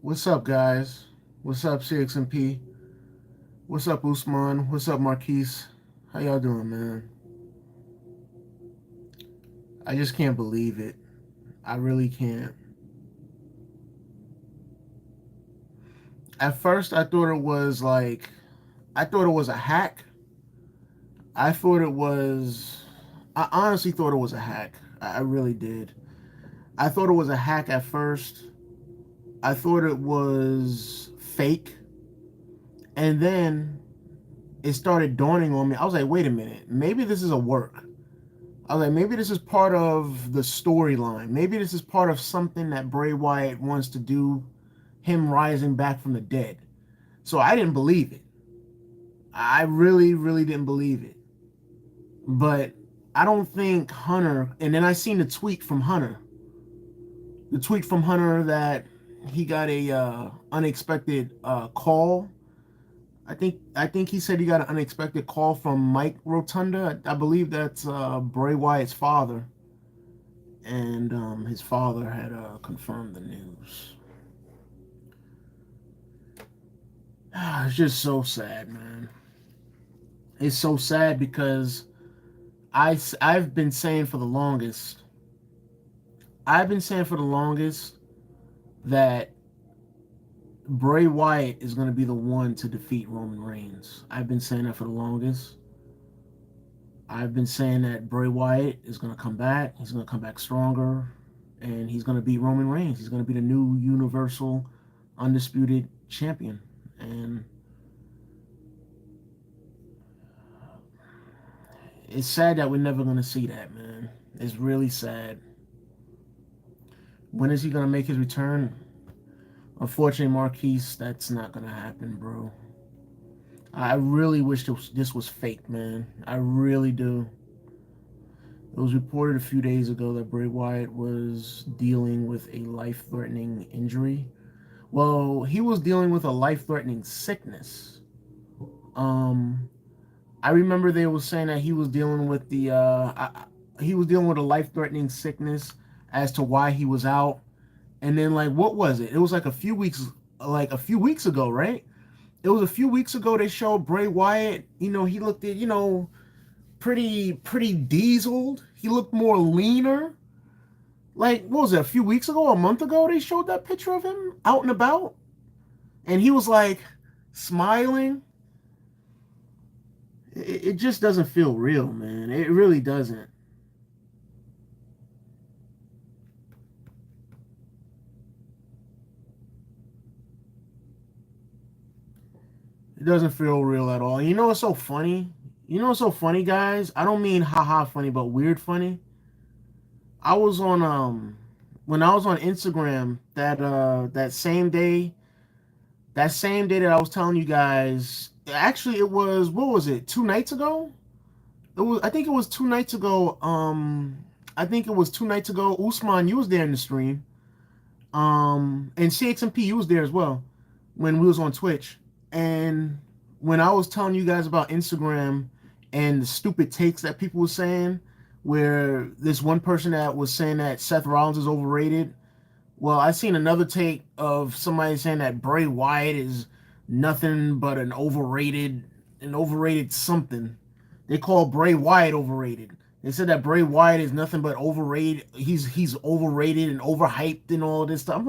What's up, guys? What's up, CXMP? What's up, Usman? What's up, Marquise? How y'all doing, man? I just can't believe it. I really can't. At first, I thought it was a hack. I thought it was, I honestly thought it was a hack. I really did. I thought it was a hack at first. I thought it was fake. And then it started dawning on me. I was like, wait a minute. Maybe this is a work. I was like, maybe this is part of the storyline. Maybe this is part of something that Bray Wyatt wants to do, him rising back from the dead. So I didn't believe it. I really, really didn't believe it. But I don't think Hunter, and then I seen the tweet from Hunter. The tweet from Hunter that he got a unexpected call. I think he said he got an unexpected call from Mike Rotunda. I believe that's Bray Wyatt's father, and his father had confirmed the news. It's just so sad, man. It's so sad because I've been saying for the longest. I've been saying for the longest that Bray Wyatt is going to be the one to defeat Roman Reigns. I've been saying that for the longest. I've been saying that Bray Wyatt is going to come back. He's going to come back stronger, and he's going to beat Roman Reigns. He's going to be the new Universal Undisputed Champion. And it's sad that we're never going to see that, man. It's really sad. When is he going to make his return? Unfortunately, Marquise, that's not going to happen, bro. I really wish this was fake, man. I really do. It was reported a few days ago that Bray Wyatt was dealing with a life-threatening injury. Well, he was dealing with a life-threatening sickness. Um, I remember they were saying that he was dealing with he was dealing with a life-threatening sickness as to why he was out. And then, like, what was it? It was like a few weeks ago, right? It was a few weeks ago they showed Bray Wyatt. He looked at, pretty dieseled. He looked more leaner. Like, what was it, a few weeks ago, a month ago, they showed that picture of him out and about? And he was like smiling. It just doesn't feel real, man. It really doesn't. It doesn't feel real at all. You know what's so funny? You know what's so funny, guys? I don't mean haha funny, but weird funny. I was on when I was on Instagram that same day that I was telling you guys, actually it was, what was it, 2 nights ago? I think it was 2 nights ago. I think it was 2 nights ago. Usman, you was there in the stream. And CXMP, you was there as well when we was on Twitch. And when I was telling you guys about Instagram and the stupid takes that people were saying, where this one person that was saying that Seth Rollins is overrated. Well, I seen another take of somebody saying that Bray Wyatt is nothing but an overrated something. They call Bray Wyatt overrated. They said that Bray Wyatt is nothing but overrated. He's overrated and overhyped and all this stuff.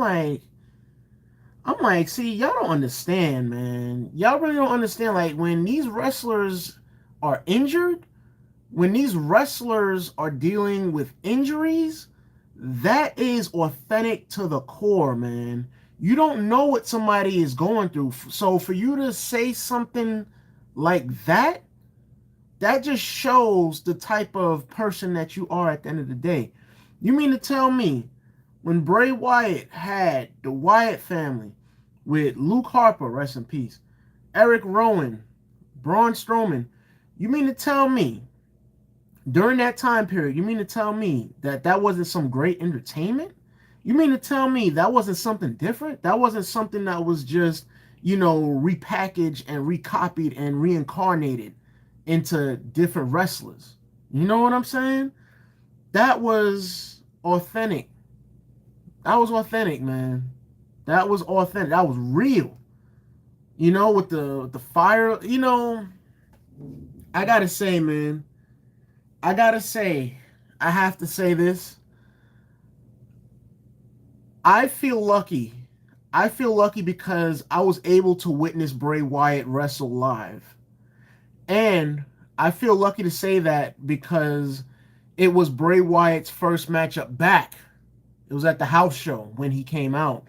I'm like, see, y'all don't understand, man. Y'all really don't understand. Like, when these wrestlers are injured, when these wrestlers are dealing with injuries, that is authentic to the core, man. You don't know what somebody is going through. So for you to say something like that, that just shows the type of person that you are at the end of the day. You mean to tell me when Bray Wyatt had the Wyatt family with Luke Harper, rest in peace, Eric Rowan, Braun Strowman, you mean to tell me during that time period, you mean to tell me that that wasn't some great entertainment? You mean to tell me that wasn't something different? That wasn't something that was just, repackaged and recopied and reincarnated into different wrestlers. You know what I'm saying? That was authentic. That was authentic, man. That was authentic. That was real. With the fire. I gotta say, man. I gotta say, I have to say this. I feel lucky. I feel lucky because I was able to witness Bray Wyatt wrestle live. And I feel lucky to say that because it was Bray Wyatt's first matchup back. It was at the house show when he came out.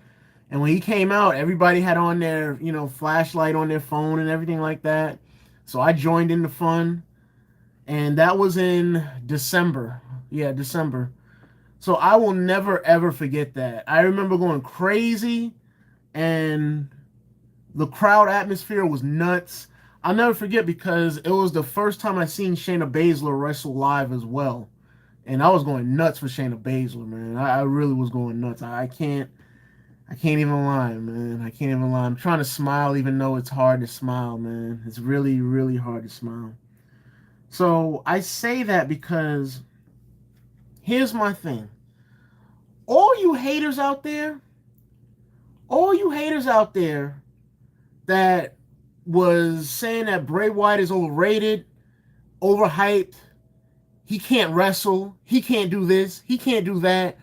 And when he came out, everybody had on their, flashlight on their phone and everything like that. So I joined in the fun. And that was in December. Yeah, December. So I will never ever forget that. I remember going crazy and the crowd atmosphere was nuts. I'll never forget because it was the first time I seen Shayna Baszler wrestle live as well. And I was going nuts for Shayna Baszler, man. I really was going nuts. I can't even lie, man. I can't even lie. I'm trying to smile even though it's hard to smile, man. It's really, really hard to smile. So I say that because here's my thing. All you haters out there, all you haters out there that was saying that Bray Wyatt is overrated, overhyped, he can't wrestle, he can't do this, he can't do that,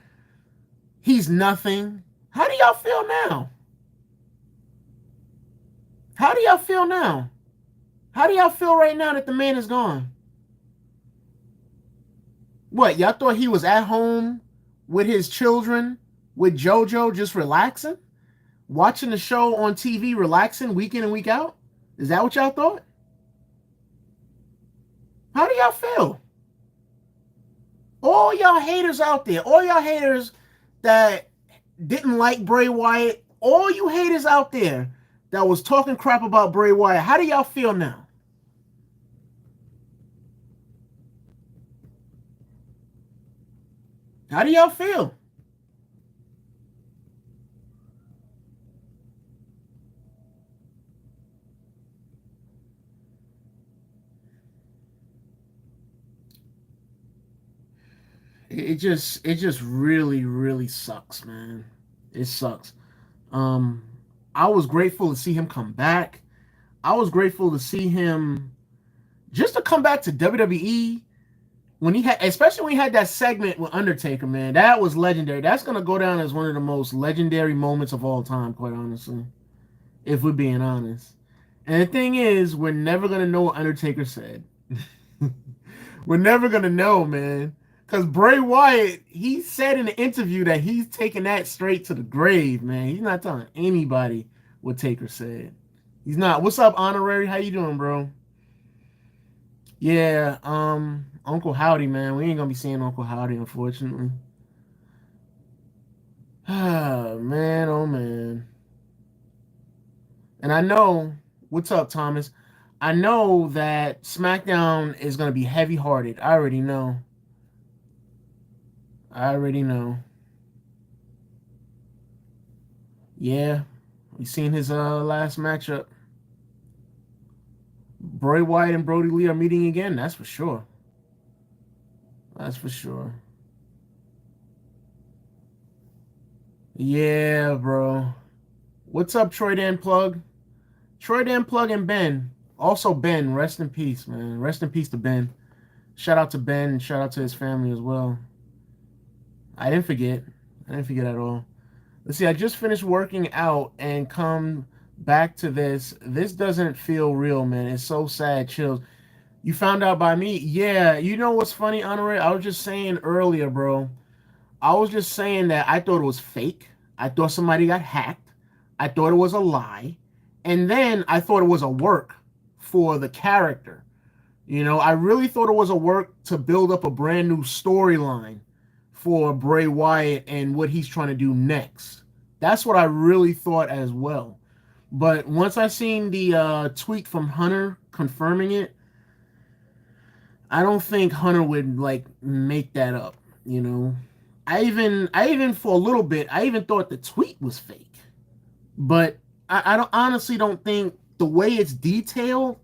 he's nothing. How do y'all feel now? How do y'all feel now? How do y'all feel right now that the man is gone? What, y'all thought he was at home with his children, with JoJo, just relaxing? Watching the show on TV, relaxing week in and week out? Is that what y'all thought? How do y'all feel? All y'all haters out there, all y'all haters that didn't like Bray Wyatt, all you haters out there that was talking crap about Bray Wyatt, how do y'all feel now? How do y'all feel? It just really really sucks, man. It sucks. Um, I was grateful to see him come back. I was grateful to see him just to come back to WWE when he had, especially when he had that segment with Undertaker, man. That was legendary. That's gonna go down as one of the most legendary moments of all time, quite honestly, if we're being honest. And the thing is, we're never gonna know what Undertaker said. We're never gonna know, man. Because Bray Wyatt, he said in the interview that he's taking that straight to the grave, man. He's not telling anybody what Taker said. He's not. What's up, Honorary? How you doing, bro? Yeah, Uncle Howdy, man. We ain't gonna be seeing Uncle Howdy, unfortunately. Ah, man, oh man. And I know, what's up, Thomas? I know that SmackDown is gonna be heavy-hearted. I already know. I already know. Yeah, we seen his last matchup. Bray Wyatt and Brody Lee are meeting again. That's for sure. That's for sure. Yeah, bro. What's up, Troy Dan Plug? Troy Dan Plug and Ben. Also Ben, rest in peace, man. Rest in peace to Ben. Shout out to Ben and shout out to his family as well. I didn't forget. I didn't forget at all. Let's see, I just finished working out and come back to this. This doesn't feel real, man. It's so sad. Chills. You found out by me? Yeah. You know what's funny, Honore? I was just saying earlier, bro. I was just saying that I thought it was fake. I thought somebody got hacked. I thought it was a lie, and then I thought it was a work for the character. I really thought it was a work to build up a brand new storyline for Bray Wyatt and what he's trying to do next. That's what I really thought as well. But once I seen the tweet from Hunter confirming it, I don't think Hunter would like make that up. You know, I even for a little bit, I even thought the tweet was fake. But I don't honestly don't think the way it's detailed.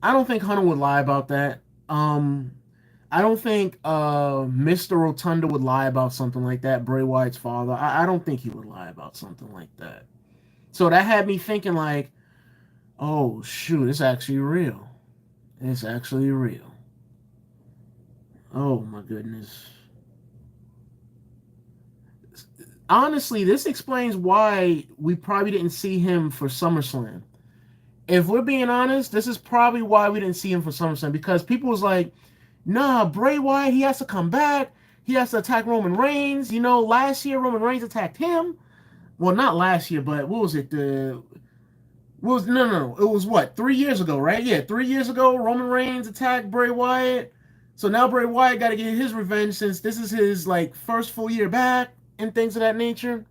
I don't think Hunter would lie about that. I don't think Mr. Rotunda would lie about something like that. Bray Wyatt's father. I don't think he would lie about something like that. So that had me thinking like, oh shoot, it's actually real. It's actually real. Oh my goodness. Honestly, this explains why we probably didn't see him for SummerSlam. If we're being honest, this is probably why we didn't see him for SummerSlam, because people was like, nah, Bray Wyatt, he has to come back. He has to attack Roman Reigns. Last year Roman Reigns attacked him. Well, not last year, but what was it? No. It was what, 3 years ago, right? Yeah, 3 years ago, Roman Reigns attacked Bray Wyatt. So now Bray Wyatt got to get his revenge since this is his like first full year back and things of that nature.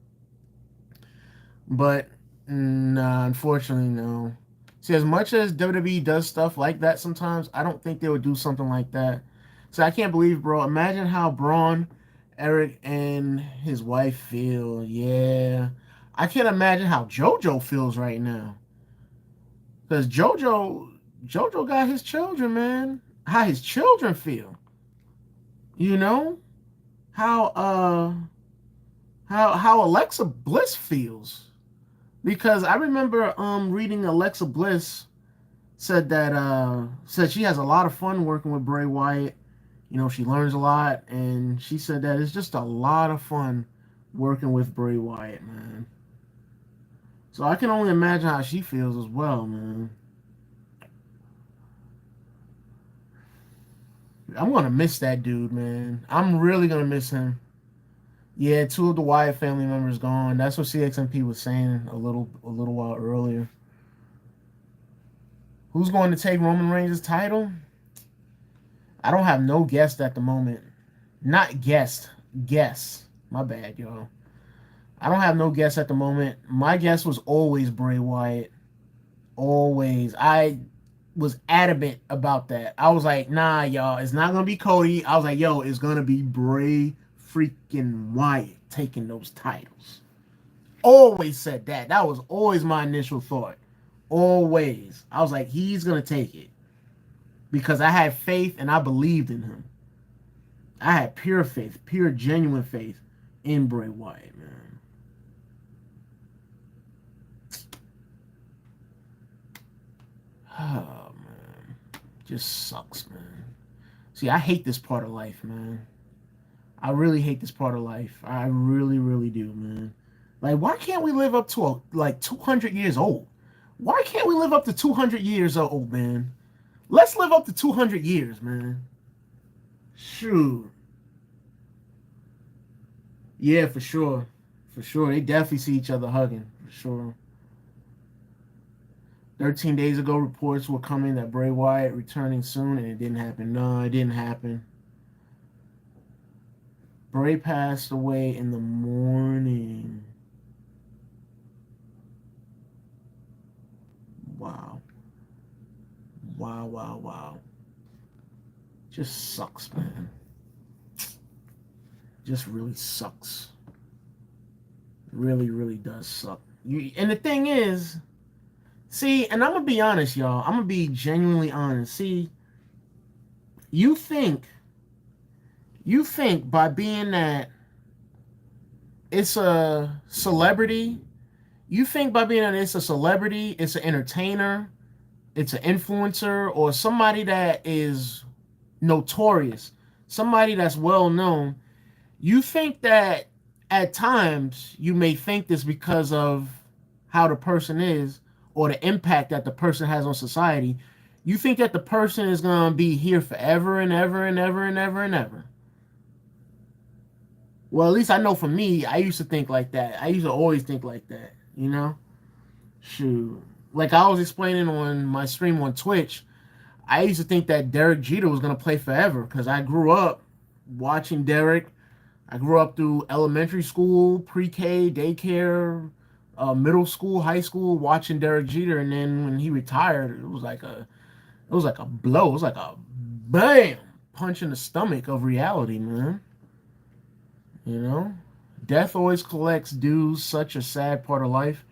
But nah, unfortunately, no. See, as much as WWE does stuff like that sometimes, I don't think they would do something like that. So I can't believe, bro. Imagine how Braun, Eric, and his wife feel. Yeah. I can't imagine how JoJo feels right now. Because JoJo got his children, man. How his children feel. You know? How how Alexa Bliss feels. Because I remember reading Alexa Bliss said she has a lot of fun working with Bray Wyatt. She learns a lot, and she said that it's just a lot of fun working with Bray Wyatt, man. So I can only imagine how she feels as well, man. I'm gonna miss that dude, man. I'm really gonna miss him. Yeah, two of the Wyatt family members gone. That's what CXMP was saying a little while earlier. Who's going to take Roman Reigns' title? I don't have no guess at the moment. Not guessed. Guess. My bad, y'all. I don't have no guess at the moment. My guess was always Bray Wyatt. Always. I was adamant about that. I was like, nah, y'all, it's not gonna be Cody. I was like, yo, it's gonna be Bray freaking Wyatt taking those titles. Always said that. That was always my initial thought. Always. I was like, he's gonna take it. Because I had faith and I believed in him. I had pure faith, pure genuine faith in Bray Wyatt, man. Oh man. Just sucks, man. See, I hate this part of life, man. I really hate this part of life. I really, really do, man. Like, why can't we live up to like 200 years old? Why can't we live up to 200 years old, man? Let's live up to 200 years, man. Shoot. Yeah, for sure. For sure. They definitely see each other hugging. For sure. 13 days ago, reports were coming that Bray Wyatt returning soon, and it didn't happen. No, it didn't happen. Bray passed away in the morning. Wow. Wow, wow, wow. Just sucks, man. Just really sucks. Really, really does suck. And the thing is, see, and I'm gonna be honest, y'all. I'm gonna be genuinely honest. See, you think by being that it's a celebrity, you think by being that it's a celebrity, it's an entertainer, it's an influencer, or somebody that is notorious, somebody that's well known, you think that at times you may think this because of how the person is or the impact that the person has on society. You think that the person is going to be here forever and ever and ever and ever and ever. Well, at least I know for me, I used to think like that. I used to always think like that, you know? Shoot. Like I was explaining on my stream on Twitch, I used to think that Derek Jeter was gonna play forever because I grew up watching Derek. I grew up through elementary school, pre-K, daycare, middle school, high school, watching Derek Jeter, and then when he retired, it was like a blow. It was like a bam punch in the stomach of reality, man. You know, death always collects dues. Such a sad part of life.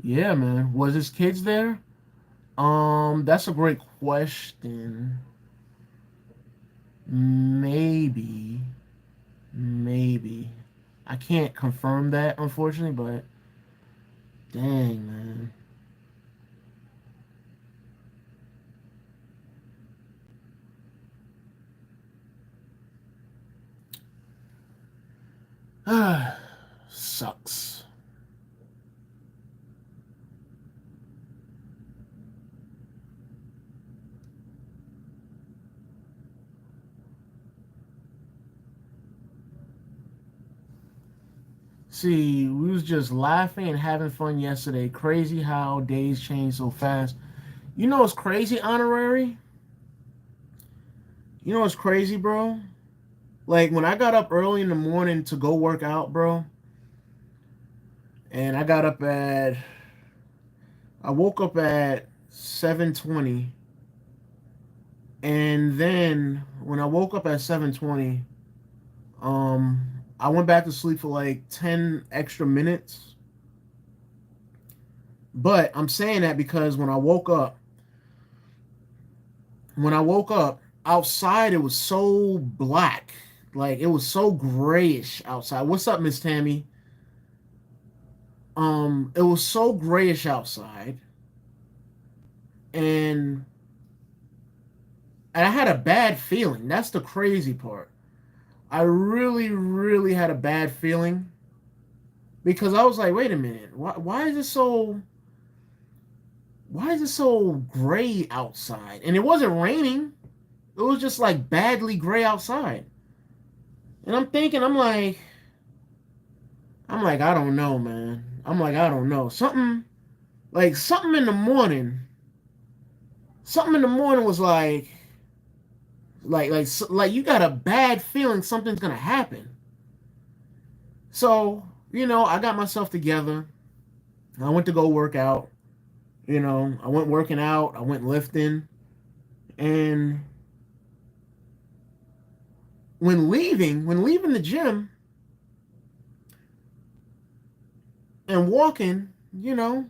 Yeah, man. Was his kids there? That's a great question. Maybe, maybe. I can't confirm that, unfortunately, but dang, man. Sucks. See, we was just laughing and having fun yesterday. Crazy how days change so fast. You know what's crazy, honorary? You know what's crazy, bro? Like when I got up early in the morning to go work out, bro, and I woke up at 7:20, and then when I woke up at 7:20, um I went back to sleep for like 10 extra minutes. But I'm saying that because when I woke up outside, it was so black. Like it was so grayish outside. What's up, Miss Tammy? It was so grayish outside, and I had a bad feeling. That's the crazy part. I really, really had a bad feeling because I was like, wait a minute, why is it so gray outside? And it wasn't raining. It was just like badly gray outside. And I'm thinking, I don't know, man. I'm like, I don't know. Something in the morning, something in the morning was like you got a bad feeling something's gonna happen. So, I got myself together. I went to go work out. I went working out. I went lifting. And when leaving the gym and walking, you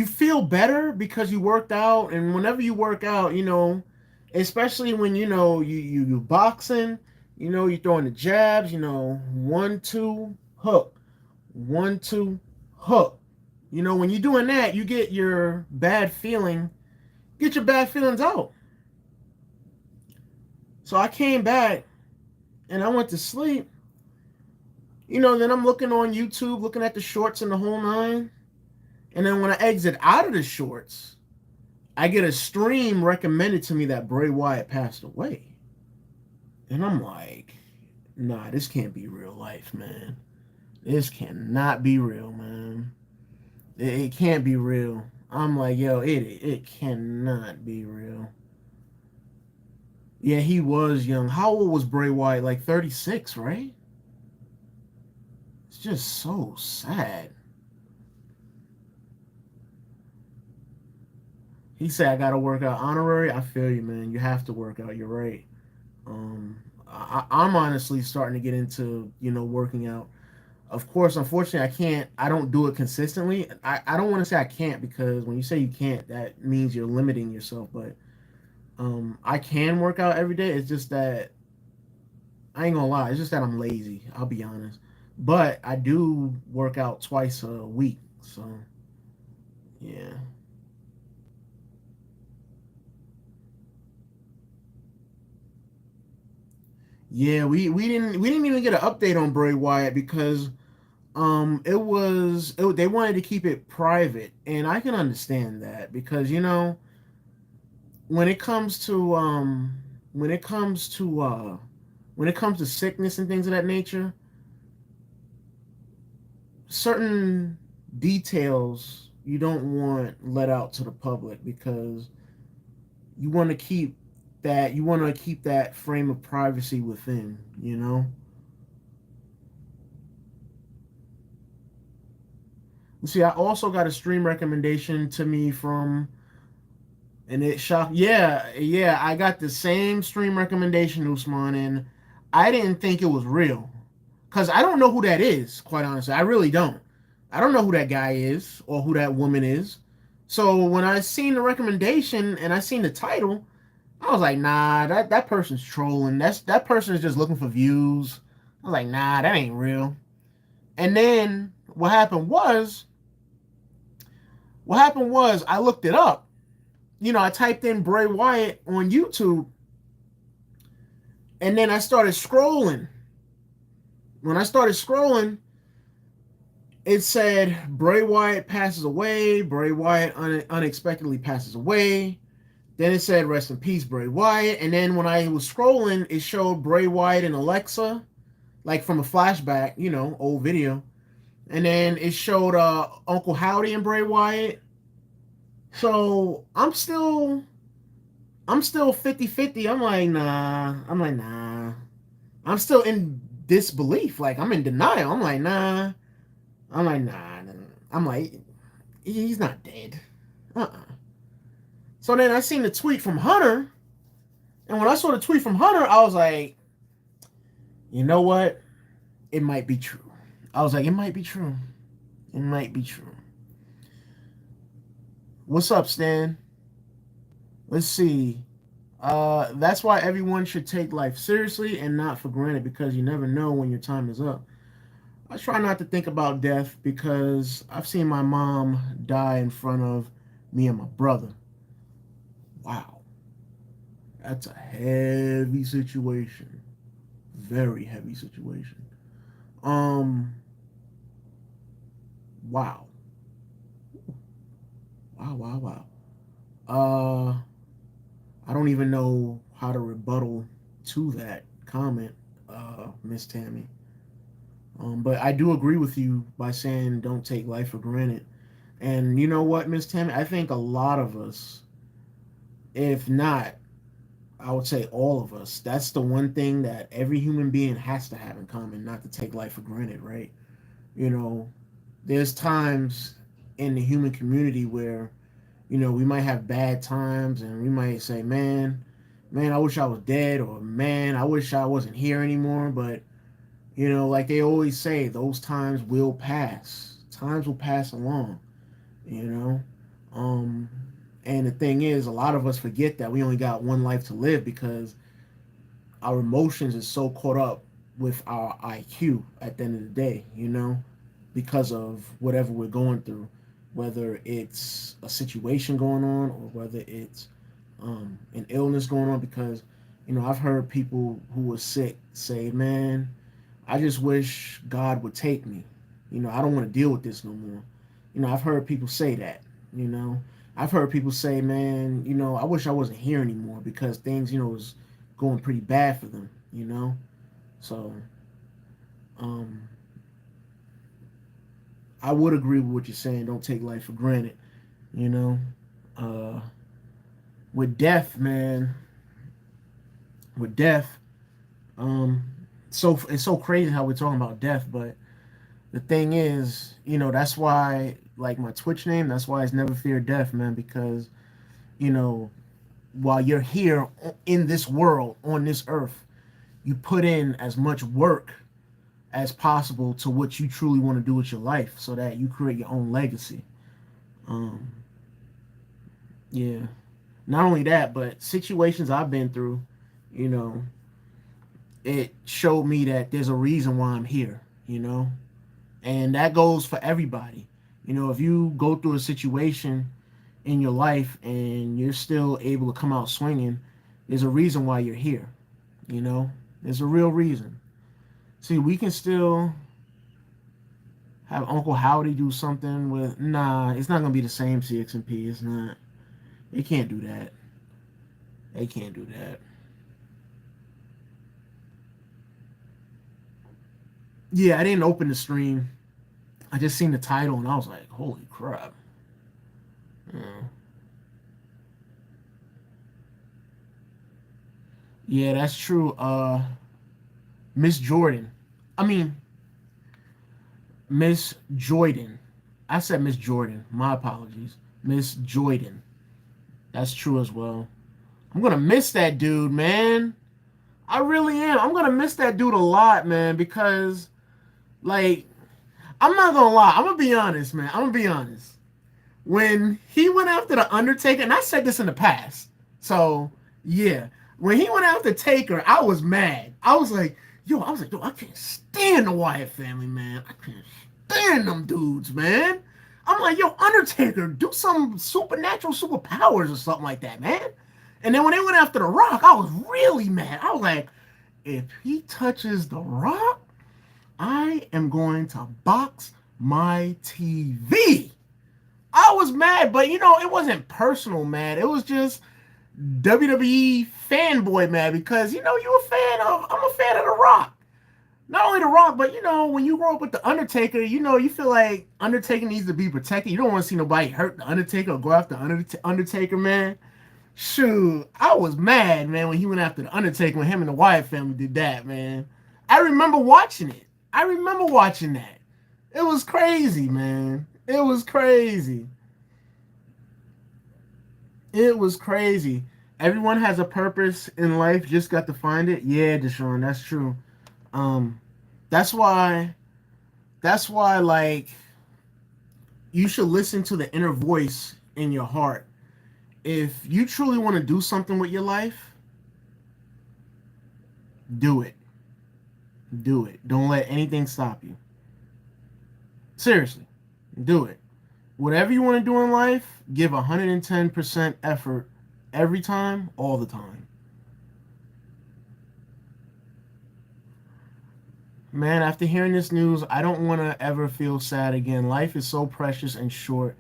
feel better because you worked out. And whenever you work out, especially when you boxing, you throwing the jabs, 1 2 hook, 1 2 hook. When you're doing that, you get your bad feelings out. So I came back and I went to sleep. Then I'm looking on YouTube, looking at the shorts and the whole nine. And then when I exit out of the shorts, I get a stream recommended to me that Bray Wyatt passed away. And I'm like, nah, this can't be real life, man. This cannot be real, man. It can't be real. I'm like, yo, it cannot be real. Yeah, he was young. How old was Bray Wyatt? Like 36, right? It's just so sad. He said, I gotta work out. Honorary, I feel you, man. You have to work out. You're right. I'm honestly starting to get into, working out. Of course, unfortunately, I don't do it consistently. I don't want to say I can't because when you say you can't, that means you're limiting yourself. But I can work out every day. It's just that I ain't gonna lie. It's just that I'm lazy. I'll be honest. But I do work out twice a week. So yeah. Yeah, we didn't even get an update on Bray Wyatt because they wanted to keep it private, and I can understand that because when it comes to when it comes to when it comes to sickness and things of that nature, certain details you don't want let out to the public because you want to keep that frame of privacy within, you know. See, I also got a stream recommendation to me from, and it shocked. Yeah, yeah, I got the same stream recommendation, Usman, and I didn't think it was real because I don't know who that is. Quite honestly, I really don't. I don't know who that guy is or who that woman is. So when I seen the recommendation and I seen the title, I was like, nah, that person's trolling. That person is just looking for views. I was like, nah, that ain't real. And then what happened was I looked it up. I typed in Bray Wyatt on YouTube, and then I started scrolling. When I started scrolling, it said Bray Wyatt passes away. Bray Wyatt unexpectedly passes away. Then it said rest in peace, Bray Wyatt. And then when I was scrolling, it showed Bray Wyatt and Alexa, like from a flashback, old video. And then it showed Uncle Howdy and Bray Wyatt. So I'm still 50-50. I'm like, nah. I'm like, nah. I'm still in disbelief. Like, I'm in denial. I'm like, nah. I'm like, nah. I'm like, he's not dead. Uh-uh. So then I seen the tweet from Hunter. And when I saw the tweet from Hunter, I was like, you know what? It might be true. I was like, it might be true. It might be true. What's up, Stan? Let's see. That's why everyone should take life seriously and not for granted because you never know when your time is up. I try not to think about death because I've seen my mom die in front of me and my brother. Wow. That's a heavy situation. Very heavy situation. Um, wow. Wow, wow, wow. Uh, I don't even know how to rebuttal to that comment, Miss Tammy. But I do agree with you by saying don't take life for granted. And you know what, Miss Tammy? I think a lot of us, if not, I would say all of us, that's the one thing that every human being has to have in common, not to take life for granted, right? You know, there's times in the human community where, we might have bad times and we might say, man, I wish I was dead, or man, I wish I wasn't here anymore. But like they always say, those times will pass. Times will pass along, you know. Um, and the thing is, a lot of us forget that we only got one life to live because our emotions is so caught up with our IQ at the end of the day, because of whatever we're going through, whether it's a situation going on or whether it's an illness going on. Because, I've heard people who were sick say, man, I just wish God would take me. I don't want to deal with this no more. I've heard people say that, you know. I've heard people say, man, I wish I wasn't here anymore because things, was going pretty bad for them. So, um, I would agree with what you're saying. Don't take life for granted, you know. Uh, with death, man, with death, um, so it's so crazy how we're talking about death, but the thing is, that's why, like my Twitch name, that's why it's Never Fear Death, man, because, you know, while you're here in this world, on this earth, you put in as much work as possible to what you truly want to do with your life so that you create your own legacy. Um, yeah. Not only that, but situations I've been through, you know, it showed me that there's a reason why I'm here. And that goes for everybody. If you go through a situation in your life and you're still able to come out swinging, there's a reason why you're here. There's a real reason. See, we can still have Uncle Howdy do something with. Nah, it's not gonna be the same CXMP. It's not. They can't do that. They can't do that. Yeah, I didn't open the stream. I just seen the title and I was like, holy crap. Yeah, yeah, that's true. Miss Jordan. I mean, Miss Jordan. I said Miss Jordan. My apologies. Miss Jordan. That's true as well. I'm gonna miss that dude, man. I really am. I'm gonna miss that dude a lot, man, because like I'm not gonna lie. I'm gonna be honest, man. I'm gonna be honest. When he went after the Undertaker, and I said this in the past, so yeah, when he went after Taker, I was mad. I was like, yo, I can't stand the Wyatt family, man. I can't stand them dudes, man. I'm like, yo, Undertaker, do some supernatural superpowers or something like that, man. And then when they went after The Rock, I was really mad. I was like, if he touches The Rock, I am going to box my TV. I was mad, but it wasn't personal mad. It was just WWE fanboy mad because I'm a fan of The Rock. Not only The Rock, but when you grow up with the Undertaker, you feel like Undertaker needs to be protected. You don't want to see nobody hurt the Undertaker or go after Undertaker, man. Shoot, I was mad, man, when he went after the Undertaker when him and the Wyatt family did that, man. I remember watching it. I remember watching that. It was crazy, man. It was crazy. It was crazy. Everyone has a purpose in life, just got to find it. Yeah, Deshaun, that's true. Um, that's why like you should listen to the inner voice in your heart. If you truly want to do something with your life, do it. Do it. Don't let anything stop you. Seriously, do it. Whatever you want to do in life, give 110% effort every time, all the time. Man, after hearing this news, I don't want to ever feel sad again. Life is so precious and short.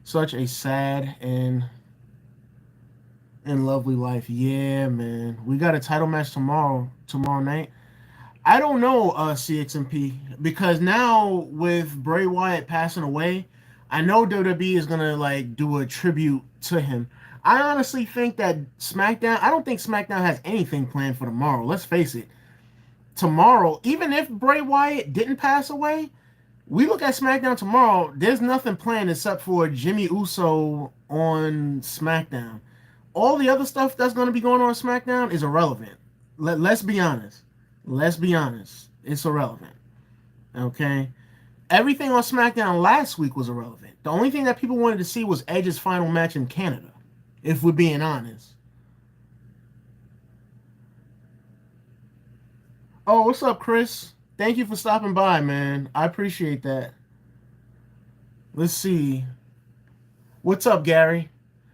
Such a sad and lovely life. Yeah, man. We got a title match tomorrow night. I don't know, CXMP, because now with Bray Wyatt passing away, I know WWE is gonna like do a tribute to him. I honestly think that SmackDown. I don't think SmackDown has anything planned for tomorrow. Let's face it. Tomorrow, even if Bray Wyatt didn't pass away, we look at SmackDown tomorrow. There's nothing planned except for Jimmy Uso on SmackDown. All the other stuff that's going to be going on SmackDown is irrelevant. Let's be honest. Let's be honest. It's irrelevant. Okay? Everything on SmackDown last week was irrelevant. The only thing that people wanted to see was Edge's final match in Canada, if we're being honest. Oh, what's up, Chris? Thank you for stopping by, man. I appreciate that. Let's see. What's up, Gary?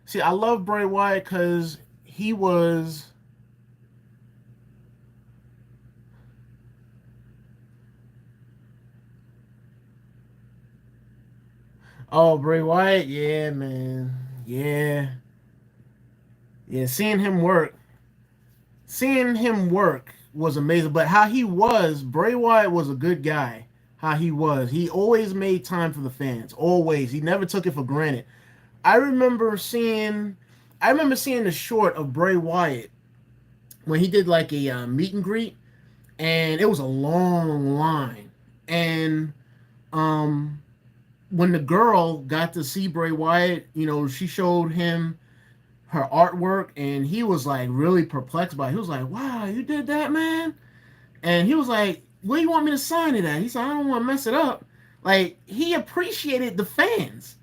See, I love Bray Wyatt because he was. Oh, Bray Wyatt? Yeah, man. Yeah. Yeah, seeing him work was amazing. But how he was, Bray Wyatt was a good guy. How he was. He always made time for the fans. Always. He never took it for granted. I remember seeing the short of Bray Wyatt when he did like a meet and greet, and it was a long line. And um, when the girl got to see Bray Wyatt, she showed him her artwork, and he was like really perplexed by it. He was like, "Wow, you did that, man!" And he was like, "Where do you want me to sign it at?" He said, "I don't want to mess it up." Like he appreciated the fans.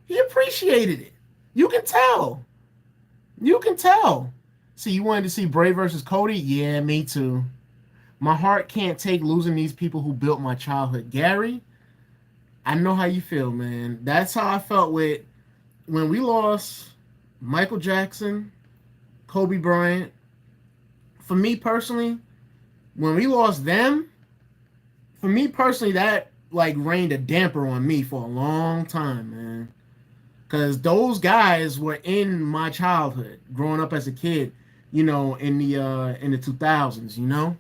He appreciated it. You can tell. You can tell. See, you wanted to see Bray versus Cody? Yeah, me too. My heart can't take losing these people who built my childhood. Gary, I know how you feel, man. That's how I felt with when we lost Michael Jackson, Kobe Bryant. For me personally, when we lost them, for me personally, that like rained a damper on me for a long time, man. Because those guys were in my childhood, growing up as a kid, in the 2000s.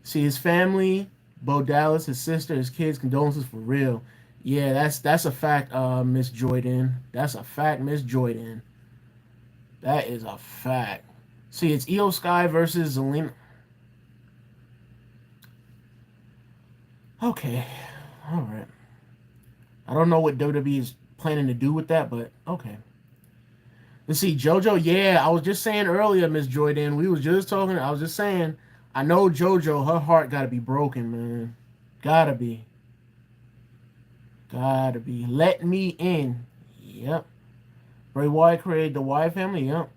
See his family, Bo Dallas, his sister, his kids, condolences for real. Yeah, that's a fact, Miss Jordan. That's a fact, Miss Jordan. That is a fact. See, it's Io Sky versus Zelina. Okay, all right. I don't know what WWE is planning to do with that, but okay. Let's see, JoJo. Yeah, I was just saying earlier, Miss Jordan. We was just talking. I was just saying. I know JoJo. Her heart gotta be broken, man. Gotta be. Gotta be. Let me in. Yep. Bray Wyatt created the Wyatt family. Yep.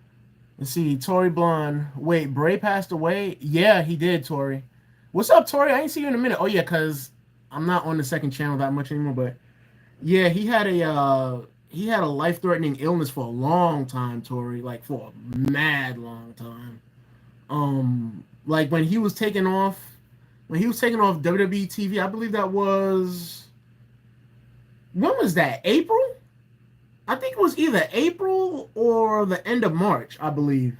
Let's see, Tori Blonde. Wait, Bray passed away? Yeah, he did, Tori. What's up, Tori? I ain't see you in a minute. Oh yeah, cause I'm not on the second channel that much anymore. But yeah, he had a life threatening illness for a long time, Tori. Like for a mad long time. Like when he was taking off WWE TV, I believe that was when was that? April? I think it was either April or the end of March, I believe,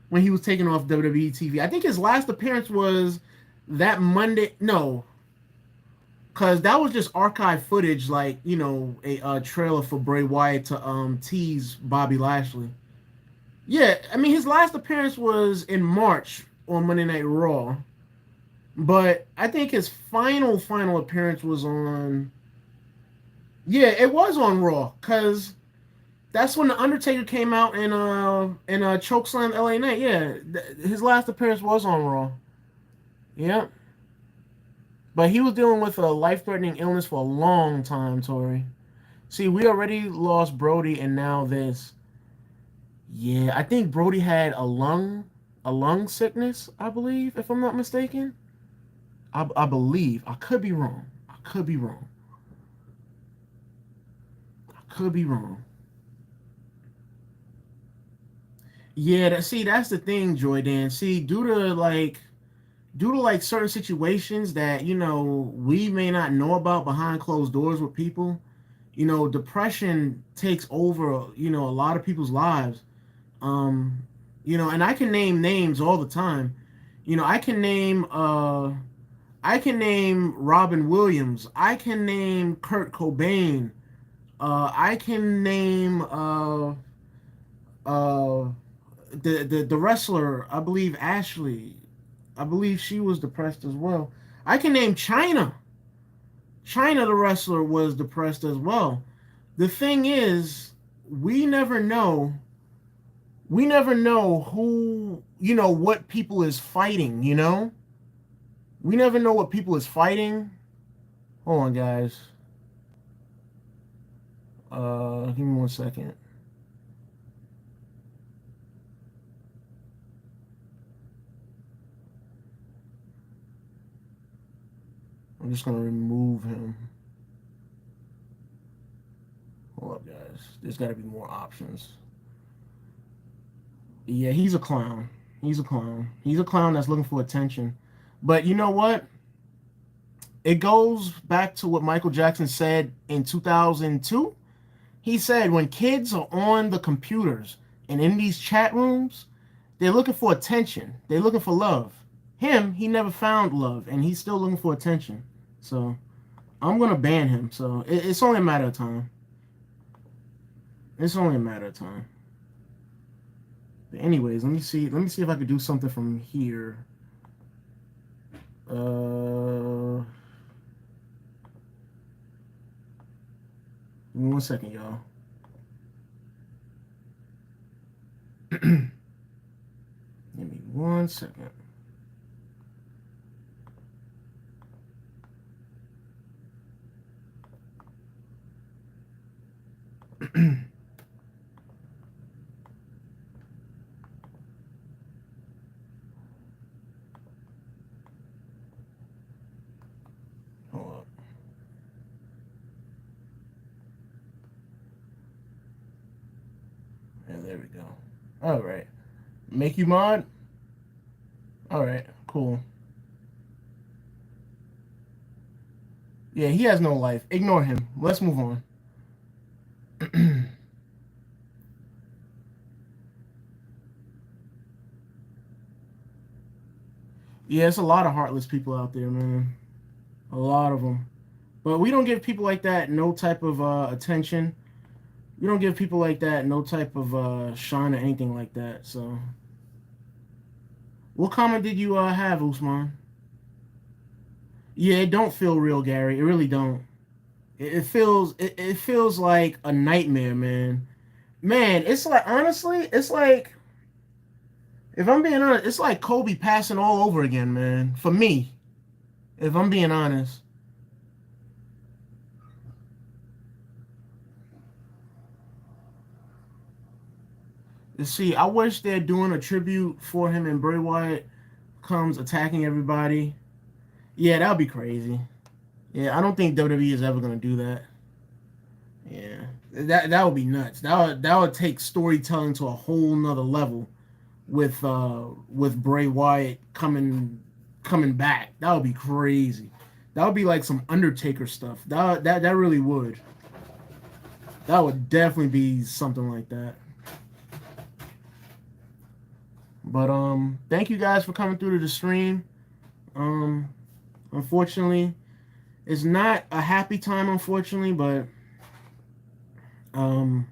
when he was taking off WWE TV. I think his last appearance was that Monday. No, because that was just archive footage, like a trailer for Bray Wyatt to tease Bobby Lashley. Yeah, I mean his last appearance was in March on Monday Night Raw, but I think his final appearance was on. Yeah, it was on Raw because that's when the Undertaker came out in Chokeslam LA Knight. Yeah, his last appearance was on Raw. Yeah, but he was dealing with a life-threatening illness for a long time, Tori. See, we already lost Brody, and now this. Yeah, I think Brody had a lung sickness. I believe, if I'm not mistaken. I believe. I could be wrong. I could be wrong. I could be wrong. Yeah, that's the thing, Joy Dan. See, due to like certain situations that we may not know about behind closed doors with people, depression takes over a lot of people's lives. um and I can name names all the time. I can name Robin Williams. I can name Kurt Cobain. I can name uh the wrestler, I believe Ashley. I believe she was depressed as well. I can name China. China, the wrestler, was depressed as well. The thing is, we never know. We never know who, what people is fighting, We never know what people is fighting. Hold on, guys. Give me 1 second. I'm just gonna remove him. Hold up, guys. There's got to be more options. Yeah, he's a clown. He's a clown. He's a clown that's looking for attention. But you know what? It goes back to what Michael Jackson said in 2002. He said when kids are on the computers and in these chat rooms, they're looking for attention. They're looking for love. Him, he never found love, and he's still looking for attention. So I'm gonna ban him. So it's only a matter of time. It's only a matter of time. But anyways, let me see. Let me see if I could do something from here. Give me 1 second, y'all. Give me 1 second. Hold up. Yeah, there we go. All right. Make you mod? All right, cool. Yeah, he has no life. Ignore him. Let's move on. Yeah, it's a lot of heartless people out there, man. A lot of them. But we don't give people like that no type of attention. We don't give people like that no type of shine or anything like that. So, what comment did you have, Usman? Yeah, it don't feel real, Gary. It really don't. It feels like a nightmare, man. Man, it's like honestly, it's like if I'm being honest, it's like Kobe passing all over again, man. For me, if I'm being honest. You see, I wish they're doing a tribute for him and Bray Wyatt comes attacking everybody. Yeah, that would be crazy. Yeah, I don't think WWE is ever gonna do that. Yeah, that would be nuts. That would take storytelling to a whole nother level with Bray Wyatt coming back. That would be crazy. That would be like some Undertaker stuff. That really would. That would definitely be something like that. But thank you guys for coming through to the stream. Um, unfortunately, it's not a happy time, unfortunately, but um,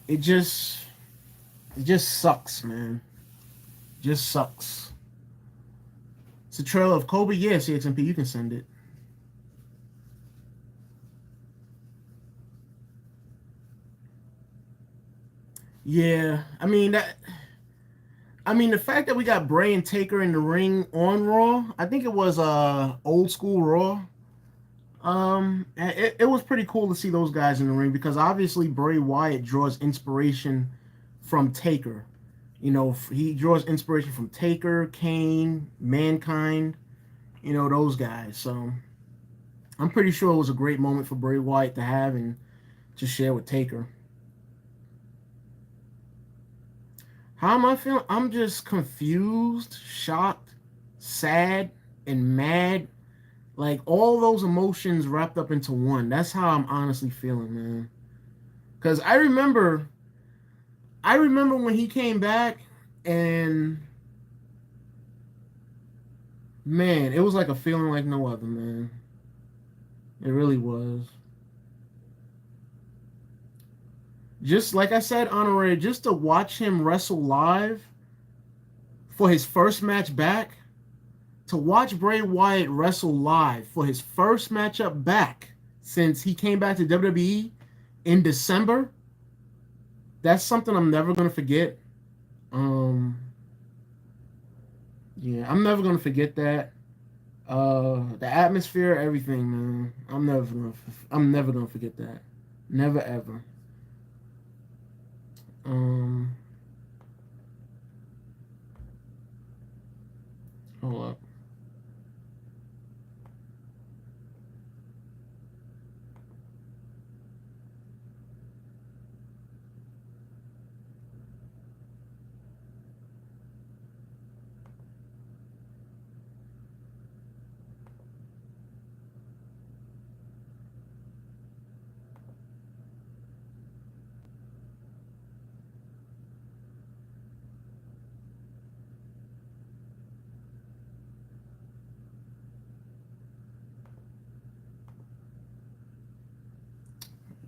it just it just sucks, man. Just sucks. It's a trailer of Kobe. Yeah, CXMP, you can send it. Yeah, I mean that. I mean the fact that we got Bray and Taker in the ring on Raw. I think it was old school Raw. It was pretty cool to see those guys in the ring because obviously Bray Wyatt draws inspiration from Taker. You know, he draws inspiration from Taker, Kane, Mankind. You know those guys. So I'm pretty sure it was a great moment for Bray Wyatt to have and to share with Taker. How am I feeling? I'm just confused, shocked, sad, and mad. Like all those emotions wrapped up into one. That's how I'm honestly feeling, man. Cause I remember when he came back and man, it was like a feeling like no other, man. It really was. Just like I said, Honorary, just to watch him wrestle live for his first match back, to watch Bray Wyatt wrestle live for his first matchup back since he came back to WWE in December, that's something I'm never gonna forget. Um, yeah, I'm never gonna forget that. The atmosphere, everything, man. I'm never gonna forget that. Never ever. Um, hold up.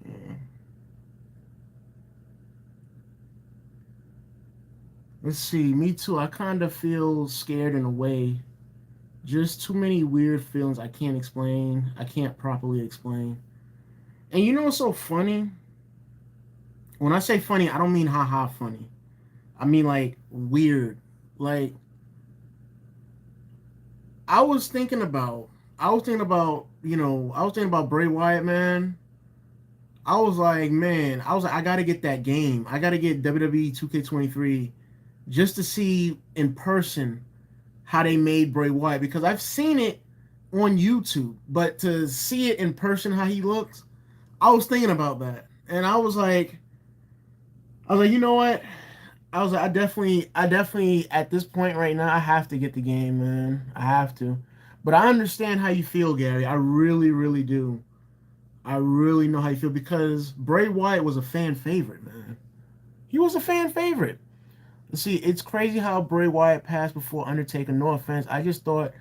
Yeah. Let's see. Me too. I kind of feel scared in a way. Just too many weird feelings I can't explain. I can't properly explain. And you know what's so funny? When I say funny, I don't mean haha funny. I mean like weird. Like I was thinking about I was thinking about Bray Wyatt, man. I was like, I gotta get that game. I gotta get WWE 2K23 just to see in person how they made Bray Wyatt because I've seen it on YouTube, but to see it in person how he looks, I was thinking about that. And I was like, you know what? I was like, I definitely at this point right now, I have to get the game, man. I have to. But I understand how you feel, Gary. I really, really do. I really know how you feel because Bray Wyatt was a fan favorite, man. He was a fan favorite. See, it's crazy how Bray Wyatt passed before Undertaker. No offense, I just thought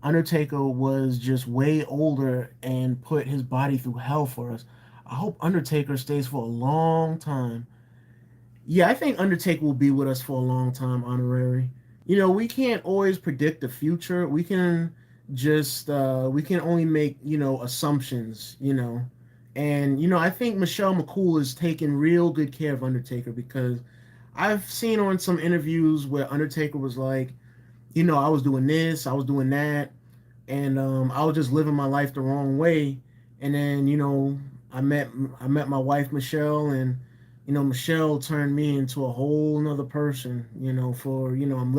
Undertaker was just way older and put his body through hell for us. I hope Undertaker stays for a long time. Yeah, I think Undertaker will be with us for a long time, honorary. You know, we can't always predict the future. We can just we can only make, assumptions, And I think Michelle McCool is taking real good care of Undertaker because I've seen on some interviews where Undertaker was like, I was doing this, I was doing that, and I was just living my life the wrong way. And then I met I met my wife Michelle, and Michelle turned me into a whole nother person. For I'm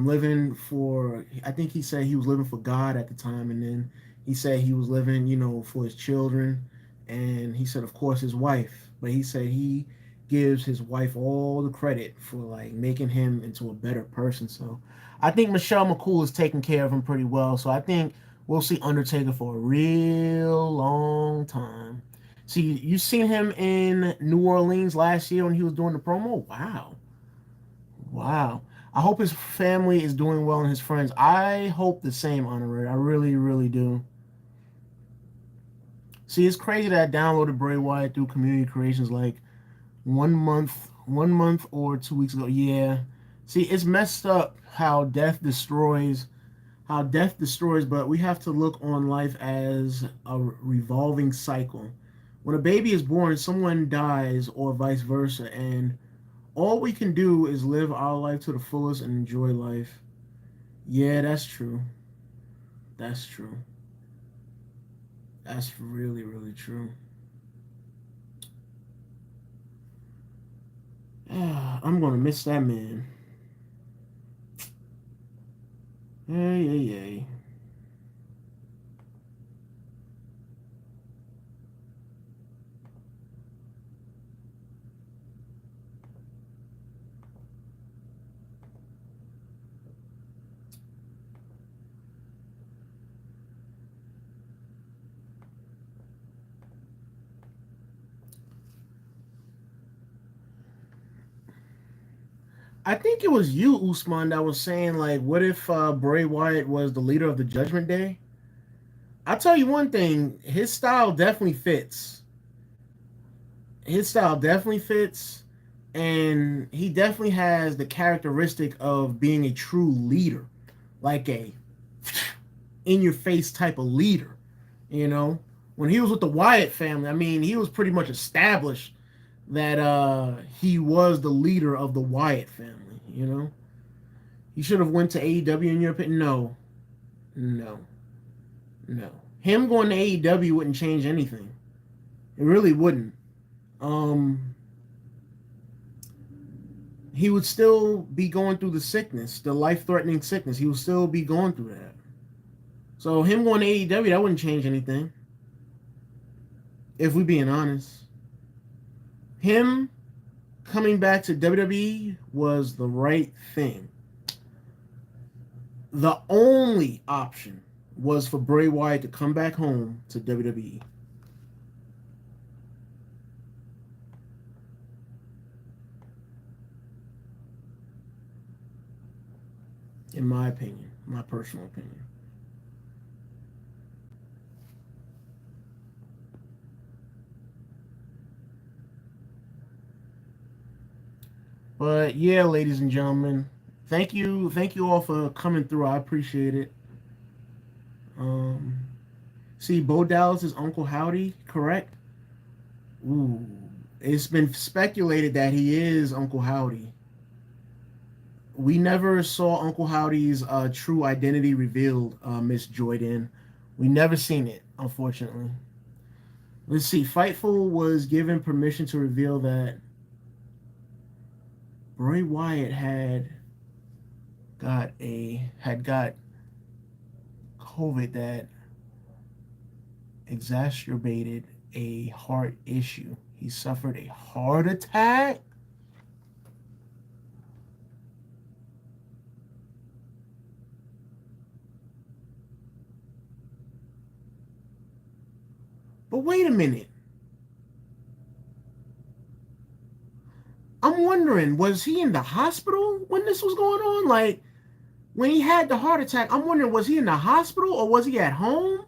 living for. I think he said he was living for God at the time, and then he said he was living for his children, and he said of course his wife, but he said he gives his wife all the credit for like making him into a better person. So I think Michelle McCool is taking care of him pretty well. So I think we'll see Undertaker for a real long time. See, you seen him in New Orleans last year when he was doing the promo? Wow. Wow. I hope his family is doing well and his friends. I hope the same, Honorary. I really, really do. See, it's crazy that I downloaded Bray Wyatt through community creations like 1 month or 2 weeks ago. Yeah. See, it's messed up how death destroys, but we have to look on life as a revolving cycle. When a baby is born, someone dies, or vice versa, and all we can do is live our life to the fullest and enjoy life. Yeah, that's true. That's true. That's really, really true. I'm gonna miss that man. Hey, hey, hey. I think it was you, Usman, that was saying like, what if Bray Wyatt was the leader of the Judgment Day? I'll tell you one thing, his style definitely fits. His style definitely fits, and he definitely has the characteristic of being a true leader, like a in your face type of leader. You know, when he was with the Wyatt family, I mean, he was pretty much established that he was the leader of the Wyatt family. He should have went to AEW in your opinion. No, no, no. Him going to AEW wouldn't change anything. It really wouldn't. Um, he would still be going through the sickness, the life-threatening sickness. He would still be going through that. So him going to AEW, that wouldn't change anything. If we're being honest, him coming back to WWE was the right thing. The only option was for Bray Wyatt to come back home to WWE. In my opinion, my personal opinion. But yeah, ladies and gentlemen, thank you all for coming through. I appreciate it. Um, see, Bo Dallas is Uncle Howdy, correct? Ooh, it's been speculated that he is Uncle Howdy. We never saw Uncle Howdy's true identity revealed, Miss Jordan. We never seen it, unfortunately. Let's see. Fightful was given permission to reveal that Bray Wyatt had got COVID that exacerbated a heart issue. He suffered a heart attack. But wait a minute. I'm wondering, was he in the hospital when this was going on? Like when he had the heart attack, I'm wondering, was he in the hospital or was he at home?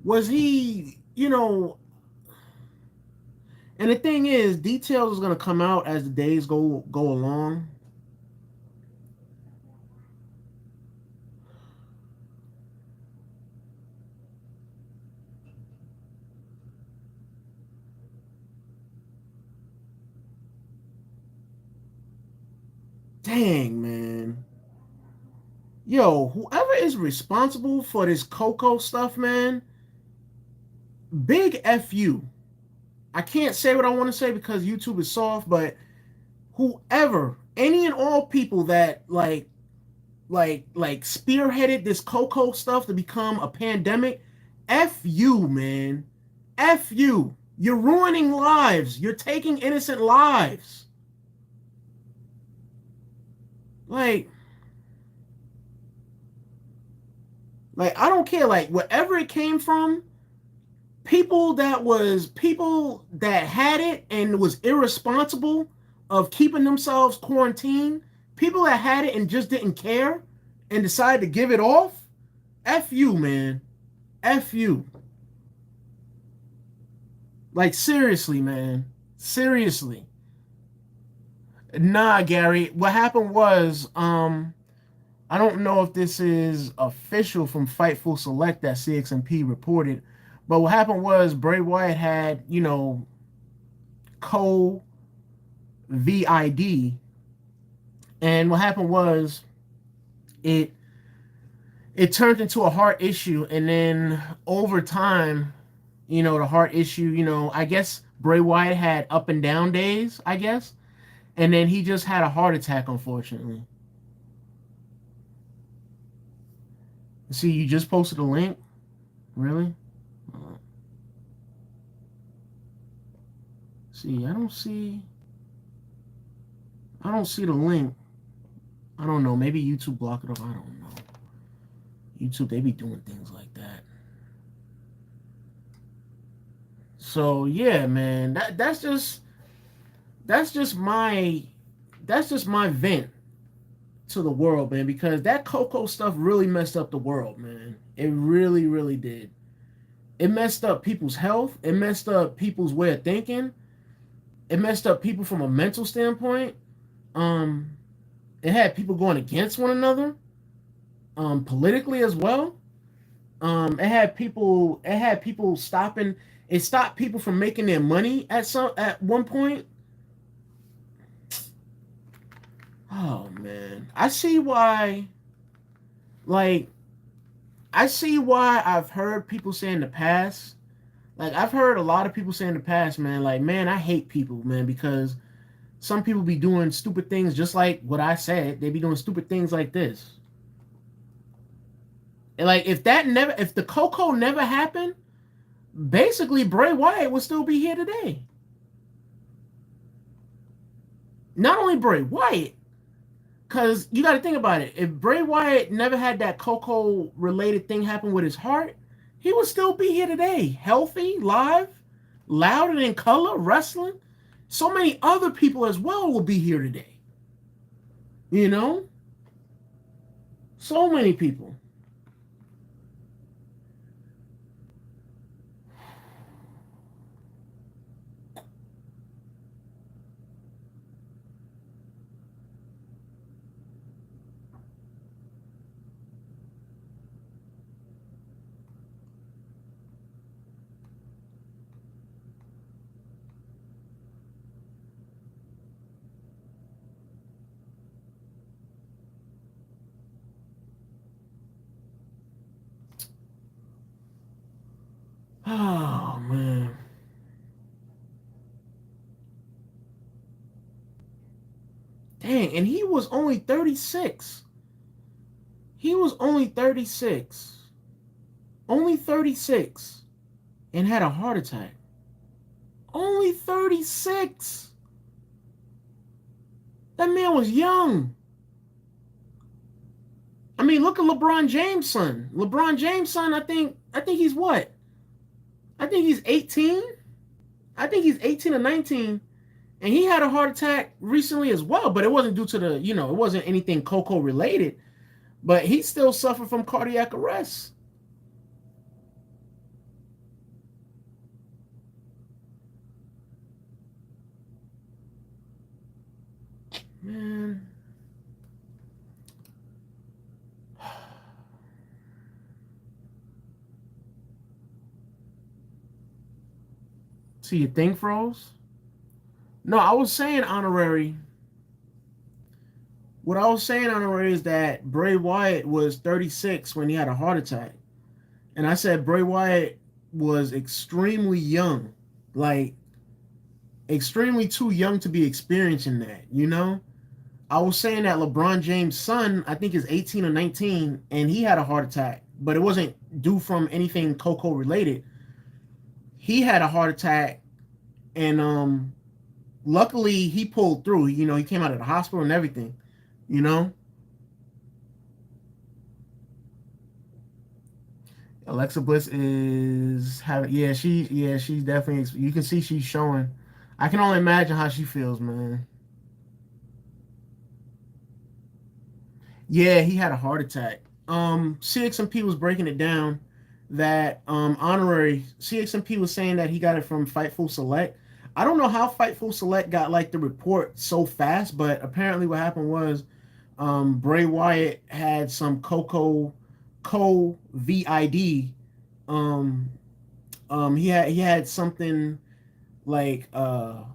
Was he, and the thing is, details is gonna come out as the days go along. Dang, man. Yo, whoever is responsible for this Coco stuff, man, big F you. I can't say what I want to say because YouTube is soft, but whoever, any and all people that like spearheaded this Coco stuff to become a pandemic, F you, man. F you. You're ruining lives. You're taking innocent lives. Like, I don't care. Like, wherever it came from, people that had it and was irresponsible of keeping themselves quarantined, people that had it and just didn't care and decided to give it off, F you, man. F you. Like, seriously, man. Seriously. Nah, Gary. What happened was, I don't know if this is official from Fightful Select that CXMP reported, but what happened was Bray Wyatt had, co VID, and what happened was it it turned into a heart issue, and then over time, the heart issue, I guess Bray Wyatt had up and down days, I guess, and then he just had a heart attack, unfortunately. See, you just posted a link? Really? See, I don't see the link. I don't know. Maybe YouTube blocked it off. I don't know. YouTube, they be doing things like that. So yeah, man, that's just my vent to the world, man, because that Coco stuff really messed up the world, man. It really, really did. It messed up people's health. It messed up people's way of thinking. It messed up people from a mental standpoint. Um, it had people going against one another, politically as well. It had people stopping. It stopped people from making their money at one point. Oh man, like I see why I've heard people say in the past. Like I've heard a lot of people say in the past, man, like, man, I hate people, man, because some people be doing stupid things just like what I said. They be doing stupid things like this. And like if the Coco never happened, basically Bray Wyatt would still be here today. Not only Bray Wyatt, because you got to think about it. If Bray Wyatt never had that Coco related thing happen with his heart, he would still be here today, healthy, live, loud and in color, wrestling. So many other people as well will be here today. So many people. Oh man. Dang, and he was only 36. He was only 36. Only 36. And had a heart attack. Only 36. That man was young. I mean, look at LeBron James' son. LeBron James' son, I think he's what? I think he's 18. I think he's 18 or 19. And he had a heart attack recently as well, but it wasn't due to it wasn't anything Coco related, but he still suffered from cardiac arrest. Man. See, your thing froze? No, I was saying honorary. What I was saying honorary is that Bray Wyatt was 36 when he had a heart attack. And I said Bray Wyatt was extremely young. Like, extremely too young to be experiencing that. I was saying that LeBron James' son, I think, is 18 or 19, and he had a heart attack, but it wasn't due from anything Coco related. He had a heart attack, and luckily he pulled through. He came out of the hospital and everything. You know, Alexa Bliss is having, she's definitely. You can see she's showing. I can only imagine how she feels, man. Yeah, he had a heart attack. CXMP was breaking it down that honorary CXMP was saying that he got it from Fightful Select. I don't know how Fightful Select got like the report so fast, but apparently what happened was Bray Wyatt had some Coco Co VID. Um, he had something like go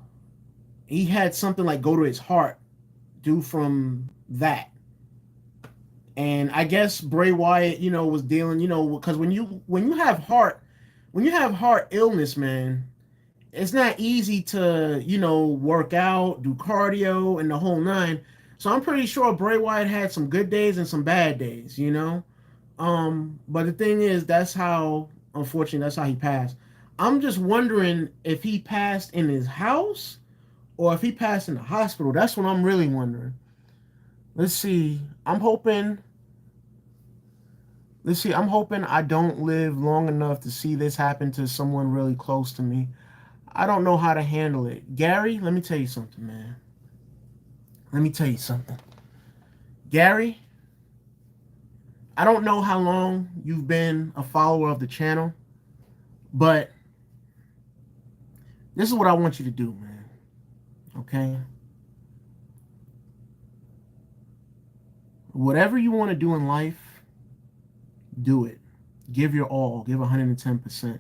to his heart due from that. And I guess Bray Wyatt, was dealing, because when you have heart illness, man, it's not easy to, work out, do cardio, and the whole nine. So I'm pretty sure Bray Wyatt had some good days and some bad days. But the thing is, unfortunately, that's how he passed. I'm just wondering if he passed in his house or if he passed in the hospital. That's what I'm really wondering. Let's see. I'm hoping I don't live long enough to see this happen to someone really close to me. I don't know how to handle it. Gary, let me tell you something, man. Let me tell you something. Gary, I don't know how long you've been a follower of the channel, but this is what I want you to do, man. Okay? Whatever you want to do in life, do it. Give your all. Give 110%.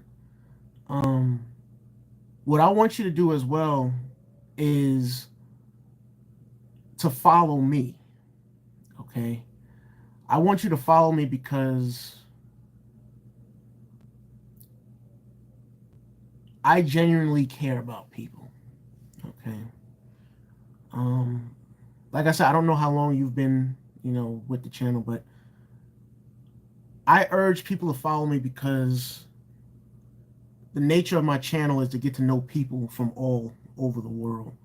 Um, what I want you to do as well is to follow me. Okay? I want you to follow me because I genuinely care about people. Okay? Um, like I said, I don't know how long you've been, with the channel, but I urge people to follow me because the nature of my channel is to get to know people from all over the world.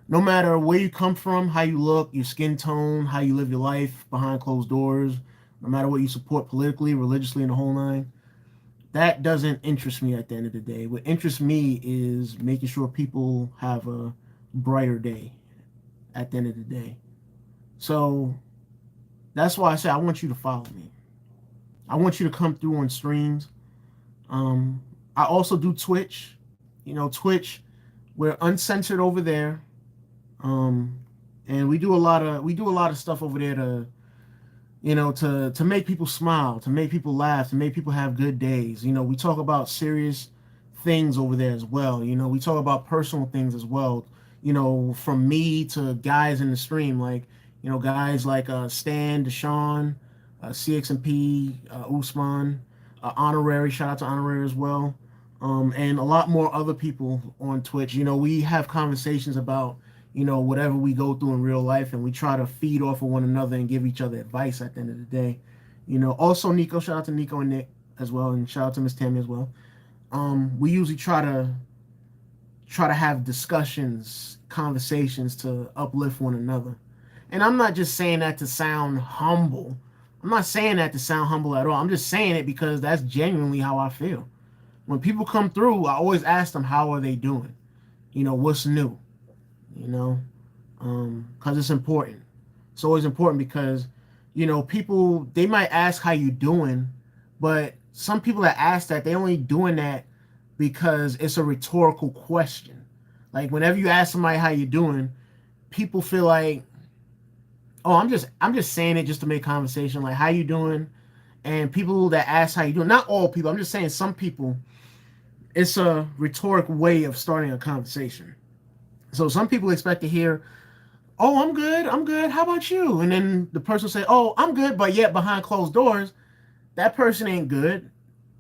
No matter where you come from, how you look, your skin tone, how you live your life behind closed doors, no matter what you support politically, religiously, and the whole nine, that doesn't interest me at the end of the day. What interests me is making sure people have a brighter day at the end of the day. So that's why I say I want you to follow me. I want you to come through on streams. I also do Twitch. Twitch, we're uncensored over there. And we do a lot of stuff over there to make people smile, to make people laugh, to make people have good days. We talk about serious things over there as well. We talk about personal things as well. From me to guys in the stream, like, guys like Stan, Deshaun, CXMP, Usman, Honorary, shout out to Honorary as well. And a lot more other people on Twitch. We have conversations about, whatever we go through in real life, and we try to feed off of one another and give each other advice at the end of the day. Also Nico, shout out to Nico and Nick as well, and shout out to Miss Tammy as well. We usually try to have discussions, conversations to uplift one another. And I'm not just saying that to sound humble. I'm not saying that to sound humble at all. I'm just saying it because that's genuinely how I feel. When people come through, I always ask them, how are they doing? What's new? you know, because it's important. It's always important because, people, they might ask how you doing, but some people that ask that, they only doing that because it's a rhetorical question. Like whenever you ask somebody how you doing, people feel like, oh, I'm just saying it just to make conversation. Like, how you doing? And people that ask how you doing, not all people, I'm just saying some people, it's a rhetoric way of starting a conversation. So some people expect to hear, oh, I'm good, how about you? And then the person will say, oh, I'm good, but yet behind closed doors, that person ain't good.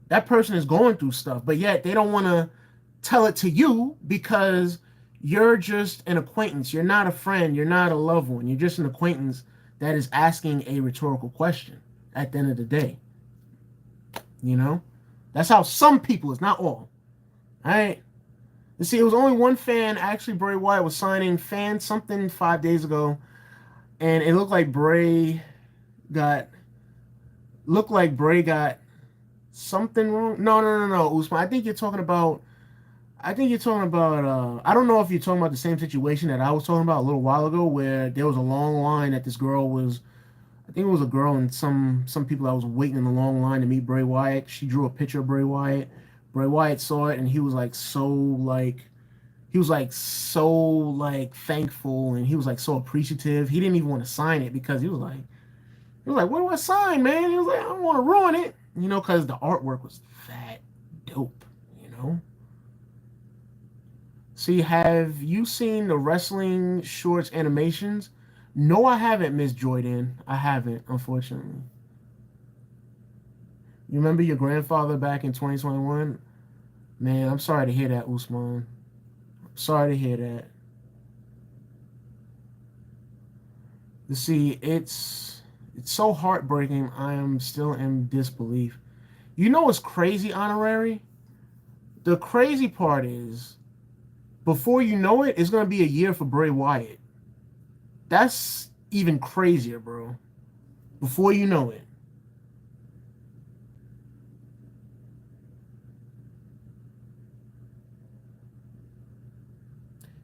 That person is going through stuff, but yet they don't want to tell it to you because you're just an acquaintance. You're not a friend. You're not a loved one. You're just an acquaintance that is asking a rhetorical question at the end of the day. You know? That's how some people is, not all. All right? You see, it was only one fan. Actually, Bray Wyatt was signing fan something 5 days ago, and it got looked like Bray got something wrong. No, Usman. I don't know if you're talking about the same situation that I was talking about a little while ago, where there was a long line that this girl was. I think it was a girl and some people that was waiting in the long line to meet Bray Wyatt. She drew a picture of Bray Wyatt. Bray Wyatt saw it and he was like so thankful, and he was like so appreciative. He didn't even want to sign it because he was like, what do I sign, man? He was like, I don't want to ruin it, because the artwork was that dope, you know. See, have you seen the wrestling shorts animations? No, I haven't, Miss Jordan. I haven't, unfortunately. You remember your grandfather back in 2021? Man, I'm sorry to hear that, Usman. Sorry to hear that. You see, it's so heartbreaking. I am still in disbelief. You know what's crazy, Honorary? The crazy part is, before you know it, it's gonna be a year for Bray Wyatt. That's even crazier, bro. Before you know it.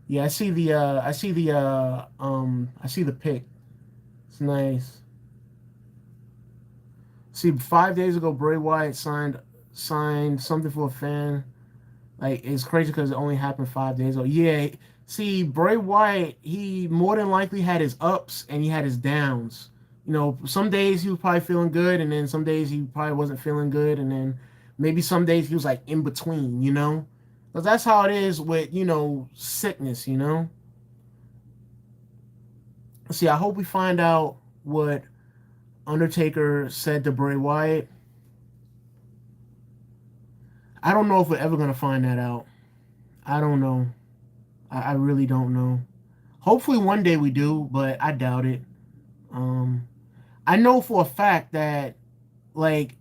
Yeah, I see the pic. It's nice. See, 5 days ago, Bray Wyatt signed something for a fan. Like, it's crazy because it only happened 5 days ago. Yeah, see, Bray Wyatt, he more than likely had his ups and he had his downs. Some days he was probably feeling good, and then some days he probably wasn't feeling good, and then maybe some days he was like in between. Because that's how it is with sickness. See, I hope we find out what Undertaker said to Bray Wyatt. I don't know if we're ever gonna find that out. I don't know. I really don't know. Hopefully one day we do, but I doubt it. Um, I know for a fact that, like,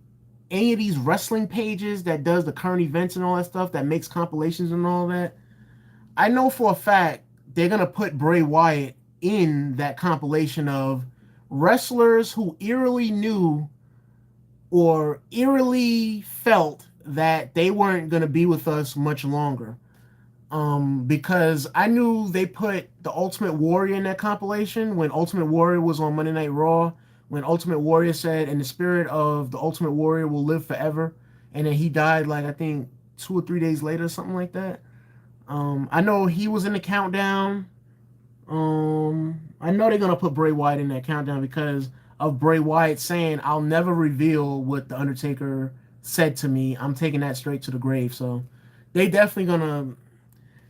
any of these wrestling pages that does the current events and all that stuff, that makes compilations and all that, I know for a fact they're gonna put Bray Wyatt in that compilation of wrestlers who eerily knew or eerily felt that they weren't gonna be with us much longer. Because I knew they put the Ultimate Warrior in that compilation when Ultimate Warrior was on Monday Night Raw. When Ultimate Warrior said, "In the spirit of the Ultimate Warrior will live forever," and then he died like I think 2 or 3 days later, something like that. I know he was in the countdown. I know they're gonna put Bray Wyatt in that countdown because of Bray Wyatt saying, "I'll never reveal what the Undertaker said to me. I'm taking that straight to the grave." So they definitely gonna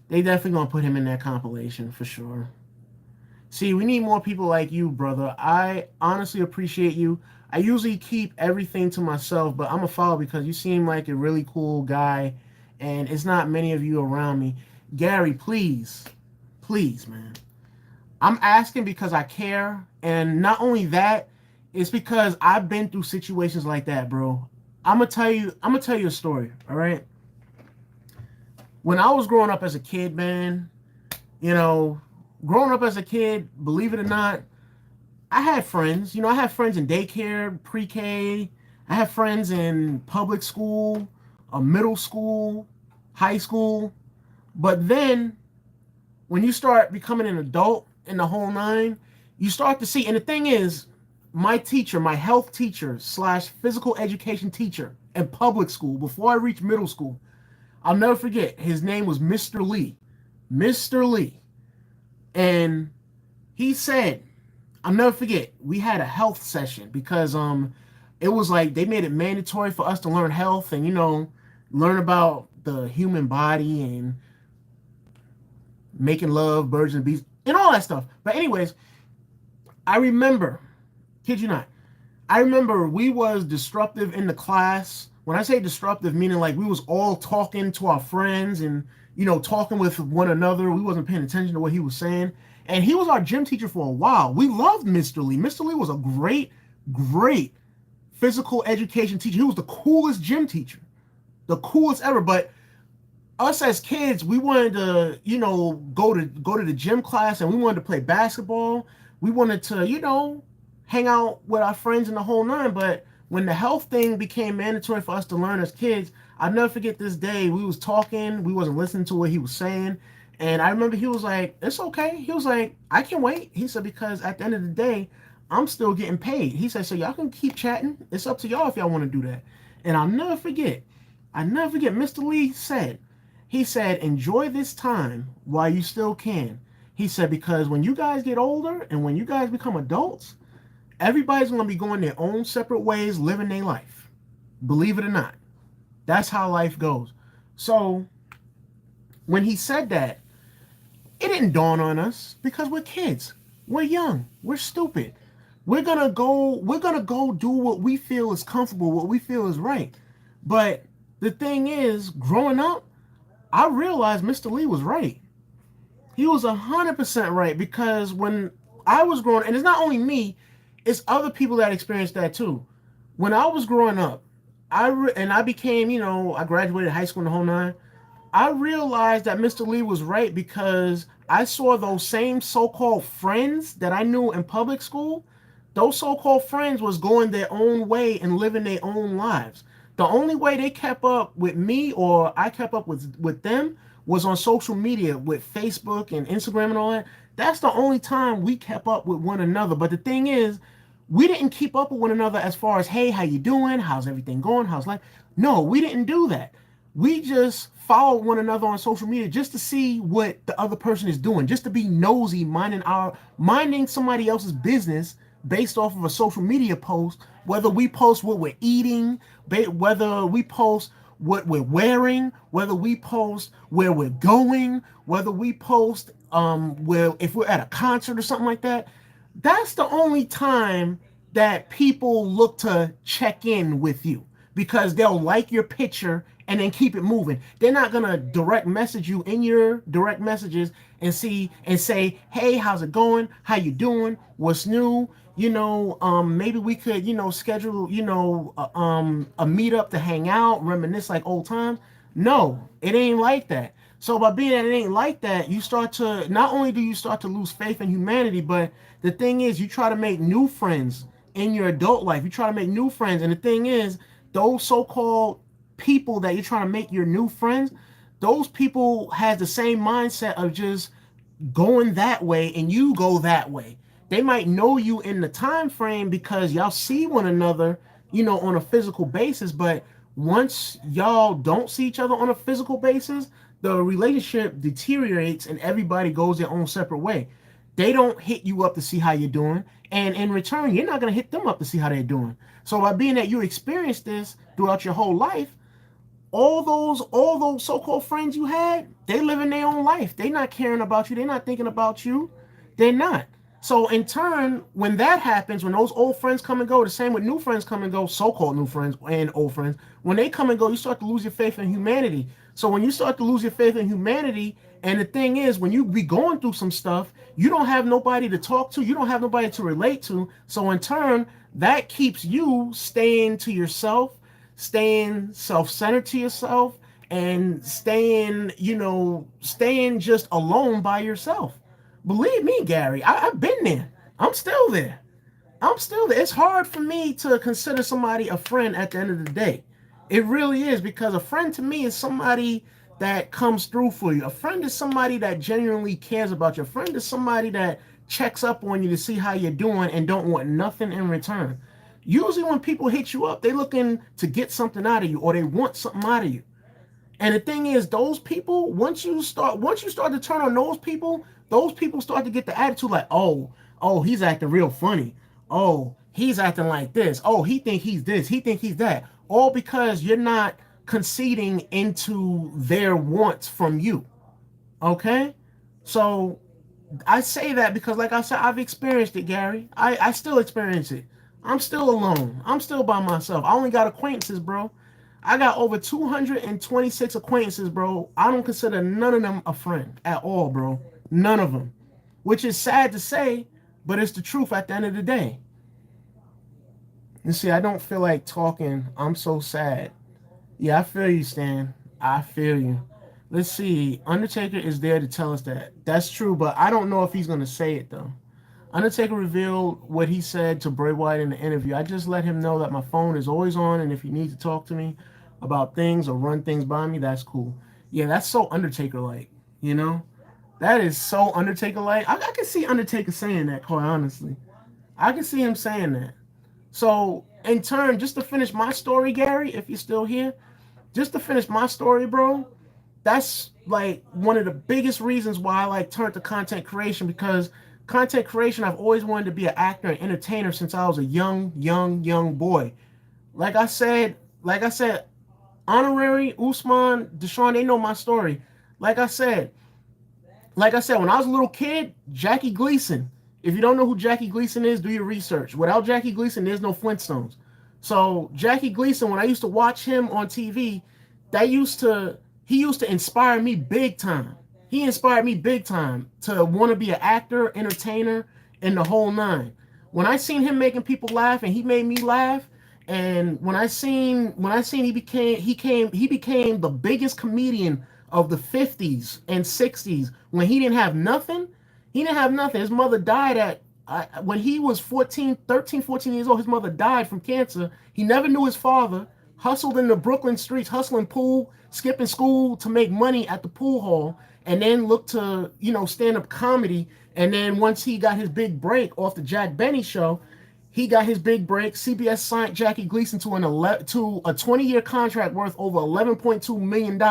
they definitely gonna put him in that compilation for sure. See, we need more people like you, brother. I honestly appreciate you. I usually keep everything to myself, but I'm a follow because you seem like a really cool guy, and it's not many of you around me. Gary, please, please, man. I'm asking because I care, and not only that, it's because I've been through situations like that, bro. I'm gonna tell you a story, all right? When I was growing up as a kid, man, you know, growing up as a kid, believe it or not, I had friends. I had friends in daycare, pre-K. I had friends in public school, middle school, high school. But then when you start becoming an adult in the whole nine, you start to see. And the thing is, my teacher, my health teacher slash physical education teacher in public school, before I reached middle school, I'll never forget. His name was Mr. Lee. Mr. Lee. And he said, I'll never forget, we had a health session because it was like they made it mandatory for us to learn health and learn about the human body and making love, birds and bees, and all that stuff. But anyways, I remember, kid you not, I remember we was disruptive in the class. When I say disruptive, meaning like we was all talking to our friends and talking with one another. We wasn't paying attention to what he was saying. And he was our gym teacher for a while. We loved Mr. Lee. Mr. Lee was a great, great physical education teacher. He was the coolest gym teacher, the coolest ever. But us as kids, we wanted to, go to the gym class and we wanted to play basketball. We wanted to, hang out with our friends in the whole nine. But when the health thing became mandatory for us to learn as kids, I'll never forget this day. We was talking, we wasn't listening to what he was saying. And I remember he was like, it's okay. He was like, I can wait. He said, because at the end of the day, I'm still getting paid. He said, so y'all can keep chatting. It's up to y'all if y'all want to do that. And I'll never forget, Mr. Lee said, enjoy this time while you still can. He said, because when you guys get older and when you guys become adults, everybody's going to be going their own separate ways, living their life. Believe it or not. That's how life goes. So when he said that, it didn't dawn on us because we're kids. We're young. We're stupid. We're going to go do what we feel is comfortable, what we feel is right. But the thing is, growing up, I realized Mr. Lee was right. He was 100% right, because when I was growing, and it's not only me, it's other people that experienced that too. When I was growing up, I became, I graduated high school in the whole nine. I realized that Mr. Lee was right because I saw those same so-called friends that I knew in public school. Those so-called friends was going their own way and living their own lives. The only way they kept up with me or I kept up with them was on social media with Facebook and Instagram and all that. That's the only time we kept up with one another. But the thing is, we didn't keep up with one another as far as, hey, how you doing? How's everything going? How's life? No, we didn't do that. We just followed one another on social media just to see what the other person is doing, just to be nosy, minding somebody else's business based off of a social media post, whether we post what we're eating, whether we post what we're wearing, whether we post where we're going, whether we post where if we're at a concert or something like that. That's the only time that people look to check in with you, because they'll like your picture and then keep it moving. They're not gonna direct message you in your direct messages and say, hey, how's it going? How you doing? What's new? Maybe we could, schedule, a meetup to hang out, reminisce like old times. No, it ain't like that. So by being that it ain't like that, not only do you start to lose faith in humanity, but the thing is, you try to make new friends in your adult life. You try to make new friends. And the thing is, those so-called people that you're trying to make your new friends, those people have the same mindset of just going that way and you go that way. They might know you in the time frame because y'all see one another, on a physical basis. But once y'all don't see each other on a physical basis, the relationship deteriorates and everybody goes their own separate way. They don't hit you up to see how you're doing. And in return, you're not going to hit them up to see how they're doing. So by being that you experienced this throughout your whole life, all those so-called friends you had, they live in their own life. They're not caring about you. They're not thinking about you. They're not. So in turn, when that happens, when those old friends come and go, the same with new friends come and go, so-called new friends and old friends, when they come and go, you start to lose your faith in humanity. So when you start to lose your faith in humanity, and the thing is, when you be going through some stuff, you don't have nobody to talk to, you don't have nobody to relate to. So in turn, that keeps you staying to yourself, staying self-centered to yourself, and staying just alone by yourself. Believe me, Gary, I've been there. I'm still there. It's hard for me to consider somebody a friend at the end of the day. It really is, because a friend to me is somebody that comes through for you. A friend is somebody that genuinely cares about you. A friend is somebody that checks up on you to see how you're doing and don't want nothing in return. Usually when people hit you up, they're looking to get something out of you or they want something out of you. And the thing is, those people, once you start to turn on those people start to get the attitude like, oh, he's acting real funny. Oh, he's acting like this. Oh, he think he's this. He think he's that. All because you're not conceding into their wants from you. Okay? So I say that because, like I said, I've experienced it, Gary. I still experience it. I'm still alone. I'm still by myself. I only got acquaintances, bro. I got over 226 acquaintances, bro. I don't consider none of them a friend at all, bro. None of them. Which is sad to say, but it's the truth at the end of the day. You see, I don't feel like talking. I'm so sad. Yeah, I feel you, Stan. I feel you. Let's see. Undertaker is there to tell us that. That's true, but I don't know if he's going to say it, though. Undertaker revealed what he said to Bray Wyatt in the interview. I just let him know that my phone is always on, and if he needs to talk to me about things or run things by me, that's cool. Yeah, that's so Undertaker-like, you know? That is so Undertaker-like. I can see Undertaker saying that, quite honestly. I can see him saying that. So, in turn, just to finish my story, Gary, if you're still here, just to finish my story, bro, that's like one of the biggest reasons why I like turned to content creation, because content creation, I've always wanted to be an actor and entertainer since I was a young boy. Like I said, Honorary, Usman, Deshaun, they know my story. Like I said, when I was a little kid, Jackie Gleason. If you don't know who Jackie Gleason is, do your research. Without Jackie Gleason, there's no Flintstones. So Jackie Gleason, when I used to watch him on TV, he used to inspire me big time. He inspired me big time to want to be an actor, entertainer, and the whole nine. When I seen him making people laugh and he made me laugh, and when I seen he became the biggest comedian of the 50s and 60s when he didn't have nothing. He didn't have nothing. His mother died when he was 13, 14 years old. His mother died from cancer. He never knew his father. Hustled in the Brooklyn streets, hustling pool, skipping school to make money at the pool hall, and then looked to, stand-up comedy. And then once he got his big break off the Jack Benny show, he got his big break. CBS signed Jackie Gleason to a 20-year contract worth over $11.2 million.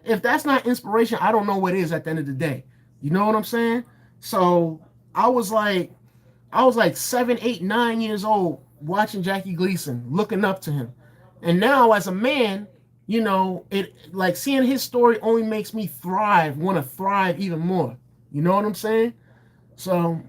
If that's not inspiration, I don't know what is at the end of the day. You know what I'm saying? So I was like 7, 8, 9 years old watching Jackie Gleason, looking up to him. And now as a man, it like seeing his story only makes me want to thrive even more. You know what I'm saying? So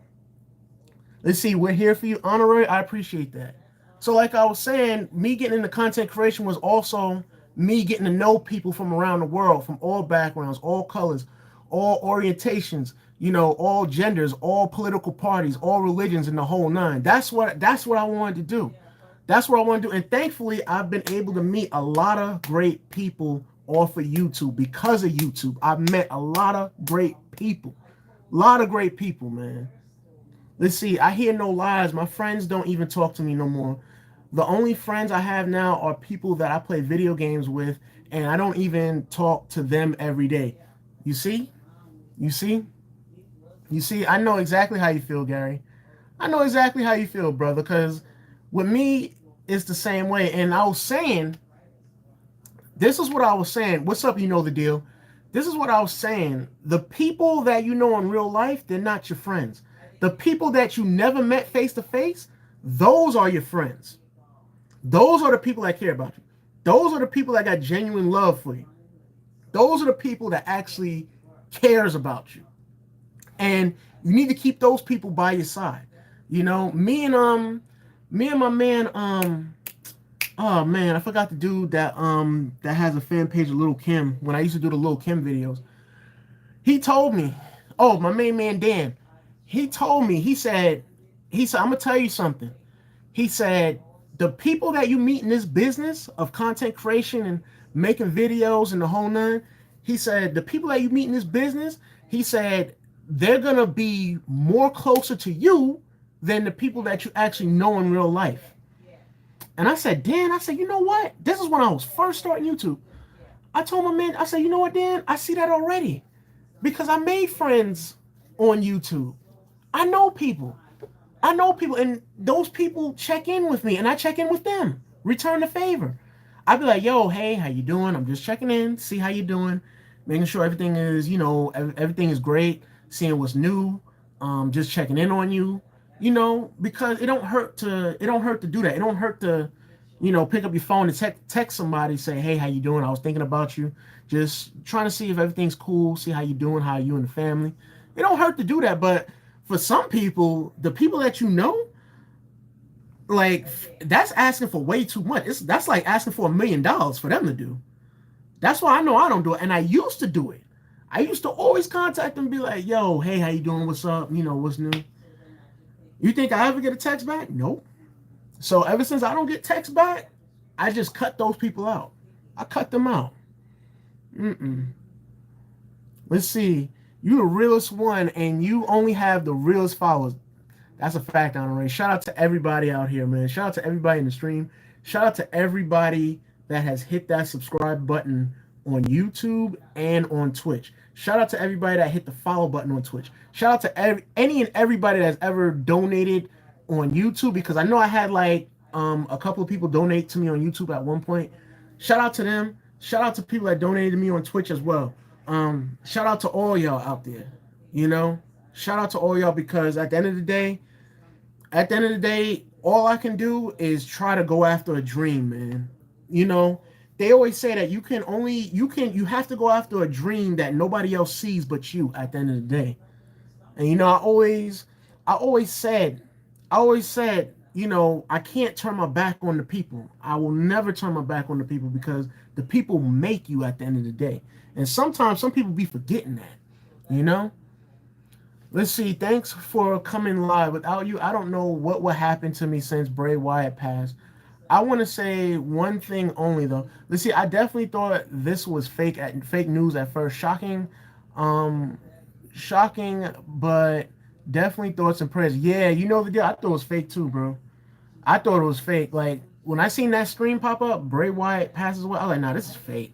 let's see, we're here for you, Honorary. I appreciate that. So like I was saying, me getting into content creation was also me getting to know people from around the world, from all backgrounds, all colors, all orientations, all genders, all political parties, all religions, and the whole nine. That's what I wanted to do. That's what I want to do. And thankfully, I've been able to meet a lot of great people off of YouTube. Because of YouTube, I've met a lot of great people. A lot of great people, man. Let's see. I hear no lies. My friends don't even talk to me no more. The only friends I have now are people that I play video games with, and I don't even talk to them every day. You see? I know exactly how you feel, Gary. I know exactly how you feel, brother, because with me, it's the same way. And I was saying, this is what I was saying. What's up? You know the deal. This is what I was saying. The people that you know in real life, they're not your friends. The people that you never met face to face, those are your friends. Those are the people that care about you. Those are the people that got genuine love for you. Those are the people that actually cares about you. And you need to keep those people by your side. Me and my man, oh man, I forgot the dude that has a fan page of Lil' Kim. When I used to do the Lil' Kim videos, he told me, oh, my main man Dan, he told me, he said, I'm gonna tell you something. He said, the people that you meet in this business of content creation and making videos and the whole nine, he said, the people that you meet in this business, he said, they're gonna be more closer to you than the people that you actually know in real life. And I said, Dan, you know what? This is when I was first starting YouTube. I told my man, I said, you know what, Dan? I see that already because I made friends on YouTube. I know people. I know people, and those people check in with me, and I check in with them. Return the favor. I'd be like, "Yo, hey, how you doing? I'm just checking in, see how you doing, making sure everything is, everything is great, seeing what's new, just checking in on you, because it don't hurt to do that. It don't hurt to, pick up your phone and text somebody, say, hey, how you doing? I was thinking about you, just trying to see if everything's cool, see how you doing, how are you and the family. It don't hurt to do that, but for some people, the people that you know, like that's asking for way too much. That's like asking for $1 million for them to do. That's why I know I don't do it. And I used to do it. I used to always contact them and be like, yo, hey, how you doing? What's up? What's new? You think I ever get a text back? Nope. So ever since I don't get text back, I just cut those people out. I cut them out. Mm-mm. Let's see. You the realest one, and you only have the realest followers. That's a fact, Honore. Shout out to everybody out here, man. Shout out to everybody in the stream. Shout out to everybody that has hit that subscribe button on YouTube and on Twitch. Shout out to everybody that hit the follow button on Twitch. Shout out to any and everybody that's ever donated on YouTube, because I know I had like a couple of people donate to me on YouTube at one point. Shout out to them. Shout out to people that donated to me on Twitch as well. Shout out to all y'all out there. Shout out to all y'all, because at the end of the day, all I can do is try to go after a dream, man. They always say that you have to go after a dream that nobody else sees but you at the end of the day. And I always said, I can't turn my back on the people. I will never turn my back on the people, because the people make you at the end of the day. And sometimes some people be forgetting that, you know? Let's see. Thanks for coming live. Without you, I don't know what would happen to me since Bray Wyatt passed. I want to say one thing only, though. Let's see. I definitely thought this was fake news at first. Um, shocking, but definitely thoughts and prayers. Yeah, you know the deal. I thought it was fake too, bro. I thought it was fake. Like when I seen that screen pop up, Bray Wyatt passes away. I was like, nah, this is fake.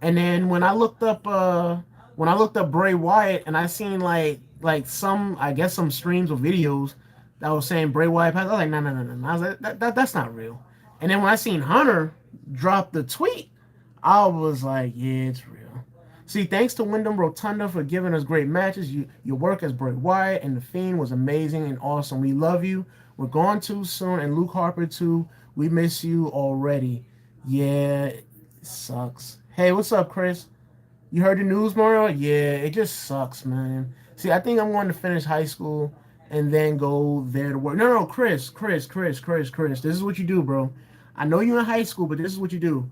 And then when I looked up Bray Wyatt, and I seen like some, I guess, some streams or videos that was saying Bray Wyatt passed, I was like, no, no, no, no, no. I was like, that's not real. And then when I seen Hunter drop the tweet, I was like, yeah, it's real. See, thanks to Wyndham Rotunda for giving us great matches. Your work as Bray Wyatt and The Fiend was amazing and awesome. We love you. We're gone too soon. And Luke Harper, too. We miss you already. Yeah, it sucks. Hey, what's up, Chris? You heard the news, Mario? Yeah, it just sucks, man. See, I think I'm going to finish high school and then go there to work. No, no, Chris. This is what you do, bro. I know you're in high school, but this is what you do.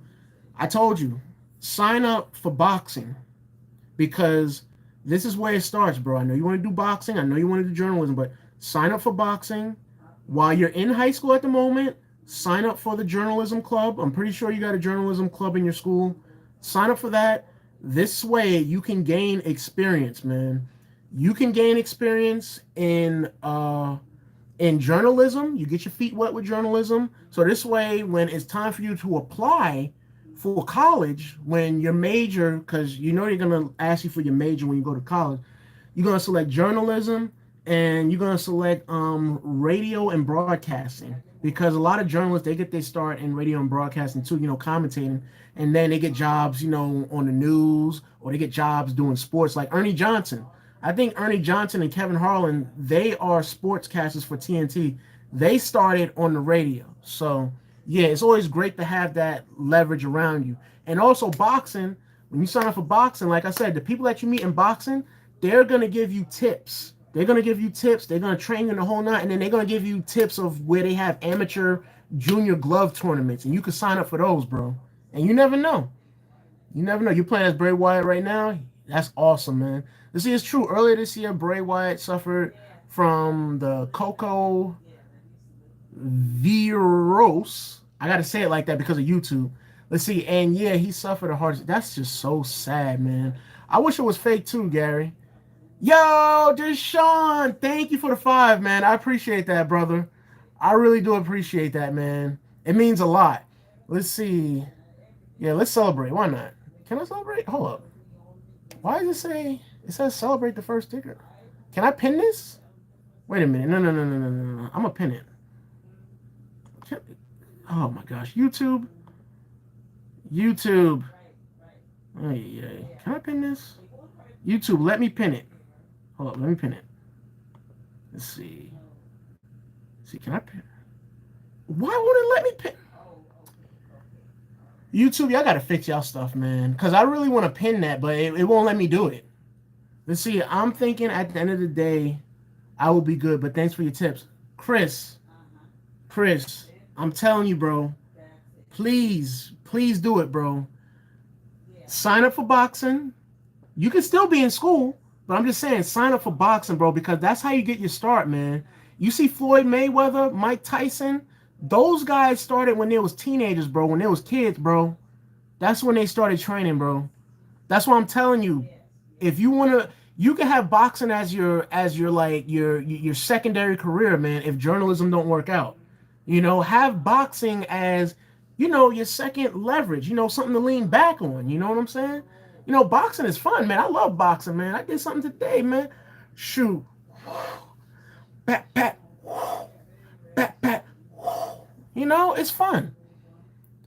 I told you, sign up for boxing, because this is where it starts, bro. I know you want to do boxing. I know you want to do journalism, but sign up for boxing while you're in high school at the moment. Sign up for the journalism club. I'm pretty sure you got a journalism club in your school. Sign up for that. This way you can gain experience, man. You can gain experience in journalism. You get your feet wet with journalism. So this way, when it's time for you to apply for college, when your major, because you know they're going to ask you for your major when you go to college, you're going to select journalism, and you're going to select radio and broadcasting, because a lot of journalists, they get their start in radio and broadcasting too, commentating, and then they get jobs, on the news, or they get jobs doing sports, like Ernie Johnson. I think Ernie Johnson and Kevin Harlan, they are sportscasters for TNT. They started on the radio. So, yeah, it's always great to have that leverage around you. And also boxing, when you sign up for boxing, like I said, the people that you meet in boxing, they're going to give you tips. They're going to give you tips. They're going to train you in the whole night. And then they're going to give you tips of where they have amateur junior glove tournaments. And you can sign up for those, bro. And you never know. You never know. You're playing as Bray Wyatt right now. That's awesome, man. This is true. Earlier this year, Bray Wyatt suffered from the coco virus. I got to say it like that because of YouTube. Let's see. And yeah, he suffered a heart. That's just so sad, man. I wish it was fake too, Gary. Yo, Deshaun, thank you for the 5, man. I appreciate that, brother. I really do appreciate that, man. It means a lot. Let's see. Yeah, let's celebrate. Why not? Can I celebrate? Hold up. Why does it say? It says celebrate the first sticker. Can I pin this? Wait a minute. No, no, no, no, no, no, no. I'm gonna pin it. Can, oh my gosh. YouTube. YouTube. Oh yeah. Can I pin this? YouTube, let me pin it. Hold up. Let me pin it. Let's see. See, can I pin? Why won't it let me pin? YouTube, y'all gotta fix y'all stuff, man. Cause I really want to pin that, but it won't let me do it. Let's see. I'm thinking at the end of the day, I will be good. But thanks for your tips, Chris. I'm telling you, bro. Please, please do it, bro. Sign up for boxing. You can still be in school, but I'm just saying, sign up for boxing, bro, because that's how you get your start, man. You see Floyd Mayweather, Mike Tyson, those guys started when they was teenagers, bro, when they was kids, bro. That's when they started training, bro. That's why I'm telling you, if you want to, you can have boxing as your like your secondary career, man, if journalism don't work out. Have boxing as, your second leverage, something to lean back on. You know what I'm saying? Boxing is fun, man. I love boxing, man. I did something today, man. Shoot. Pat, pat. Pat, pat. It's fun.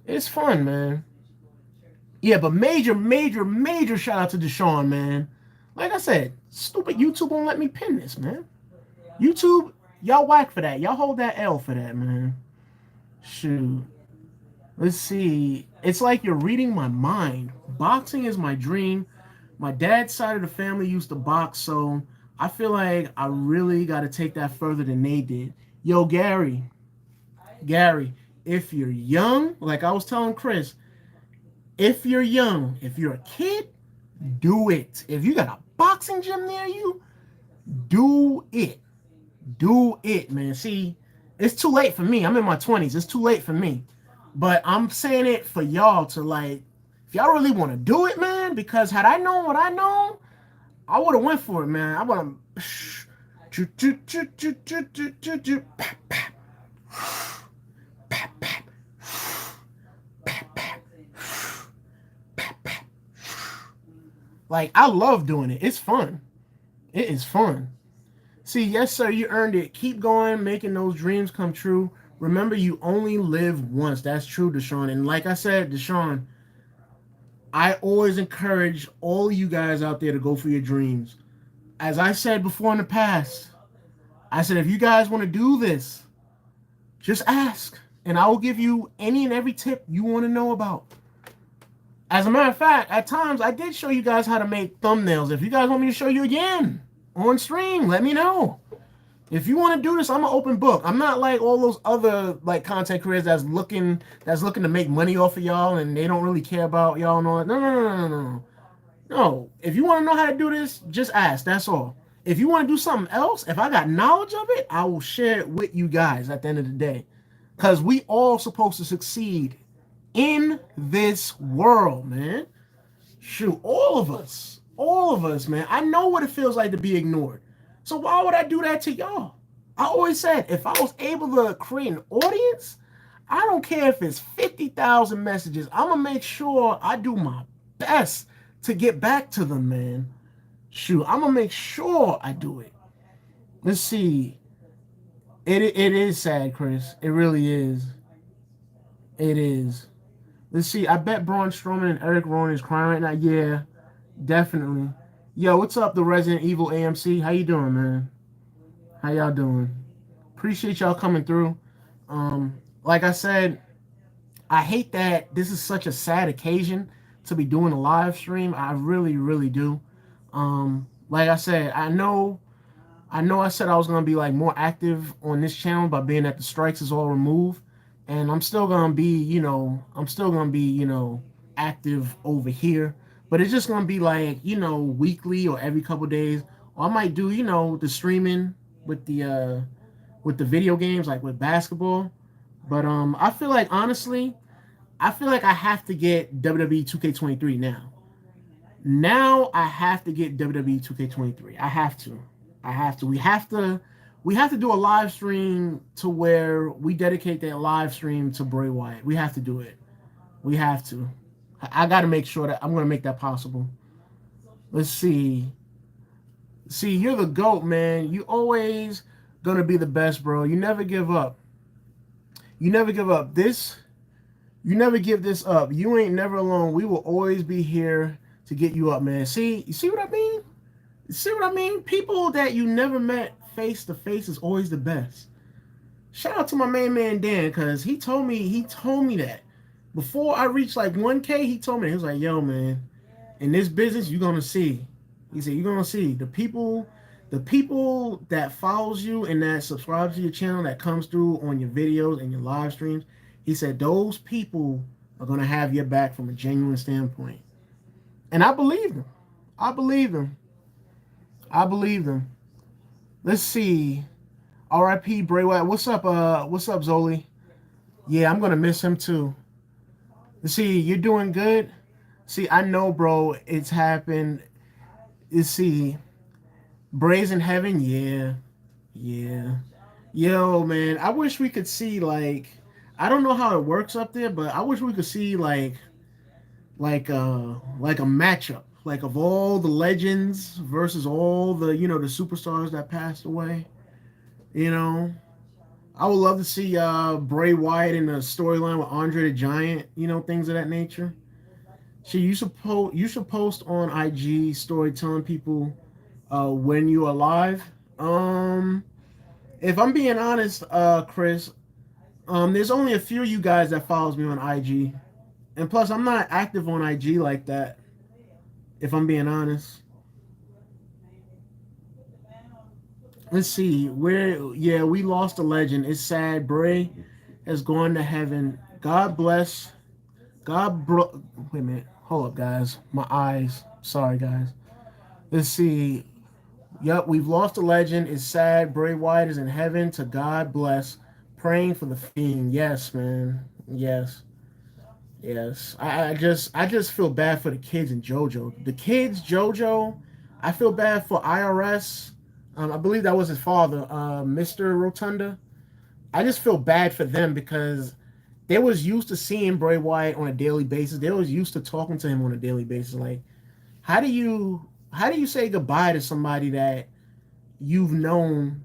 It's fun, man. Yeah, but major, major, major shout out to Deshaun, man. Like I said, stupid YouTube won't let me pin this, man. YouTube, y'all whack for that. Y'all hold that L for that, man. Shoot. Let's see. It's like you're reading my mind. Boxing is my dream. My dad's side of the family used to box, so I feel like I really got to take that further than they did. Yo, Gary, if you're young, like I was telling Chris, if you're young, if you're a kid, do it. If you got a boxing gym near you, do it. Do it, man. See, it's too late for me. I'm in my 20s. It's too late for me. But I'm saying it for y'all to, like, if y'all really want to do it, man, because had I known what I know, I would have went for it, man. I would have. Like, I love doing it. It's fun. It is fun. See, yes, sir, you earned it. Keep going, making those dreams come true. Remember, you only live once. That's true, Deshaun. And like I said, Deshaun, I always encourage all you guys out there to go for your dreams. As I said before in the past, I said, if you guys want to do this, just ask. And I will give you any and every tip you want to know about. As a matter of fact, at times, I did show you guys how to make thumbnails. If you guys want me to show you again on stream, let me know. If you want to do this, I'm an open book. I'm not like all those other like content creators that's looking to make money off of y'all and they don't really care about y'all and all that. No. No. If you want to know how to do this, just ask. That's all. If you want to do something else, if I got knowledge of it, I will share it with you guys at the end of the day. Because we all supposed to succeed in this world, man. Shoot, all of us, man. I know what it feels like to be ignored. So why would I do that to y'all? I always said, if I was able to create an audience, I don't care if it's 50,000 messages. I'm going to make sure I do my best to get back to them, man. Shoot, I'm going to make sure I do it. Let's see. It is sad, Chris. It really is. It is. Let's see. I bet Braun Strowman and Eric Rowan is crying right now. Yeah, definitely. Yo, what's up, the Resident Evil AMC? How you doing, man? How y'all doing? Appreciate y'all coming through. Like I said, I hate that this is such a sad occasion to be doing a live stream. I really, really do. Like I said, I know I said I was gonna be like more active on this channel by being that the strikes is all removed. And I'm still gonna be, active over here. But it's just gonna be like, weekly or every couple days. Or I might do, the streaming with the video games, like with basketball. But I feel like honestly, I have to get WWE 2K23 now. Now I have to get WWE 2K23. I have to. We have to do a live stream to where we dedicate that live stream to Bray Wyatt. We have to do it. We have to. I got to make sure that I'm going to make that possible. Let's see. See, you're the GOAT, man. You always going to be the best, bro. You never give up. You never give up. You never give this up. You ain't never alone. We will always be here to get you up, man. See, you see what I mean? See what I mean? People that you never met face to face is always the best. Shout out to my main man Dan, because he told me that. Before I reached like 1K, he told me, he was like, yo, man, in this business, you're gonna see. He said, you're gonna see the people that follows you and that subscribes to your channel, that comes through on your videos and your live streams. He said those people are gonna have your back from a genuine standpoint. And I believe them. I believe them. I believe them. Let's see. R.I.P. Bray Wyatt. What's up, Zoli? Yeah, I'm gonna miss him too. See, you're doing good. See, I know, bro, it's happened. You see, Bray's in heaven, yeah. Yeah. Yo, man, I wish we could see, like, I don't know how it works up there, but I wish we could see like a matchup, like of all the legends versus all the, the superstars that passed away. You know, I would love to see Bray Wyatt in a storyline with Andre the Giant, things of that nature. So you should post on IG story telling people when you are live. If I'm being honest, Chris, there's only a few of you guys that follows me on IG, and plus I'm not active on IG like that. If I'm being honest. Let's see. Yeah, we lost a legend. It's sad. Bray has gone to heaven. God bless. Wait a minute. Hold up, guys. My eyes. Sorry, guys. Let's see. Yep, we've lost a legend. It's sad. Bray Wyatt is in heaven. To God bless. Praying for the Fiend. Yes, man. Yes. Yes. I just feel bad for the kids and JoJo. The kids, JoJo. I feel bad for IRS. I believe that was his father, Mr. Rotunda. I just feel bad for them because they was used to seeing Bray Wyatt on a daily basis. They was used to talking to him on a daily basis. Like, how do you say goodbye to somebody that you've known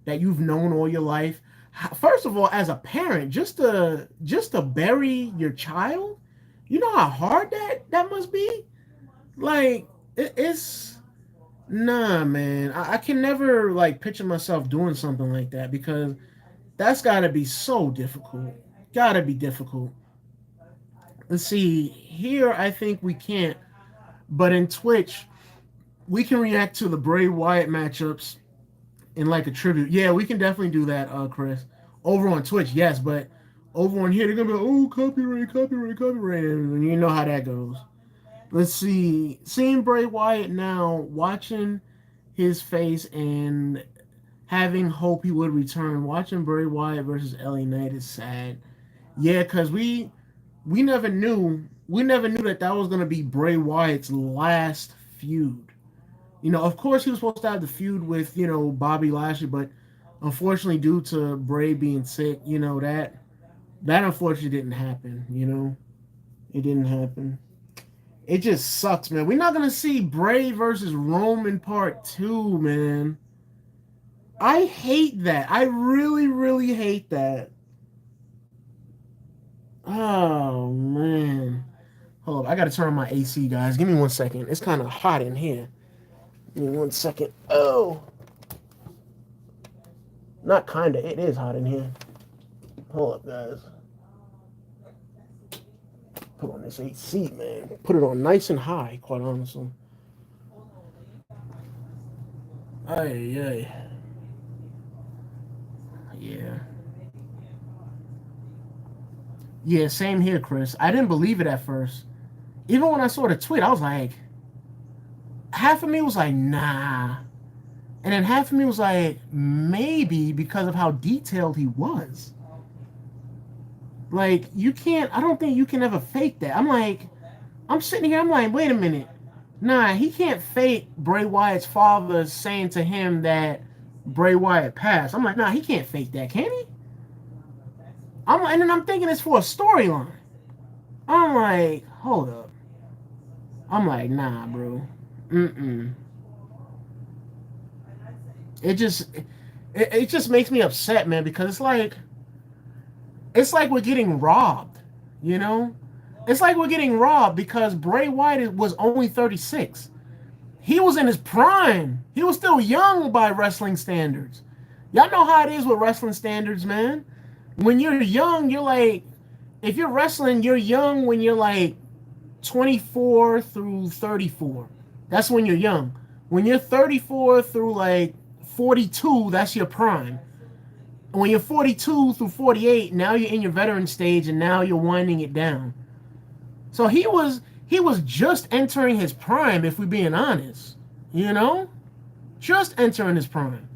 all your life? First of all, as a parent, just to bury your child, you know how hard that must be. Like, it's nah, man. I can never like picture myself doing something like that because that's got to be so difficult. Got to be difficult. Let's see. Here, I think we can't, but in Twitch, we can react to the Bray Wyatt matchups in like a tribute. Yeah, we can definitely do that, Chris. Over on Twitch, yes, but over on here, they're gonna be like, oh, copyright, copyright, copyright, and you know how that goes. Let's see. Seeing Bray Wyatt now, watching his face and having hope he would return. Watching Bray Wyatt versus LA Knight is sad. Yeah, because we never knew that was gonna be Bray Wyatt's last feud. Of course he was supposed to have the feud with, Bobby Lashley, but unfortunately due to Bray being sick, that unfortunately didn't happen. It didn't happen. It just sucks, man. We're not gonna see Bray versus Roman Part 2, man. I hate that. I really, really hate that. Oh man. Hold up, I gotta turn on my AC, guys. Give me 1 second. It's kind of hot in here. Give me 1 second. Oh, not kinda. It is hot in here. Hold up, guys. Put on this AC, man. Put it on nice and high, quite honestly. Ay, ay. Yeah. Yeah, same here, Chris. I didn't believe it at first. Even when I saw the tweet, I was like, half of me was like, nah. And then half of me was like, maybe because of how detailed he was. Like, I don't think you can ever fake that. I'm sitting here, I'm like, wait a minute. Nah, he can't fake Bray Wyatt's father saying to him that Bray Wyatt passed. I'm like, nah, he can't fake that, can he? And then I'm thinking it's for a storyline. I'm like, hold up. I'm like, nah, bro. Mm-mm. It just it just makes me upset, man, because it's like we're getting robbed, you know? It's like we're getting robbed because Bray Wyatt was only 36. He was in his prime. He was still young by wrestling standards. Y'all know how it is with wrestling standards, man. When you're young, you're like, if you're wrestling, you're young when you're like 24 through 34. That's when you're young. When you're 34 through like 42, that's your prime. When you're 42 through 48, now you're in your veteran stage and now you're winding it down. So he was just entering his prime, if we're being honest. You know? Just entering his prime.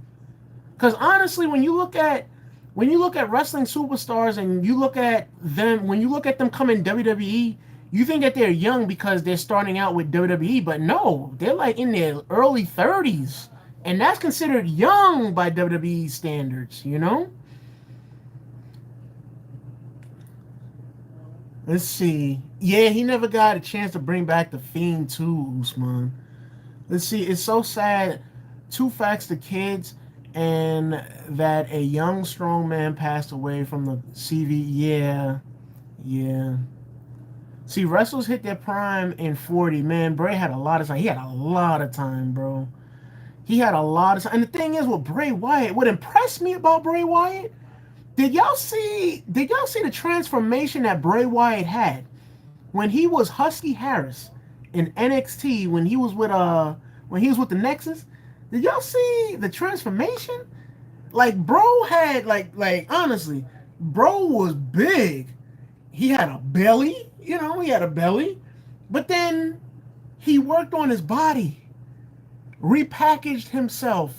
Because honestly, when you look at wrestling superstars and you look at them when you look at them coming WWE, you think that they're young because they're starting out with WWE, but no, they're like in their early 30s. And that's considered young by WWE standards, you know? Let's see. Yeah, he never got a chance to bring back the Fiend too, Usman. Let's see. It's so sad. Two facts to kids, and that a young, strong man passed away from the CV. Yeah, yeah. See, wrestlers hit their prime in 40. Man, Bray had a lot of time. He had a lot of time, bro. He had a lot of time. And the thing is, with Bray Wyatt, what impressed me about Bray Wyatt, did y'all see the transformation that Bray Wyatt had when he was Husky Harris in NXT when he was with the Nexus? Did y'all see the transformation? Like bro had like honestly, bro was big. He had a belly, he had a belly. But then he worked on his body, repackaged himself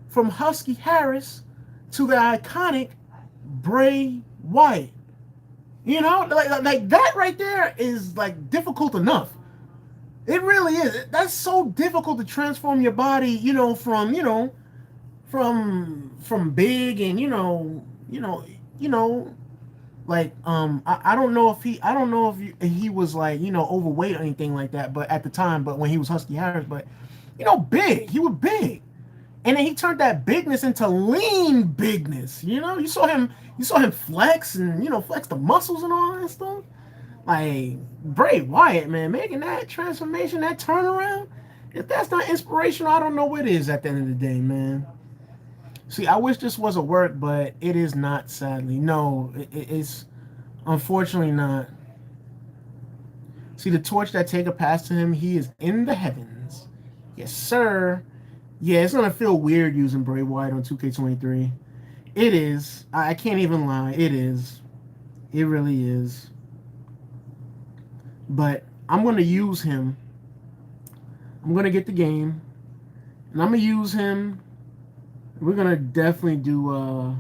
from Husky Harris to the iconic Bray Wyatt. Like that right there is like difficult enough. It really is. That's so difficult to transform your body, from big and like I don't know if he was like overweight or anything like that, but at the time, but when he was Husky Harris, but big, he was big. And then he turned that bigness into lean bigness. You saw him flex and flex the muscles and all that stuff. Like Bray Wyatt, man, making that transformation, that turnaround. If that's not inspirational, I don't know what is at the end of the day, man. See, I wish this was a work, but it is not. Sadly, no, it's unfortunately not. See, the torch that Taker passed to him, he is in the heavens. Yes, sir. Yeah, it's gonna feel weird using Bray Wyatt on 2K23. It is. I can't even lie. It is. It really is. But I'm gonna use him. I'm gonna get the game, and I'm gonna use him. We're gonna definitely do.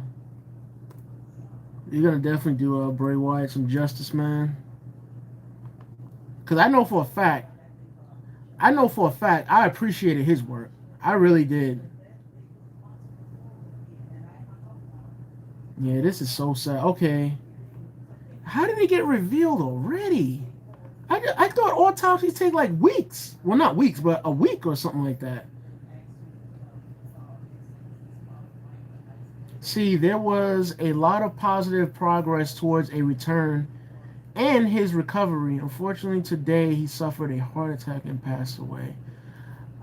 You're gonna definitely do Bray Wyatt some justice, man. Cause I know for a fact, I appreciated his work. I really did. Yeah, this is so sad. Okay, how did it get revealed already? I thought autopsies take like weeks. Well, not weeks, but a week or something like that. See, there was a lot of positive progress towards a return and his recovery. Unfortunately, today he suffered a heart attack and passed away.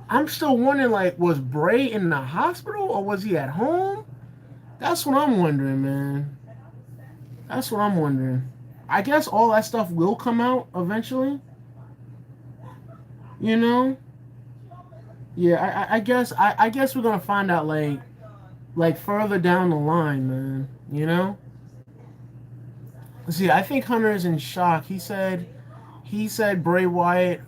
I'm still wondering, like, was Bray in the hospital or was he at home? That's what I'm wondering, man. That's what I'm wondering. I guess all that stuff will come out eventually. You know? Yeah, I guess we're gonna find out like further down the line, man. See, I think Hunter is in shock. He said Bray Wyatt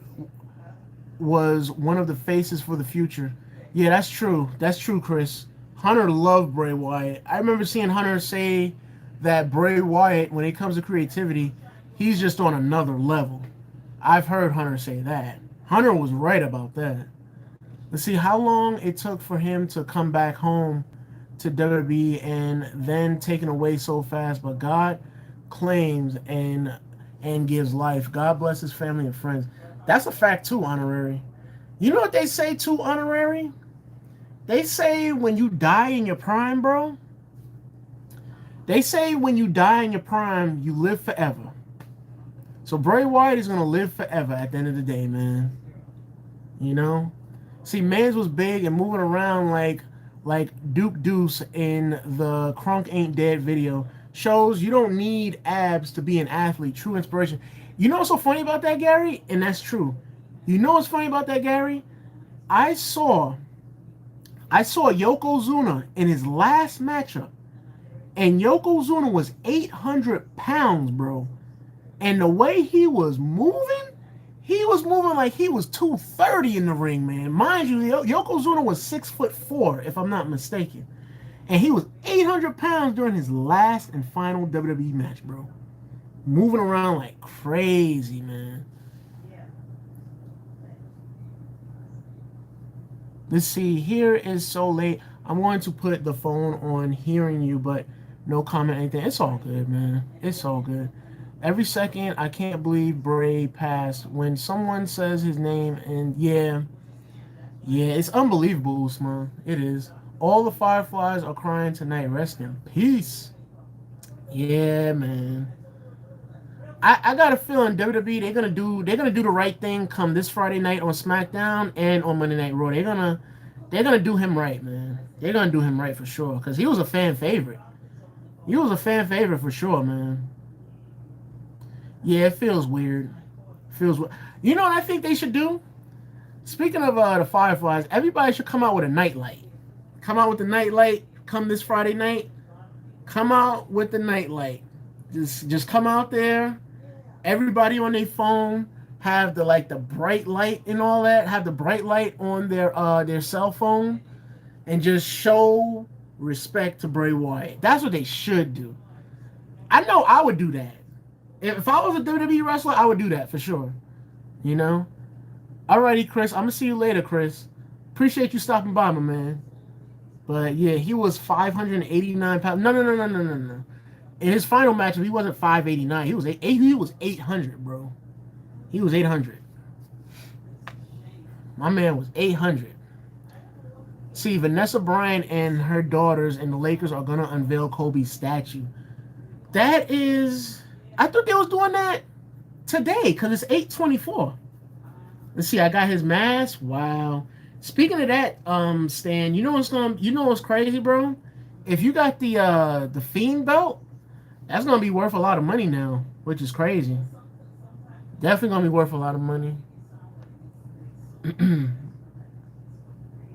was one of the faces for the future. Yeah, that's true. That's true, Chris. Hunter loved Bray Wyatt. I remember seeing Hunter say that Bray Wyatt, when it comes to creativity, he's just on another level. I've heard Hunter say that. Hunter was right about that. Let's see how long it took for him to come back home to WWE and then taken away so fast. But God claims, and and gives life. God bless his family and friends. That's a fact too, honorary. You know what they say too, honorary? They say when you die in your prime, bro. They say when you die in your prime, you live forever. So Bray Wyatt is gonna live forever at the end of the day, man. You know? See, Mans was big and moving around like Duke Deuce in the Crunk Ain't Dead video. Shows you don't need abs to be an athlete. True inspiration. You know what's so funny about that, Gary? And that's true. You know what's funny about that, Gary? I saw Yokozuna in his last matchup, and Yokozuna was 800 pounds, bro. And the way he was moving like he was 230 in the ring, man. Mind you, Yokozuna was 6'4", if I'm not mistaken. And he was 800 pounds during his last and final WWE match, bro. Moving around like crazy, man. Let's see. Here is so late. I'm going to put the phone on hearing you, but no comment, anything. It's all good, man. It's all good. Every second, I can't believe Bray passed. When someone says his name, and yeah, it's unbelievable, Usman. It is. All the Fireflies are crying tonight. Rest in peace. Yeah, man. I got a feeling WWE they're gonna do the right thing come this Friday night on SmackDown and on Monday Night Raw. They're gonna do him right, man. They're gonna do him right for sure because he was a fan favorite. He was a fan favorite for sure, man. Yeah, it feels weird. Feels weird. You know what I think they should do? Speaking of the Fireflies, everybody should come out with a nightlight. Come out with the nightlight. Come this Friday night. Come out with the nightlight. Just come out there. Everybody on their phone have the bright light and all that. Have the bright light on their cell phone, and just show respect to Bray Wyatt. That's what they should do. I know I would do that. If I was a WWE wrestler, I would do that for sure. You know? Alrighty, Chris. I'm going to see you later, Chris. Appreciate you stopping by, my man. But, yeah, he was 589 pounds. No. In his final matchup, he wasn't 589. He was 800, bro. He was 800. My man was 800. See, Vanessa Bryant and her daughters and the Lakers are going to unveil Kobe's statue. That is... I thought they was doing that today because it's 8/24. Let's see. I got his mask. Wow. Speaking of that, Stan, you know what's crazy, bro? If you got the Fiend belt, that's gonna be worth a lot of money now, which is crazy. Definitely gonna be worth a lot of money.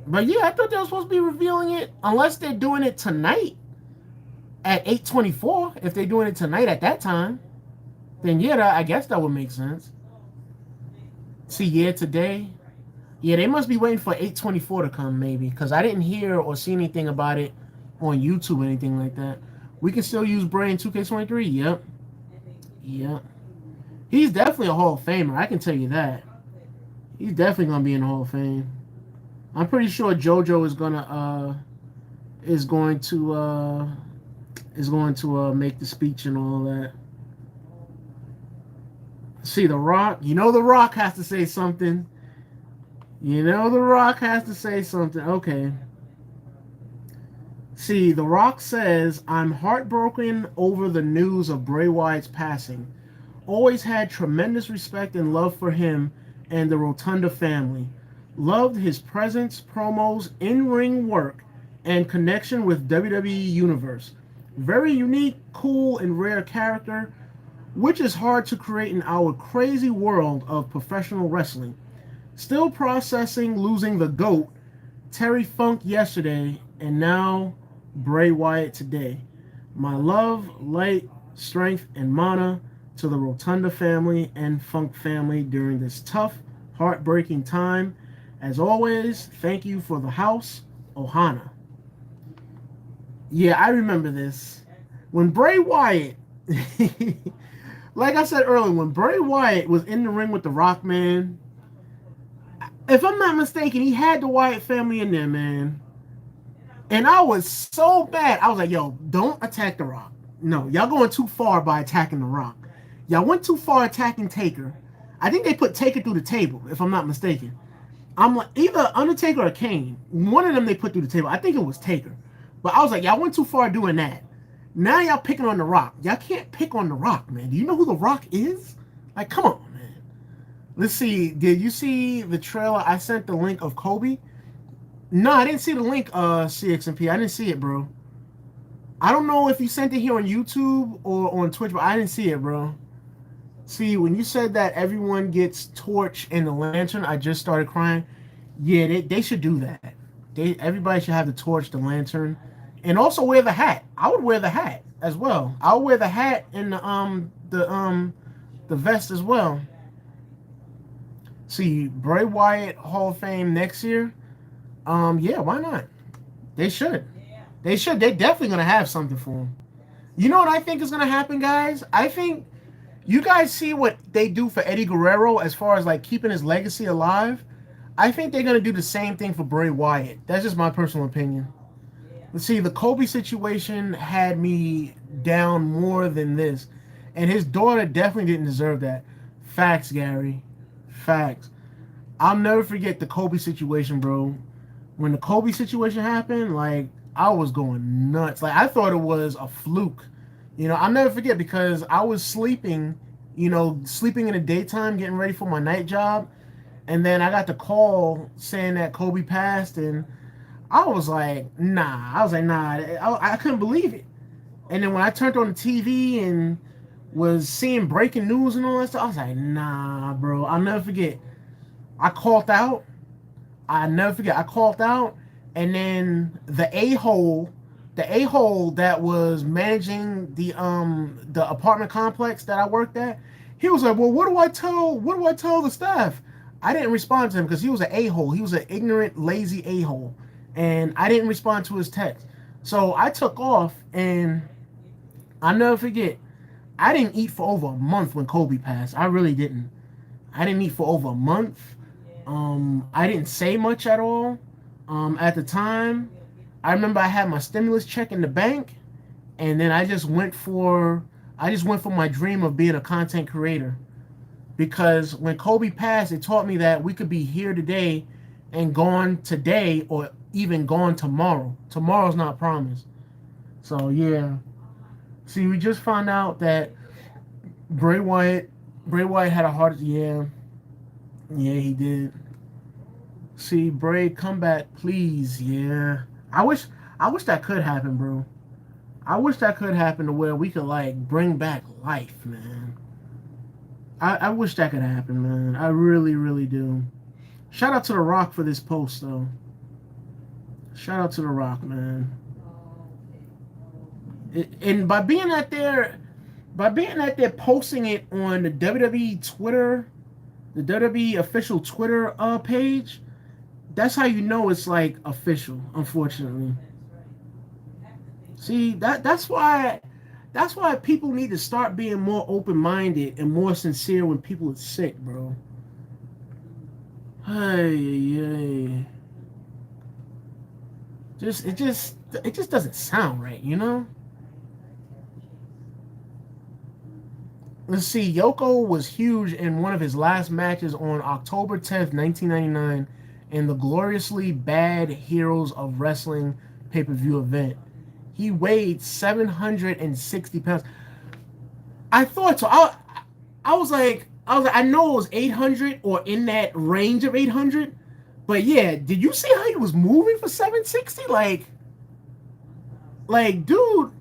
But yeah, I thought they were supposed to be revealing it, unless they're doing it tonight at 8/24. If they're doing it tonight at that time, then yeah, I guess that would make sense. See, yeah, today, yeah, they must be waiting for 8/24 to come, maybe, because I didn't hear or see anything about it on YouTube or anything like that. We can still use Bray in 2K23. Yep. He's definitely a Hall of Famer. I can tell you that. He's definitely gonna be in the Hall of Fame. I'm pretty sure JoJo is going to make the speech and all that. See, The Rock. You know The Rock has to say something. Okay. See, The Rock says, I'm heartbroken over the news of Bray Wyatt's passing. Always had tremendous respect and love for him and the Rotunda family. Loved his presence, promos, in-ring work, and connection with WWE Universe. Very unique, cool, and rare character, which is hard to create in our crazy world of professional wrestling. Still processing losing the GOAT, Terry Funk, yesterday, and now Bray Wyatt today. My love, light, strength, and mana to the Rotunda family and Funk family during this tough, heartbreaking time. As always, thank you for the house, Ohana. Yeah, I remember this. When Bray Wyatt... Like I said earlier, when Bray Wyatt was in the ring with The Rock, man, if I'm not mistaken, he had the Wyatt family in there, man. And I was so bad. I was like, yo, don't attack The Rock. No, y'all going too far by attacking The Rock. Y'all went too far attacking Taker. I think they put Taker through the table, if I'm not mistaken. I'm like either Undertaker or Kane. One of them they put through the table. I think it was Taker. But I was like, y'all went too far doing that. Now y'all picking on The Rock. Y'all can't pick on The Rock, man. Do you know who The Rock is? Like, come on, man. Let's see. Did you see the trailer? I sent the link of Kobe. No, I didn't see the link, CXMP. I didn't see it, bro. I don't know if you sent it here on YouTube or on Twitch, but I didn't see it, bro. See, when you said that everyone gets torch in the lantern, I just started crying. Yeah, they should do that. Everybody should have the torch, the lantern, and also wear the hat. I would wear the hat as well. I would wear the hat and the vest as well. See, Bray Wyatt Hall of Fame next year. Yeah, why not? They should. They should. They're definitely gonna have something for him. You know what I think is gonna happen, guys? I think you guys see what they do for Eddie Guerrero as far as like keeping his legacy alive. I think they're gonna do the same thing for Bray Wyatt. That's just my personal opinion. Let's see, the Kobe situation had me down more than this, and his daughter definitely didn't deserve that. Facts, Gary. Facts. I'll never forget the Kobe situation, bro. When the Kobe situation happened, like I was going nuts. Like I thought it was a fluke. You know, I'll never forget because I was sleeping, sleeping in the daytime, getting ready for my night job. And then I got the call saying that Kobe passed. And I was like, nah. I couldn't believe it. And then when I turned on the TV and was seeing breaking news and all that stuff, I was like, nah, bro. I'll never forget. I called out. I called out. And then the a-hole that was managing the apartment complex that I worked at, he was like, well, what do I tell the staff? I didn't respond to him because he was an a-hole. He was an ignorant, lazy a-hole. And I didn't respond to his text. So I took off, and I'll never forget, I didn't eat for over a month when Kobe passed. I really didn't. I didn't eat for over a month. I didn't say much at all. At the time, I remember I had my stimulus check in the bank, and then I just went for my dream of being a content creator. Because when Kobe passed, it taught me that we could be here today and gone today, or even gone tomorrow. Tomorrow's not promised. So yeah. See, we just found out that Bray Wyatt had a heart. Yeah, he did. See, Bray, come back, please. Yeah, I wish that could happen, bro. I wish that could happen to where we could like bring back life, man. I wish that could happen, man. I really, really do. Shout out to The Rock for this post, though. Shout out to The Rock, man. And by being out there posting it on the WWE Twitter, the WWE official Twitter page, that's how you know it's like official, unfortunately. See, that's why people need to start being more open-minded and more sincere when people are sick, bro. Hey. It just doesn't sound right, you know? Let's see, Yoko was huge in one of his last matches on October 10th, 1999 in the Gloriously Bad Heroes of Wrestling pay-per-view event. He weighed 760 pounds. I thought so. I was like, I know it was 800 or in that range of 800. But yeah, did you see how he was moving for 760? Like, dude,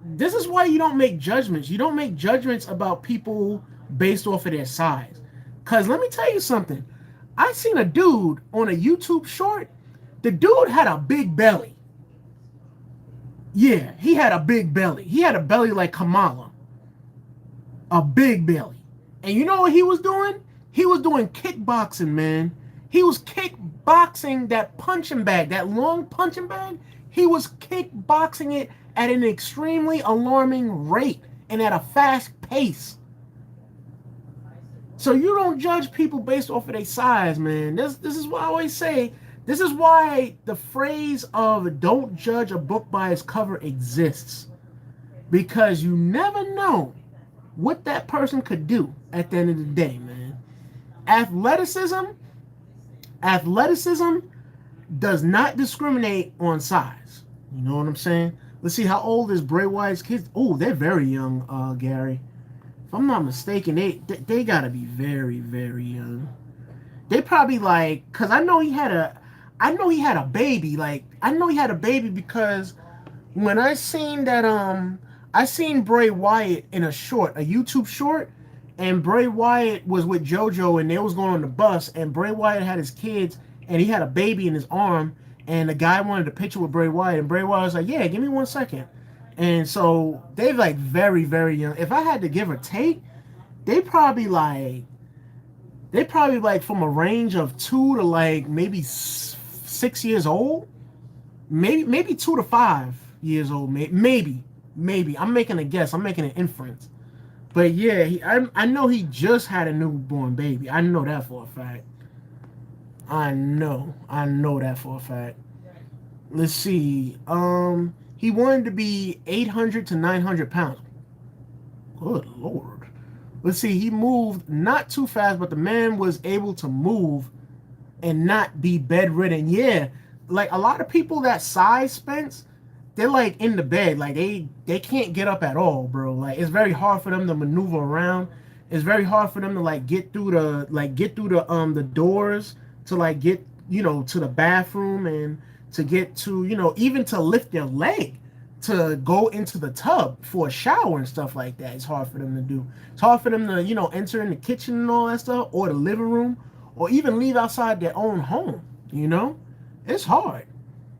this is why you don't make judgments. You don't make judgments about people based off of their size. Because let me tell you something. I seen a dude on a YouTube short. The dude had a big belly. Yeah, he had a big belly. He had a belly like Kamala. A big belly. And you know what he was doing? He was doing kickboxing, man. He was kickboxing that punching bag, that long punching bag. He was kickboxing it at an extremely alarming rate and at a fast pace. So you don't judge people based off of their size, man. This is what I always say. This is why the phrase of don't judge a book by its cover exists. Because you never know what that person could do at the end of the day, man. Athleticism, athleticism does not discriminate on size. You know what I'm saying? Let's see, how old is Bray Wyatt's kids? Oh, they're very young, Gary. If I'm not mistaken, they gotta be very, very young. They probably like, cause I know he had a baby. Like I know he had a baby because when I seen Bray Wyatt in a short, a YouTube short, and Bray Wyatt was with JoJo and they was going on the bus and Bray Wyatt had his kids and he had a baby in his arm and the guy wanted a picture with Bray Wyatt and Bray Wyatt was like, yeah, give me 1 second. And so they like very, very young. If I had to give or take, they probably like from a range of 2 to maybe 6 years old, maybe 2 to 5 years old, maybe. I'm making a guess. I'm making an inference. But yeah, I know he just had a newborn baby. I know that for a fact. I know that for a fact. Let's see. He wanted to be 800 to 900 pounds. Good Lord. Let's see. He moved not too fast, but the man was able to move and not be bedridden. Yeah, like a lot of people that size, Spence, they're like in the bed, like they can't get up at all, bro. Like it's very hard for them to maneuver around. It's very hard for them to like get through the doors to like get to the bathroom and to get to even to lift their leg to go into the tub for a shower and stuff like that. It's hard for them to do. It's hard for them to enter in the kitchen and all that stuff or the living room or even leave outside their own home. It's hard.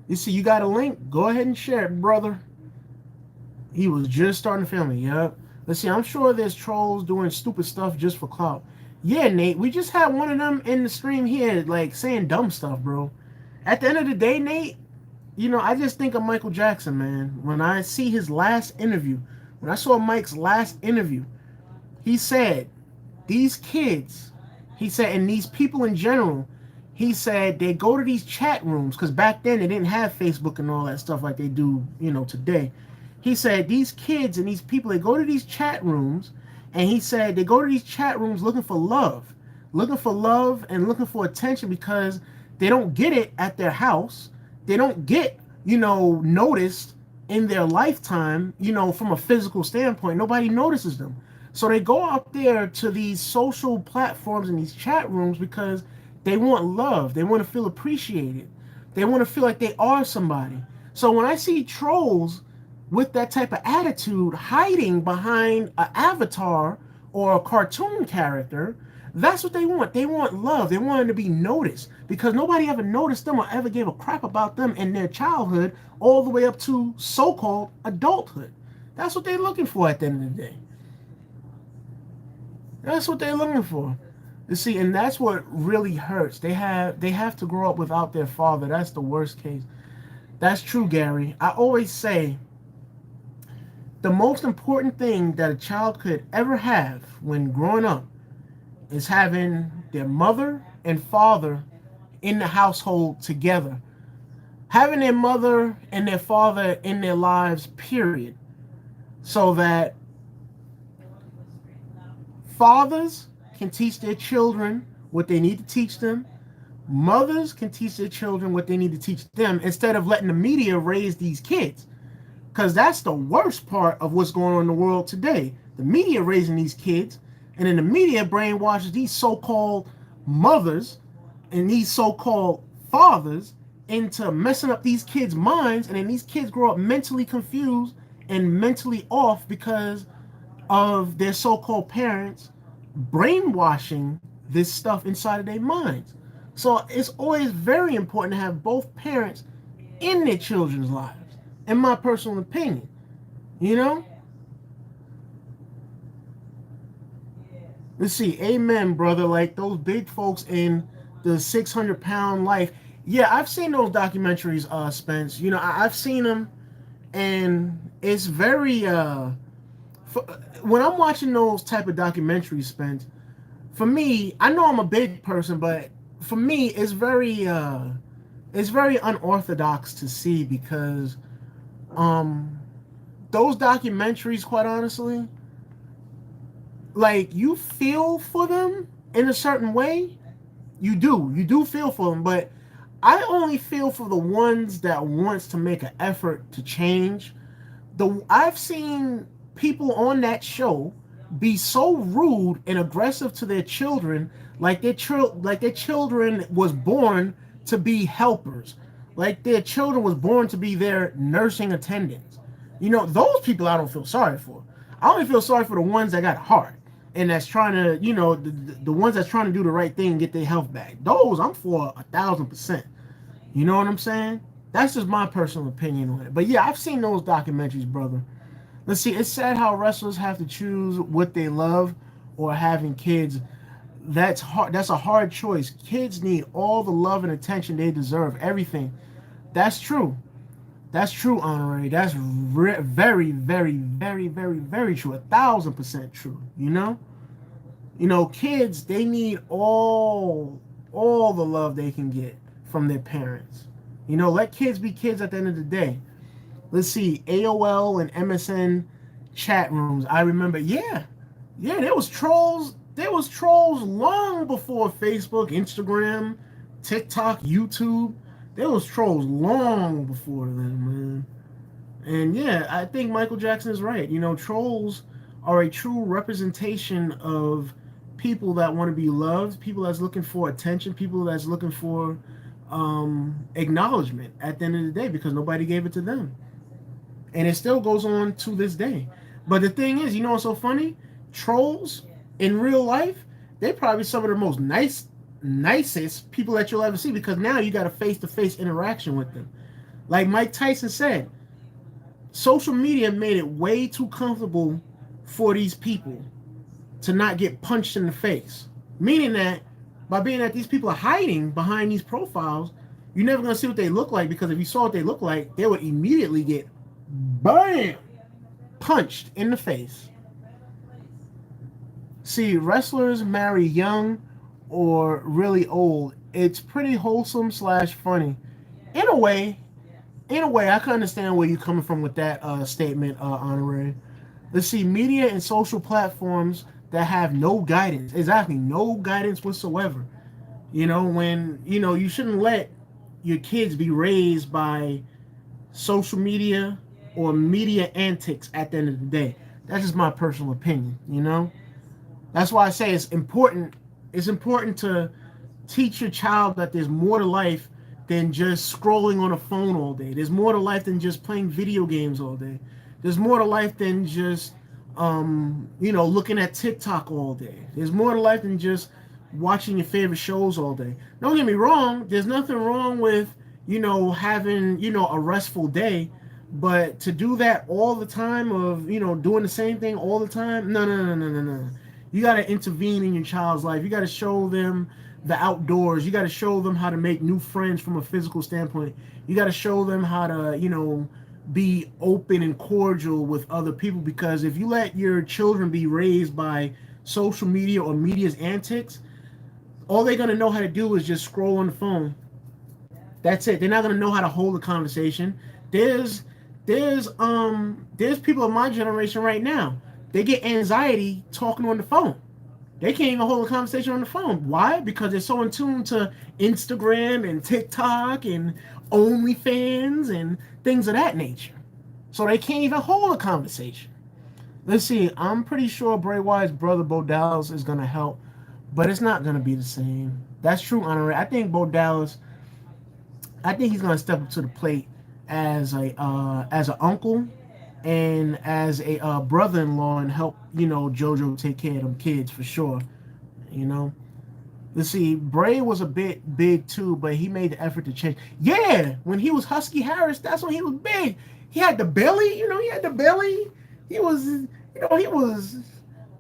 You see, you got a link? Go ahead and share it, brother. He was just starting a family. Yep. Let's see. I'm sure there's trolls doing stupid stuff just for clout. Yeah, Nate. We just had one of them in the stream here, like saying dumb stuff, bro. At the end of the day, Nate, I just think of Michael Jackson, man. When I see his last interview, when I saw Mike's last interview, he said, these kids, he said, and these people in general, he said they go to these chat rooms because back then they didn't have Facebook and all that stuff like they do, today. He said these kids and these people, they go to these chat rooms, and he said they go to these chat rooms looking for love and looking for attention because they don't get it at their house. They don't get, noticed in their lifetime, from a physical standpoint. Nobody notices them. So they go out there to these social platforms and these chat rooms because they want love. They want to feel appreciated. They want to feel like they are somebody. So when I see trolls with that type of attitude hiding behind an avatar or a cartoon character, that's what they want. They want love. They want to be noticed because nobody ever noticed them or ever gave a crap about them in their childhood all the way up to so-called adulthood. That's what they're looking for at the end of the day. That's what they're looking for. You see, and that's what really hurts. They have to grow up without their father. That's the worst case. That's true, Gary. I always say the most important thing that a child could ever have when growing up is having their mother and father in the household together. Having their mother and their father in their lives, period. So that fathers can teach their children what they need to teach them. Mothers can teach their children what they need to teach them instead of letting the media raise these kids. Because that's the worst part of what's going on in the world today. The media raising these kids, and then the media brainwashes these so-called mothers and these so-called fathers into messing up these kids' minds, and then these kids grow up mentally confused and mentally off because of their so-called parents brainwashing this stuff inside of their minds. So it's always very important to have both parents in their children's lives, in my personal opinion. Let's see. Amen, brother. Like those big folks in the 600-pound life. Yeah, I've seen those documentaries, Spence. I've seen them, and it's very when I'm watching those type of documentaries, Spence, for me, I know I'm a big person, but for me, it's very unorthodox to see because those documentaries, quite honestly, like you feel for them in a certain way. You do feel for them, but I only feel for the ones that wants to make an effort to change. I've seen people on that show be so rude and aggressive to their children, like their children was born to be helpers, like their children was born to be their nursing attendants. Those people I don't feel sorry for. I only feel sorry for the ones that got a heart and that's trying to, the ones that's trying to do the right thing and get their health back. Those I'm for 1,000%. You know what I'm saying? That's just my personal opinion on it. But yeah, I've seen those documentaries, brother. Let's see. It's sad how wrestlers have to choose what they love or having kids. That's hard. That's a hard choice. Kids need all the love and attention they deserve. Everything. That's true. That's true, Honorary. That's very, very, very, very, very true. 1,000% true. Kids, they need all the love they can get from their parents. Let kids be kids at the end of the day. Let's see, AOL and MSN chat rooms. I remember, yeah, there was trolls. There was trolls long before Facebook, Instagram, TikTok, YouTube. There was trolls long before then, man. And yeah, I think Michael Jackson is right. Trolls are a true representation of people that want to be loved, people that's looking for attention, people that's looking for acknowledgement at the end of the day because nobody gave it to them. And it still goes on to this day. But the thing is, what's so funny? Trolls in real life, they probably some of the most nicest people that you'll ever see because now you got a face-to-face interaction with them. Like Mike Tyson said, social media made it way too comfortable for these people to not get punched in the face. Meaning that by being that these people are hiding behind these profiles, you're never going to see what they look like because if you saw what they look like, they would immediately get bam punched in the face. See, wrestlers marry young or really old. It's pretty wholesome slash funny. In a way, I can understand where you're coming from with that statement, Honorary. Let's see, media and social platforms that have no guidance. Exactly, no guidance whatsoever. When, you shouldn't let your kids be raised by social media or media antics at the end of the day. That's just my personal opinion. That's why I say it's important to teach your child that there's more to life than just scrolling on a phone all day. There's more to life than just playing video games all day. There's more to life than just looking at TikTok all day. There's more to life than just watching your favorite shows all day. Don't get me wrong, there's nothing wrong with, having, a restful day, but to do that all the time of, doing the same thing all the time, no. You got to intervene in your child's life. You got to show them the outdoors. You got to show them how to make new friends from a physical standpoint. You got to show them how to, be open and cordial with other people because if you let your children be raised by social media or media's antics, all they're going to know how to do is just scroll on the phone. That's it. They're not going to know how to hold a conversation. There's people of my generation right now. They get anxiety talking on the phone. They can't even hold a conversation on the phone. Why? Because they're so in tune to Instagram and TikTok and OnlyFans and things of that nature. So they can't even hold a conversation. Let's see. I'm pretty sure Bray Wyatt's brother Bo Dallas is going to help, but it's not going to be the same. That's true, Honorary. I think Bo Dallas, he's going to step up to the plate as an uncle and as a brother-in-law and help, JoJo take care of them kids for sure. Let's see, Bray was a bit big too, but he made the effort to change. Yeah, when he was Husky Harris, that's when he was big. He had the belly, he had the belly. He was,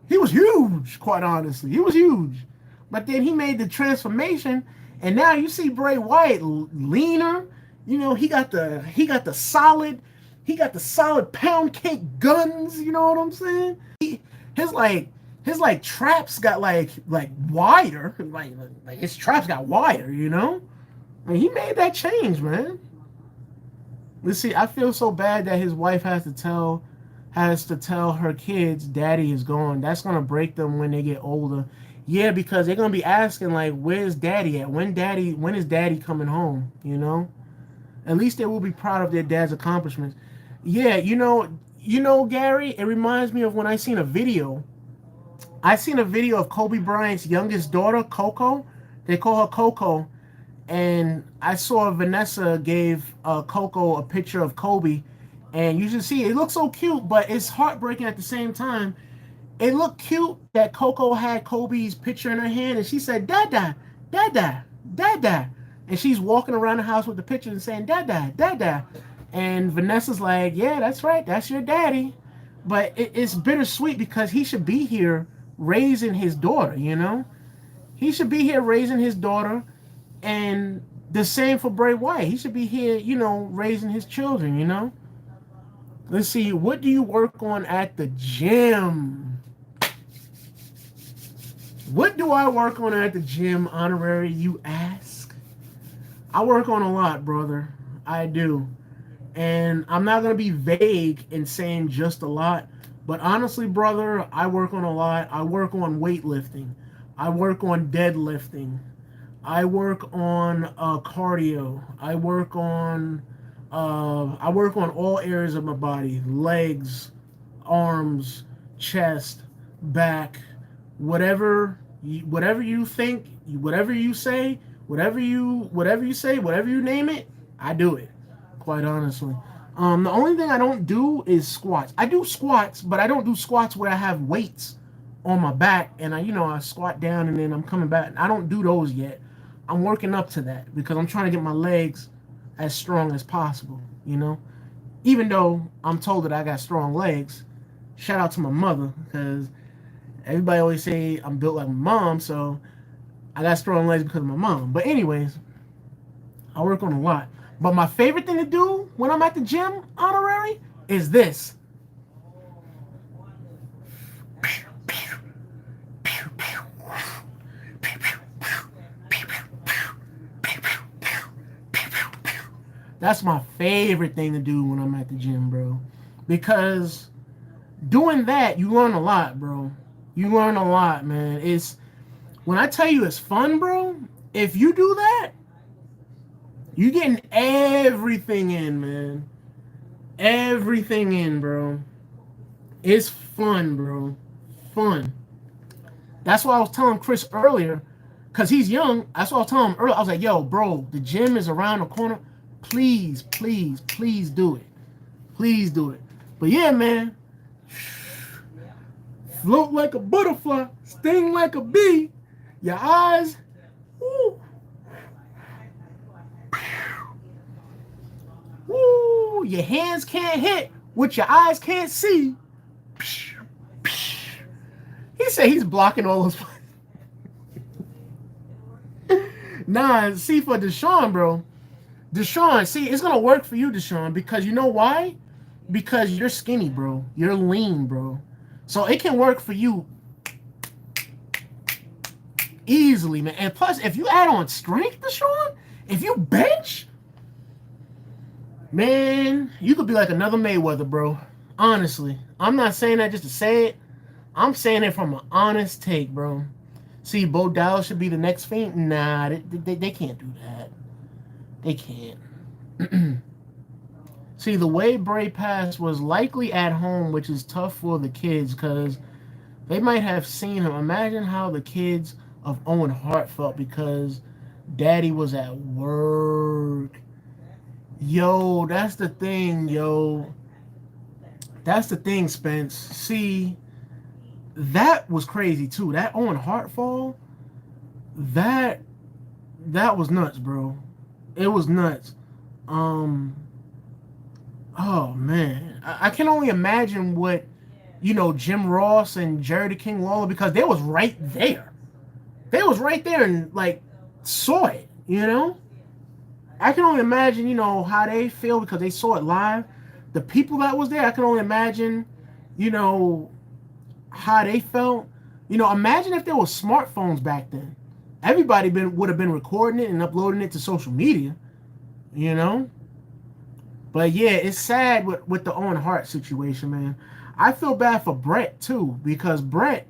he was huge, quite honestly. He was huge. But then he made the transformation, and now you see Bray Wyatt leaner. He got the solid pound cake guns. You know what I'm saying? His traps got like wider. Like his traps got wider. I mean, he made that change, man. Let's see. I feel so bad that his wife has has to tell her kids daddy is gone. That's gonna break them when they get older. Yeah, because they're gonna be asking like, where's daddy at? When is daddy coming home? You know? At least they will be proud of their dad's accomplishments. Yeah, Gary, it reminds me of when I seen a video of Kobe Bryant's youngest daughter, Coco. They call her Coco, and I saw Vanessa gave Coco a picture of Kobe, and you should see it looks so cute, but it's heartbreaking at the same time. It looked cute that Coco had Kobe's picture in her hand, and she said, "Dada, Dada, Dada," and she's walking around the house with the picture and saying, "Dada, Dada," and Vanessa's like, "Yeah, that's right, that's your daddy," but it's bittersweet because he should be here raising his daughter. He should be here raising his daughter, and the same for Bray Wyatt. He should be here, raising his children. Let's see, what do you work on at the gym? What do I work on at the gym, Honorary, you ask? I work on a lot, brother. I do. And I'm not going to be vague in saying just a lot, but honestly, brother, I work on a lot. I work on weightlifting. I work on deadlifting. I work on cardio. I work on all areas of my body: legs, arms, chest, back, whatever you think, whatever you say, whatever you name it, I do it. Quite honestly, the only thing I don't do is squats. I do squats, but I don't do squats where I have weights on my back and I squat down and then I'm coming back. I don't do those yet. I'm working up to that because I'm trying to get my legs as strong as possible. Even though I'm told that I got strong legs, shout out to my mother because everybody always say I'm built like my mom, so I got strong legs because of my mom. But anyways, I work on a lot. But my favorite thing to do when I'm at the gym, Honorary, is this. That's my favorite thing to do when I'm at the gym, bro. Because doing that, you learn a lot, bro. You learn a lot, man. When I tell you it's fun, bro, if you do that, you getting everything in, man. Everything in, bro. It's fun, bro. Fun. That's why I was telling Chris earlier, because he's young. That's why I was telling him earlier. I was like, yo, bro, the gym is around the corner. Please, please, please do it. Please do it. But yeah, man. Float like a butterfly, sting like a bee. Your eyes, woo. Woo, your hands can't hit what your eyes can't see. He said he's blocking all those. Nah, see, for Deshaun, bro. Deshaun, see, it's going to work for you, Deshaun, because you know why? Because you're skinny, bro. You're lean, bro. So it can work for you easily, man. And plus, if you add on strength, Deshaun, if you bench, man, you could be like another Mayweather, bro. Honestly. I'm not saying that just to say it. I'm saying it from an honest take, bro. See, Bo Dallas should be the next Fiend. Nah, they can't do that. They can't. See, the way Bray passed was likely at home, which is tough for the kids because they might have seen him. Imagine how the kids of Owen Hart felt because Daddy was at work. Yo, that's the thing, yo. That's the thing, Spence. See, that was crazy too. That Owen Hart fall, that was nuts, bro. It was nuts. Oh man, I can only imagine what Jim Ross and Jerry the King Lawler, because they was right there. They was right there and like saw it. I can only imagine how they feel because they saw it live. The people that was there, I can only imagine how they felt. Imagine if there was smartphones back then. Everybody would have been recording it and uploading it to social media. But yeah, it's sad with the Owen Hart situation, man. I feel bad for Brett too, because Brett,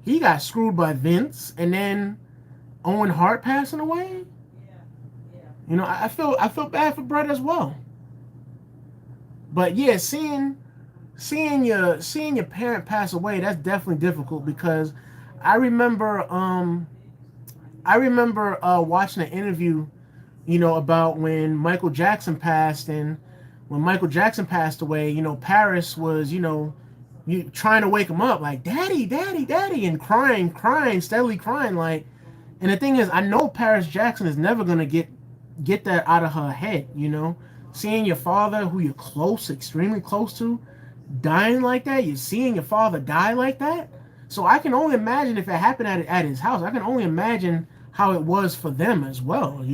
he got screwed by Vince, and then Owen Hart passing away. You know, I feel bad for Brett as well. But yeah, seeing your parent pass away, that's definitely difficult, because I remember um I remember watching an interview, about when Michael Jackson passed. And when Michael Jackson passed away, Paris was, trying to wake him up, like, "Daddy, Daddy, Daddy," and crying, steadily crying, like. And the thing is, I know Paris Jackson is never gonna get that out of her head. Seeing your father, who you're close, extremely close to, dying like that. You're seeing your father die like that. So I can only imagine if it happened at his house. I can only imagine how it was for them as well.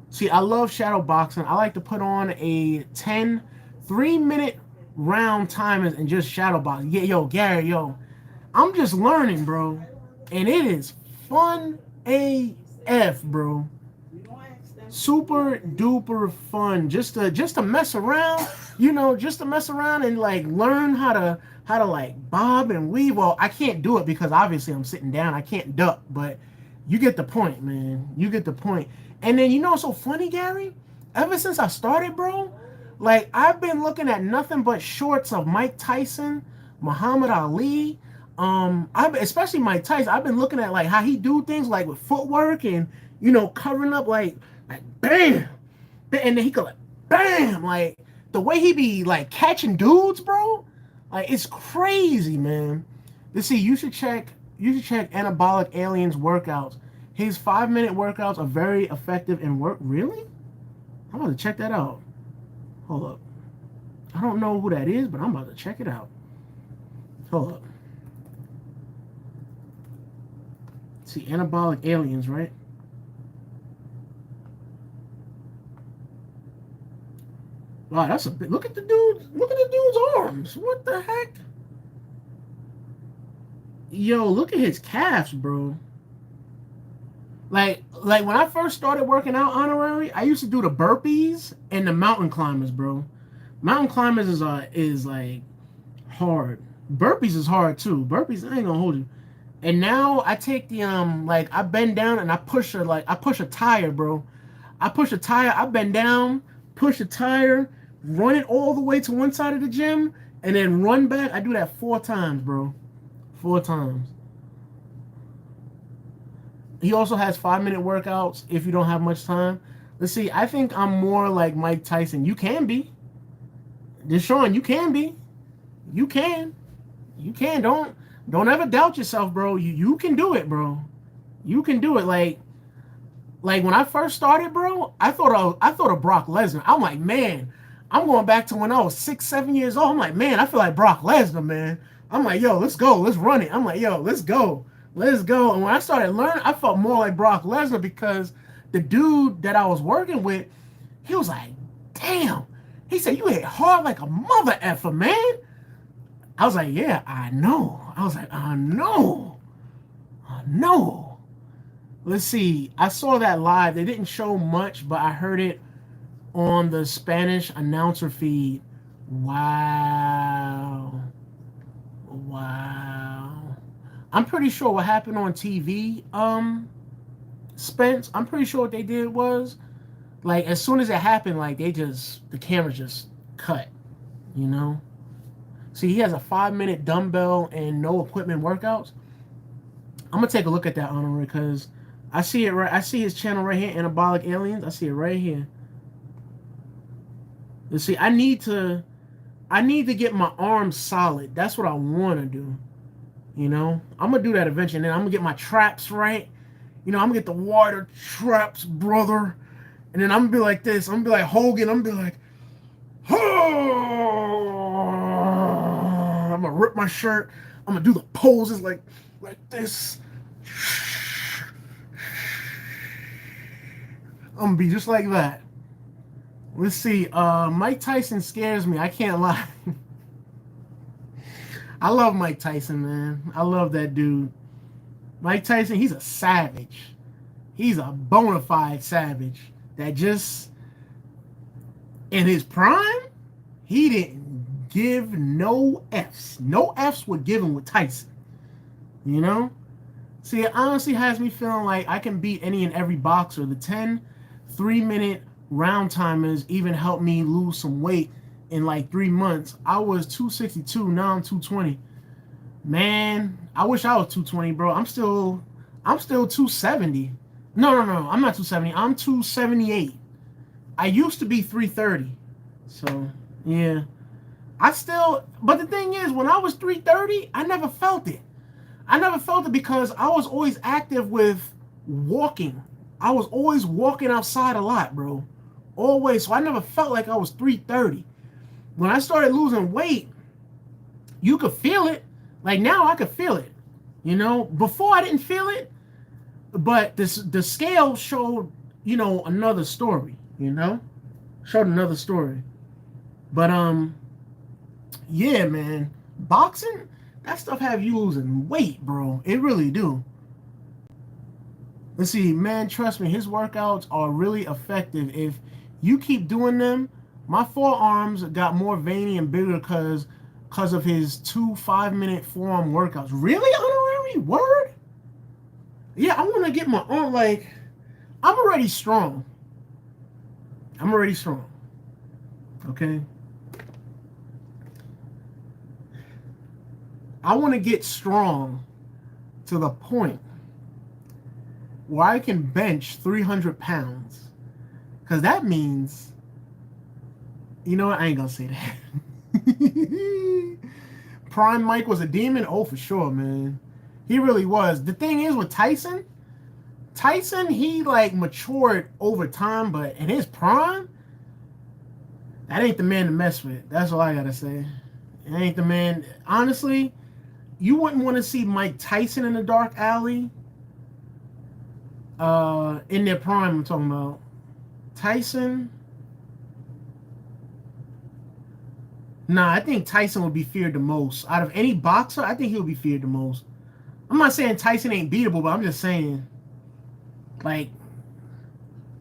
See, I love shadow boxing. I like to put on a 3-minute round timers and just shadow box. Yeah, yo, Gary, yo, I'm just learning, bro. And it is fun AF, bro. Super duper fun, just to mess around, just to mess around and like learn how to like bob and weave. Well, I can't do it because obviously I'm sitting down. I can't duck, but you get the point, man. You get the point. And then what's so funny, Gary? Ever since I started, bro, like I've been looking at nothing but shorts of Mike Tyson, Muhammad Ali. Especially Mike Tyson. I've been looking at like how he do things like with footwork and covering up like bam, and then he go like bam, like the way he be like catching dudes, bro. Like it's crazy, man. Let's see. You should check Anabolic Aliens workouts. His 5-minute workouts are very effective and work. Really? I'm about to check that out. Hold up. I don't know who that is, but I'm about to check it out. Hold up. See, Anabolic Aliens, right? Wow, that's a big. Look at the dude. Look at the dude's arms. What the heck? Yo, look at his calves, bro. Like when I first started working out honorary, I used to do the burpees and the mountain climbers, bro. Mountain climbers is like hard. Burpees is hard too. Burpees, I ain't gonna hold you. And now I take the like I bend down and I push a tire, bro. I push a tire, I bend down, push a tire, run it all the way to one side of the gym, and then run back. I do that 4 times, bro. 4 times. He also has 5-minute workouts if you don't have much time. Let's see, I think I'm more like Mike Tyson. You can be. Deshaun, you can be. You can. You can. Don't ever doubt yourself, bro. You can do it, bro. You can do it. Like when I first started, bro, I thought of Brock Lesnar. I'm like, man, I'm going back to when I was 6, 7 years old. I'm like, man, I feel like Brock Lesnar, man. I'm like, yo, let's go, let's run it. I'm like, yo, let's go. And when I started learning, I felt more like Brock Lesnar because the dude that I was working with, he was like, damn. He said, you hit hard like a mother effer, man. I was like, yeah, I know. I was like, I know. Let's see. I saw that live. They didn't show much, but I heard it on the Spanish announcer feed. Wow. I'm pretty sure what happened on TV, Spence, I'm pretty sure what they did was, like, as soon as it happened, like, the camera just cut, See, he has a 5-minute dumbbell and no equipment workouts. I'm gonna take a look at that, Honor, because I see it right. I see his channel right here, Anabolic Aliens. I see it right here. Let's see. I need to get my arms solid. That's what I want to do. I'm gonna do that eventually. And then I'm gonna get my traps right. I'm gonna get the water traps, brother. And then I'm gonna be like this. I'm gonna be like Hogan. I'm gonna be like, oh! I'm gonna rip my shirt. I'm gonna do the poses like this. I'm gonna be just like that. Let's see. Mike Tyson scares me. I can't lie. I love Mike Tyson, man. I love that dude. Mike Tyson, he's a savage. He's a bona fide savage that just, in his prime, he didn't give no Fs. No Fs were given with Tyson. You know? See, it honestly has me feeling like I can beat any and every boxer. The 10 3-minute round timers even helped me lose some weight in like 3 months. I was 262, now I'm 220. Man, I wish I was 220, bro. I'm still 270. No, I'm not 270. I'm 278. I used to be 330. So, yeah. But the thing is, when I was 330, I never felt it. I never felt it because I was always active with walking. I was always walking outside a lot, bro. Always. So I never felt like I was 330. When I started losing weight, you could feel it. Like now I could feel it. You know, before I didn't feel it, but the scale showed, another story, Showed another story. But yeah, man. Boxing, that stuff have you losing weight, bro. It really do. Let's see, man, trust me, his workouts are really effective. If you keep doing them, my forearms got more veiny and bigger because of his 2 5-minute forearm workouts. Really, honorary? Word? Yeah, I want to get my arm, I'm already strong. Okay? I want to get strong to the point where I can bench 300 pounds. Because that means, you know what? I ain't going to say that. Prime Mike was a demon? Oh, for sure, man. He really was. The thing is with Tyson, he matured over time, but in his prime, that ain't the man to mess with. That's all I got to say. It ain't the man. Honestly, you wouldn't want to see Mike Tyson in the dark alley. In their prime, I'm talking about. Tyson. Nah, I think Tyson would be feared the most. Out of any boxer, I think he would be feared the most. I'm not saying Tyson ain't beatable, but I'm just saying,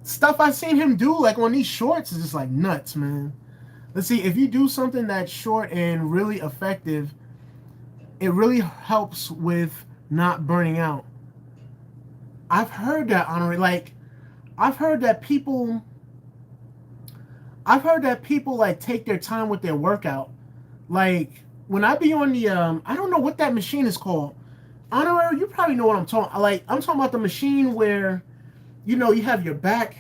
stuff I've seen him do, on these shorts, is just, nuts, man. Let's see, if you do something that's short and really effective, it really helps with not burning out. I've heard that, Honorary. I've heard that people take their time with their workout. When I be on the I don't know what that machine is called. Honorary, you probably know what I'm talking. I'm talking about the machine where, you have your back,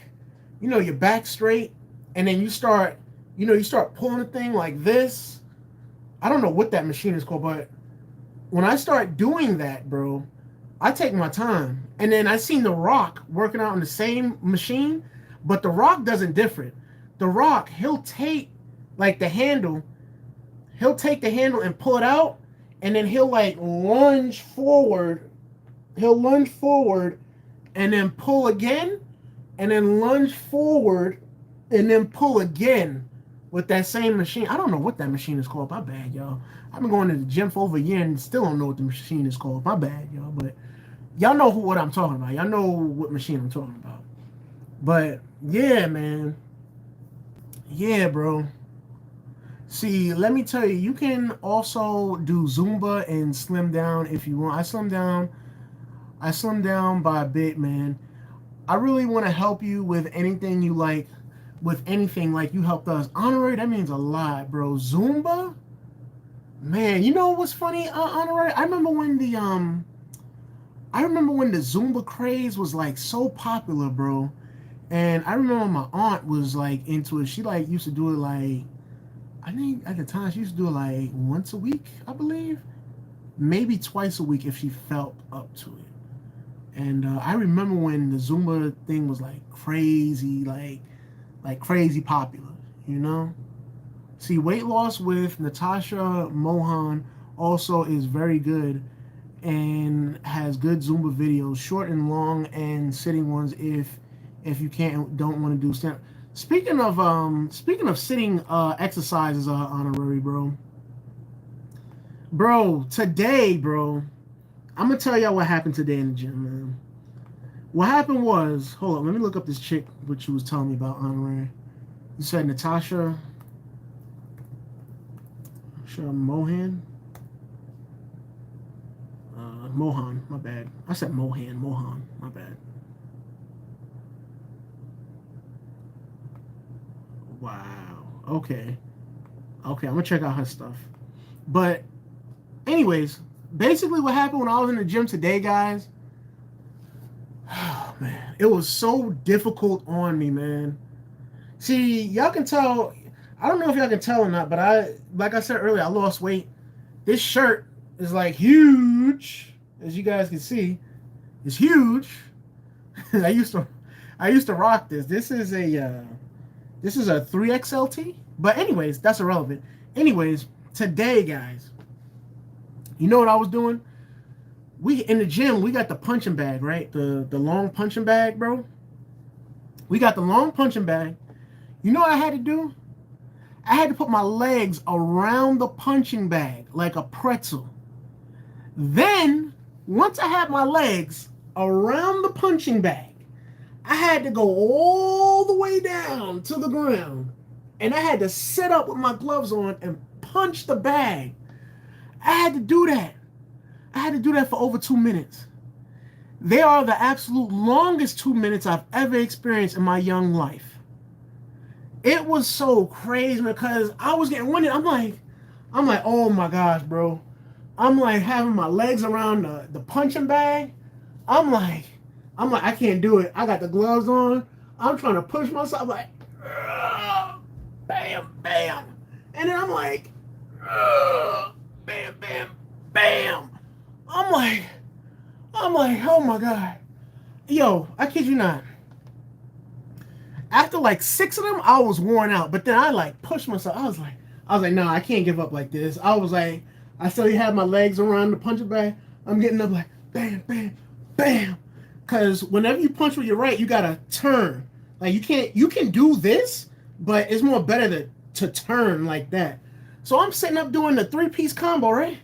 your back straight, and then you start pulling the thing like this. I don't know what that machine is called, but when I start doing that, bro, I take my time. And then I seen The Rock working out on the same machine, but The Rock does it different. The Rock, he'll take the handle and pull it out, and then he'll lunge forward. He'll lunge forward and then pull again, and then lunge forward and then pull again with that same machine. I don't know what that machine is called. My bad, y'all. I've been going to the gym for over a year and still don't know what the machine is called. My bad, y'all. But y'all know what I'm talking about. Y'all know what machine I'm talking about. But yeah, man. Yeah, bro. See, let me tell you, you can also do Zumba and slim down if you want. I slim down by a bit, man. I really want to help you with anything you like, with anything like you helped us. Honorary, that means a lot, bro. Zumba? Man, you know what's funny, Honorary? I remember when the Zumba craze was so popular, bro. And I remember my aunt was into it. She used to do it I think at the time she used to do it once a week, I believe. Maybe twice a week if she felt up to it. And I remember when the Zumba thing was crazy, crazy popular, See, Weight Loss with Natasha Mohan also is very good and has good Zumba videos, short and long and sitting ones if you don't want to do stand. Speaking of sitting exercises, Honorary, bro. Bro, today, bro, I'm gonna tell y'all what happened today in the gym, man. What happened was, hold on, let me look up this chick which you was telling me about, Honorary. You said Natasha. Mohan. Mohan, my bad. I said Mohan, my bad. Wow. Okay. Okay, I'm gonna check out her stuff. But anyways, basically what happened when I was in the gym today, guys. Oh man, it was so difficult on me, man. See, y'all can tell. I don't know if y'all can tell or not, but like I said earlier, I lost weight. This shirt is like huge, as you guys can see. It's huge. I used to rock this. This is a 3XLT. But anyways, that's irrelevant. Anyways, today, guys, you know what I was doing? We in the gym, we got the punching bag, right? The long punching bag, bro. We got the long punching bag. You know what I had to do? I had to put my legs around the punching bag like a pretzel. Then, once I had my legs around the punching bag, I had to go all the way down to the ground. And I had to sit up with my gloves on and punch the bag. I had to do that. I had to do that for over 2 minutes. They are the absolute longest 2 minutes I've ever experienced in my young life. It was so crazy because I was getting winded. I'm like, oh my gosh, bro. I'm like having my legs around the punching bag. I'm like, I can't do it. I got the gloves on. I'm trying to push myself. I'm like, bam, bam. And then I'm like, bam, bam, bam. I'm like, oh my God. Yo, I kid you not. After like 6 of them, I was worn out. But then I like pushed myself. I was like, no, I can't give up like this. I was like, I still had my legs around the punching bag. I'm getting up like, bam, bam, bam. Because whenever you punch with your right, you gotta turn. Like you can do this, but it's more better to turn like that. So I'm sitting up doing the 3-piece combo, right?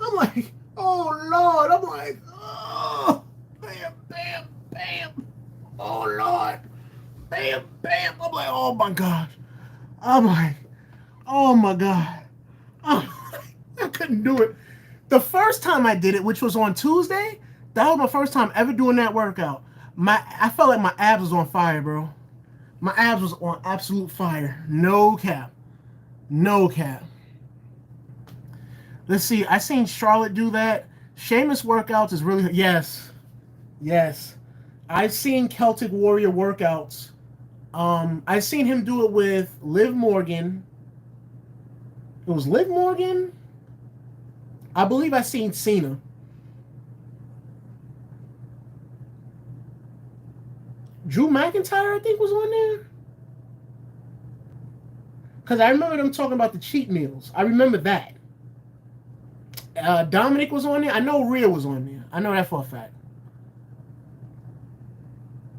I'm like, oh Lord. I'm like, oh, bam, bam, bam. Oh Lord. Bam, bam. I'm like, oh my gosh. I'm like, oh my God. I couldn't do it. The first time I did it, which was on Tuesday, that was my first time ever doing that workout. I felt like my abs was on fire, bro. My abs was on absolute fire. No cap. No cap. Let's see. I seen Charlotte do that. Sheamus workouts is really... Yes. Yes. I've seen Celtic Warrior workouts. I've seen him do it with Liv Morgan. It was Liv Morgan? I believe I seen Cena. Drew McIntyre, I think, was on there. Because I remember them talking about the cheat meals. I remember that. Dominic was on there. I know Rhea was on there. I know that for a fact.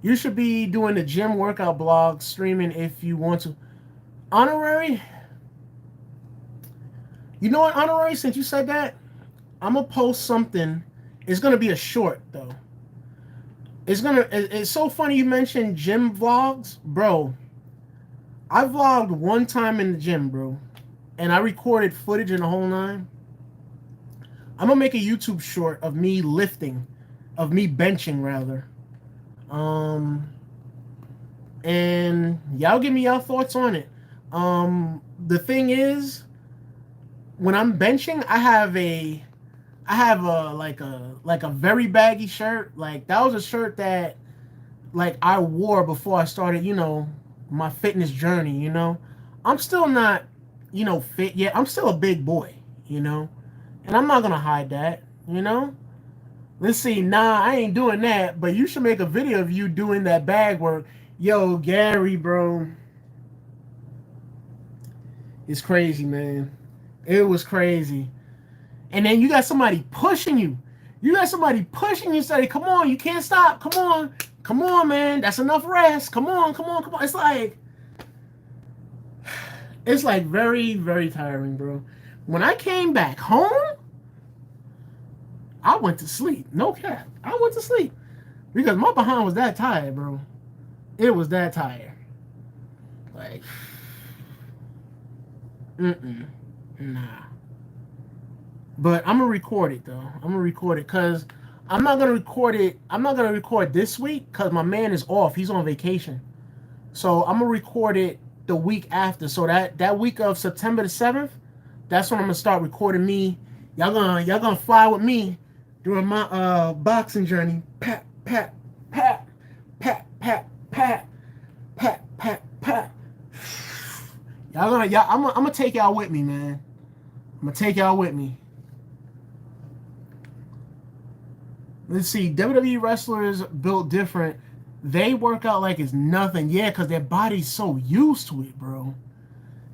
You should be doing the gym workout blog streaming if you want to. Honorary? You know what, Honorary, since you said that, I'm going to post something. It's going to be a short, though. It's so funny you mentioned gym vlogs. Bro, I vlogged one time in the gym, bro. And I recorded footage in the whole nine. I'm going to make a YouTube short of me lifting. Of me benching, rather. And y'all give me y'all thoughts on it. The thing is, when I'm benching, I have a very baggy shirt. Like that was a shirt that like I wore before I started, my fitness journey, I'm still not, fit yet. I'm still a big boy, and I'm not gonna hide that, Let's see, nah, I ain't doing that, but you should make a video of you doing that bag work. Yo, Gary, bro. It's crazy, man. It was crazy. And then you got somebody pushing you. You got somebody pushing you, say, come on, you can't stop. Come on. Come on, man. That's enough rest. Come on, come on, come on. It's like very, very tiring, bro. When I came back home, I went to sleep. No cap. I went to sleep. Because my behind was that tired, bro. It was that tired. Like, nah. But I'm gonna record it though. I'm gonna record it because I'm not gonna record it. I'm not gonna record this week because my man is off. He's on vacation. So I'm gonna record it the week after. So that week of September the 7th, that's when I'm gonna start recording me. Y'all gonna fly with me during my boxing journey. Pat pat pat pat pat pat pat pat pat. I'm gonna take y'all with me, man. I'm gonna take y'all with me. Let's see. WWE wrestlers built different. They work out like it's nothing. Yeah, because their body's so used to it, bro.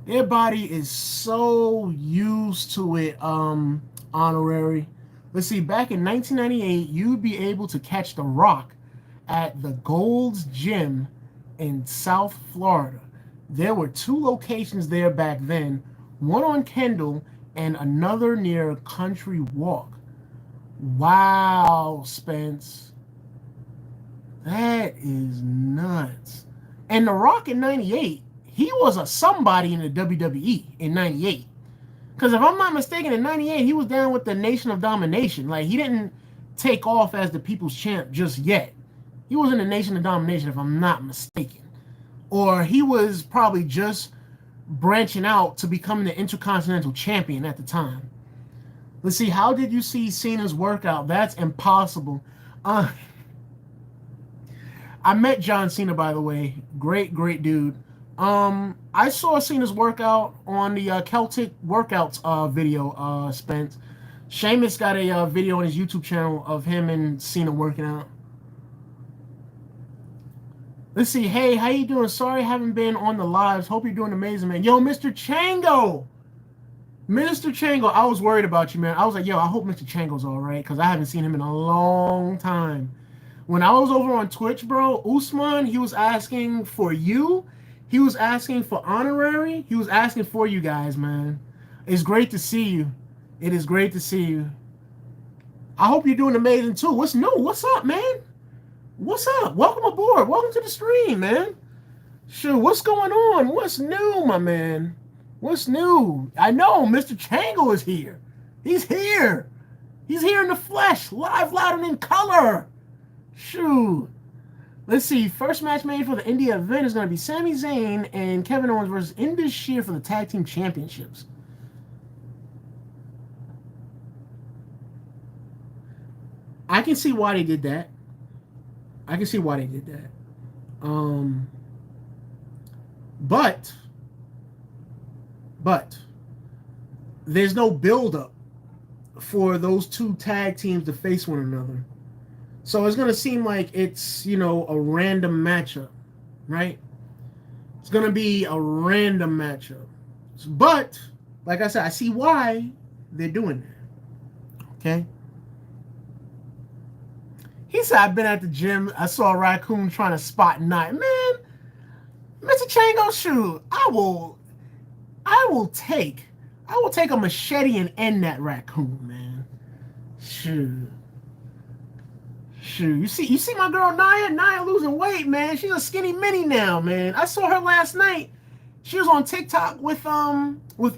Their body is so used to it, honorary. Let's see, back in 1998, you'd be able to catch The Rock at the Gold's Gym in South Florida. There were two locations there back then, one on Kendall and another near Country Walk. Wow, Spence. That is nuts. And The Rock in 98, he was a somebody in the WWE in 98. Because if I'm not mistaken, in 98, he was down with the Nation of Domination. Like, he didn't take off as the People's Champ just yet. He was in the Nation of Domination, if I'm not mistaken. Or he was probably just branching out to becoming the Intercontinental Champion at the time. Let's see, how did you see Cena's workout? That's impossible. I met John Cena, by the way. Great, great dude. I saw Cena's workout on the Celtic workouts video, Spence. Sheamus got a video on his YouTube channel of him and Cena working out. Let's see. Hey, how you doing? Sorry I haven't been on the lives. Hope you're doing amazing, man. Yo, Mr. Chango. Mr. Chango, I was worried about you, man. I was like, yo, I hope Mr. Chango's all right because I haven't seen him in a long time. When I was over on Twitch, bro, Usman, he was asking for you. He was asking for honorary. He was asking for you guys, man. It's great to see you. It is great to see you. I hope you're doing amazing, too. What's new? What's up, man? What's up? Welcome aboard. Welcome to the stream, man. Sure, what's going on? What's new, my man? What's new? I know Mr. Chango is here. He's here. He's here in the flesh, live, loud, and in color. Shoot. Let's see. First match made for the India event is going to be Sami Zayn and Kevin Owens versus Indus Sher for the Tag Team Championships. I can see why they did that. I can see why they did that. But there's no build-up for those two tag teams to face one another. So it's going to seem like it's, a random matchup, right? It's going to be a random matchup. But, like I said, I see why they're doing that. Okay? He said, I've been at the gym. I saw a raccoon trying to spot Knight. Man, Mr. Chango, shoot, I will take a machete and end that raccoon, man. Shoot. You see my girl Nia losing weight, man. She's a skinny mini now, man. I saw her last night. She was on TikTok with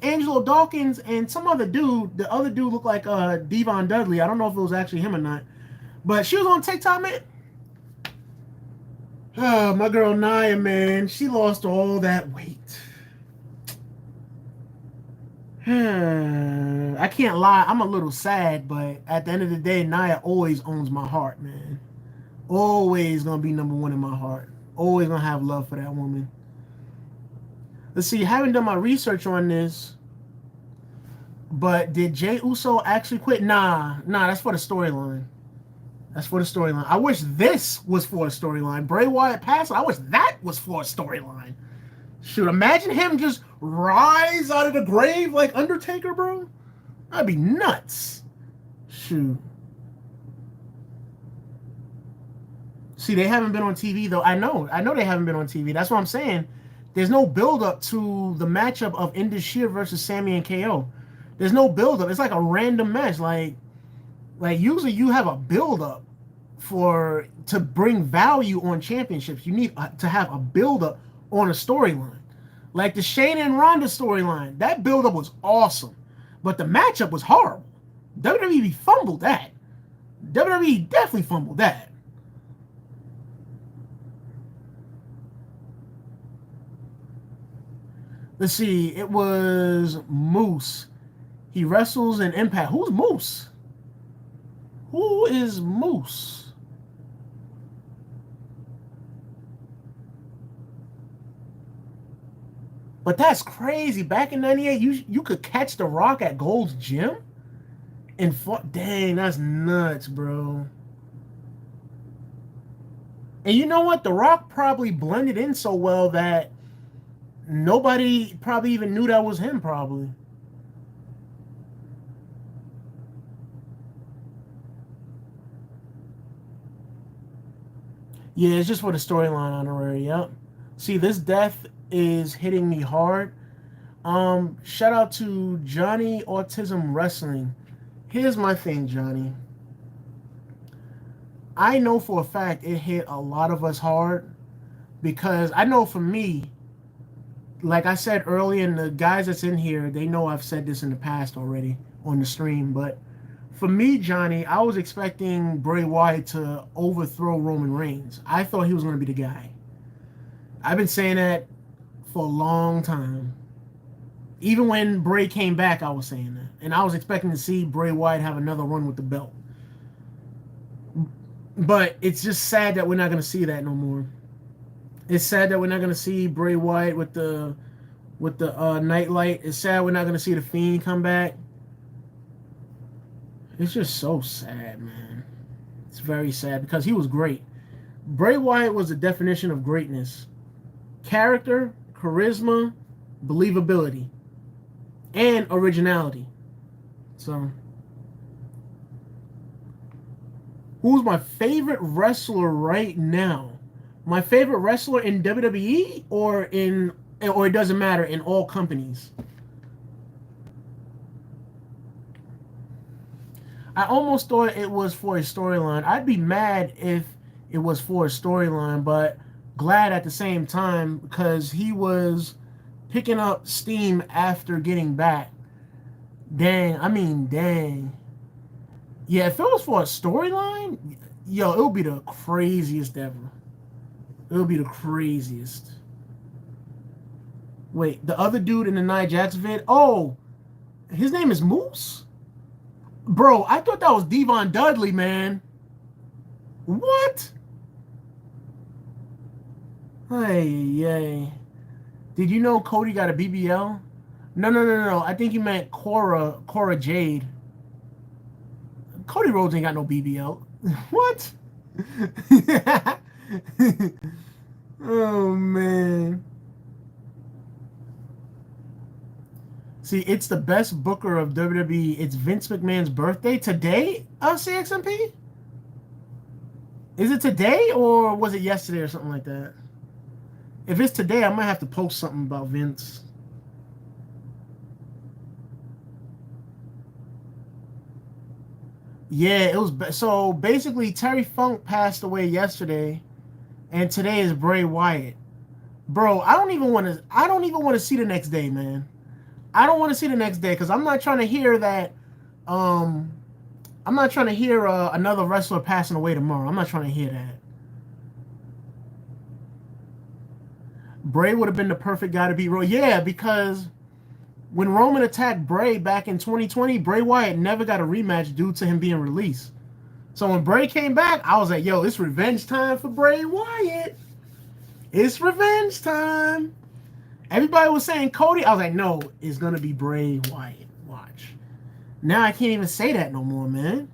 Angelo Dawkins and some other dude. The other dude looked like Devon Dudley. I don't know if it was actually him or not. But she was on TikTok, man. Oh, my girl Nia, man. She lost all that weight. I can't lie. I'm a little sad, but at the end of the day, Nia always owns my heart, man. Always gonna be number one in my heart. Always gonna have love for that woman. Let's see. I haven't done my research on this, but did Jey Uso actually quit? Nah. That's for the storyline. That's for the storyline. I wish this was for a storyline. Bray Wyatt passed. I wish that was for a storyline. Shoot, imagine him just rise out of the grave like Undertaker, bro. That'd be nuts. Shoot. See, they haven't been on TV, though. I know they haven't been on TV. That's what I'm saying. There's no build-up to the matchup of Indus Sher versus Sami and KO. There's no build-up. It's like a random match. Like usually you have a build-up to bring value on championships. You need to have a build-up on a storyline. Like the Shayna and Ronda storyline. That build-up was awesome. But the matchup was horrible. WWE fumbled that. WWE definitely fumbled that. Let's see. It was Moose. He wrestles in Impact. Who's Moose? Who is Moose? But that's crazy. Back in '98, you could catch The Rock at Gold's Gym and fought. Dang, that's nuts, bro. And you know what? The Rock probably blended in so well that nobody probably even knew that was him. Probably. Yeah, it's just for the storyline honorary. Yep. See, this death is hitting me hard. Shout out to Johnny Autism Wrestling. Here's my thing, Johnny. I know for a fact it hit a lot of us hard because I know for me, like I said earlier, and the guys that's in here, they know I've said this in the past already on the stream, but for me, Johnny, I was expecting Bray Wyatt to overthrow Roman Reigns. I thought he was going to be the guy. I've been saying that for a long time. Even when Bray came back, I was saying that. And I was expecting to see Bray Wyatt have another run with the belt. But it's just sad that we're not going to see that no more. It's sad that we're not going to see Bray Wyatt with the nightlight. It's sad we're not going to see the Fiend come back. It's just so sad, man. It's very sad because he was great. Bray Wyatt was the definition of greatness. Character, charisma, believability, and originality. So, who's my favorite wrestler right now? My favorite wrestler in WWE or it doesn't matter, in all companies? I almost thought it was for a storyline. I'd be mad if it was for a storyline, but glad at the same time because he was picking up steam after getting back. Dang, I mean, dang. Yeah, if it was for a storyline, yo, it would be the craziest ever. It would be the craziest. Wait, the other dude in the Nia Jax vid? Oh, his name is Moose? Bro, I thought that was Devon Dudley, man. What? Hey, yay. Did you know Cody got a BBL? No. I think you meant Cora Jade. Cody Rhodes ain't got no BBL. What? Oh, man. See, it's the best booker of WWE. It's Vince McMahon's birthday today. CXMP? Is it today or was it yesterday or something like that? If it's today, I might have to post something about Vince. Yeah, it was. So basically, Terry Funk passed away yesterday, and today is Bray Wyatt. Bro, I don't even want to. I don't even want to see the next day, man. I don't want to see the next day because I'm not trying to hear that. Um, I'm not trying to hear another wrestler passing away tomorrow. I'm not trying to hear that. Bray would have been the perfect guy to beat Roman. Yeah, because when Roman attacked Bray back in 2020, Bray Wyatt never got a rematch due to him being released. So when Bray came back, I was like, yo, it's revenge time for Bray Wyatt. It's revenge time. Everybody was saying Cody. I was like, no, it's going to be Bray Wyatt. Watch. Now I can't even say that no more, man.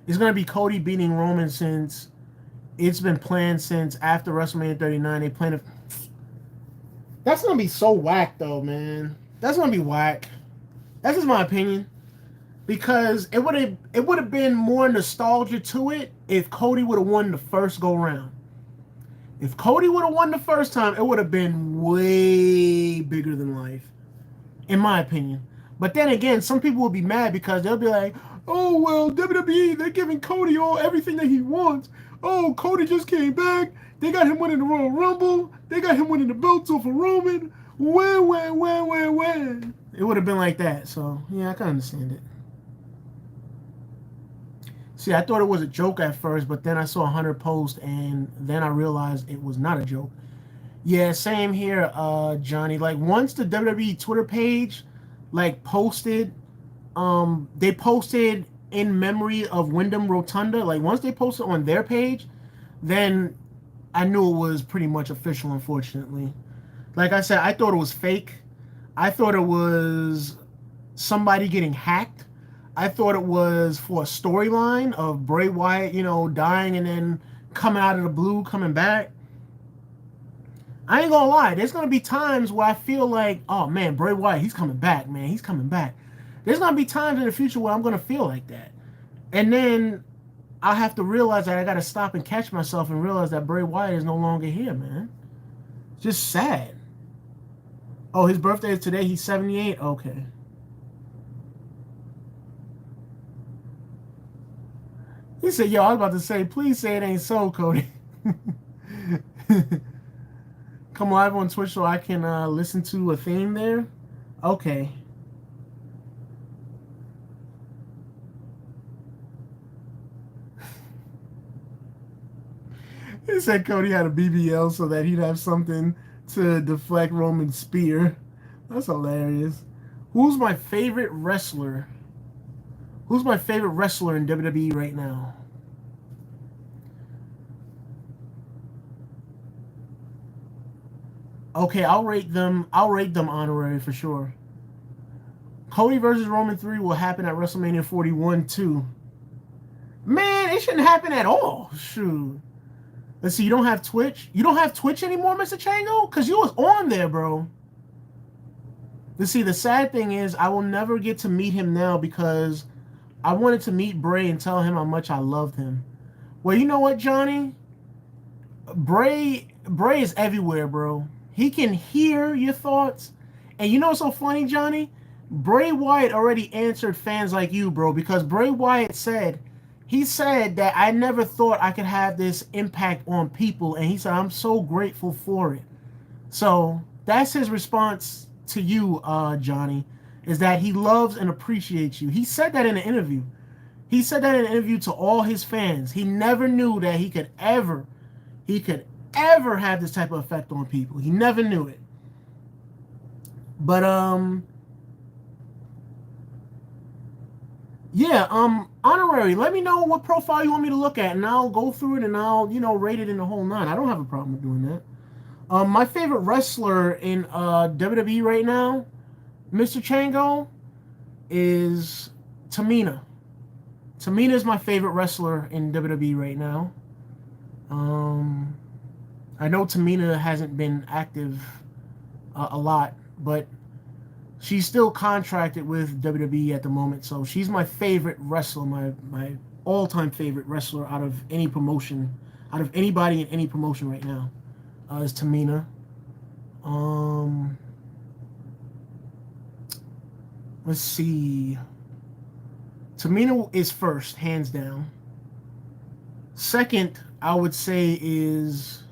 It's going to be Cody beating Roman since it's been planned since after WrestleMania 39. They planned it. That's going to be so whack, though, man. That's going to be whack. That's just my opinion. Because it would have been more nostalgia to it if Cody would have won the first go round. If Cody would have won the first time, it would have been way bigger than life, in my opinion. But then again, some people will be mad because they'll be like, "Oh well, WWE, they're giving Cody everything that he wants. Oh, Cody just came back. They got him winning the Royal Rumble. They got him winning the belts over Roman. Where? It would have been like that. So yeah, I can understand it. See, I thought it was a joke at first, but then I saw Hunter post, and then I realized it was not a joke. Yeah, same here, Johnny. Like once the WWE Twitter page, like posted, they posted in memory of Wyndham Rotunda. Like once they posted on their page, then I knew it was pretty much official. Unfortunately, like I said, I thought it was fake. I thought it was somebody getting hacked. I thought it was for a storyline of Bray Wyatt, dying and then coming out of the blue, coming back. I ain't gonna lie, there's gonna be times where I feel like, oh man, Bray Wyatt, he's coming back, man, he's coming back. There's gonna be times in the future where I'm gonna feel like that. And then I have to realize that I gotta stop and catch myself and realize that Bray Wyatt is no longer here, man. It's just sad. Oh, his birthday is today, he's 78? Okay. He said, yo, I was about to say, please say it ain't so, Cody. Come live on Twitch so I can listen to a theme there? Okay. He said Cody had a BBL so that he'd have something to deflect Roman's spear. That's hilarious. Who's my favorite wrestler? Who's my favorite wrestler in WWE right now? Okay, I'll rate them. I'll rate them honorary for sure. Cody versus Roman 3 will happen at WrestleMania 41 too. Man, it shouldn't happen at all. Shoot. Let's see, you don't have Twitch? You don't have Twitch anymore, Mr. Chango? Because you was on there, bro. Let's see, the sad thing is I will never get to meet him now because I wanted to meet Bray and tell him how much I loved him. Well, you know what, Johnny? Bray is everywhere, bro. He can hear your thoughts. And you know what's so funny, Johnny? Bray Wyatt already answered fans like you, bro, because Bray Wyatt said that I never thought I could have this impact on people, and he said I'm so grateful for it. So that's his response to you, Johnny, is that he loves and appreciates you. He said that in an interview. He said that in an interview to all his fans. He never knew that he could ever have this type of effect on people. He never knew it. But yeah, honorary. Let me know what profile you want me to look at, and I'll go through it and I'll, rate it in the whole nine. I don't have a problem with doing that. My favorite wrestler in WWE right now, Mr. Chango, is Tamina. Tamina is my favorite wrestler in WWE right now. Um, I know Tamina hasn't been active a lot, but she's still contracted with WWE at the moment, so she's my favorite wrestler, my all-time favorite wrestler out of any promotion, out of anybody in any promotion right now, is Tamina. Um, let's see. Tamina is first, hands down. Second, I would say is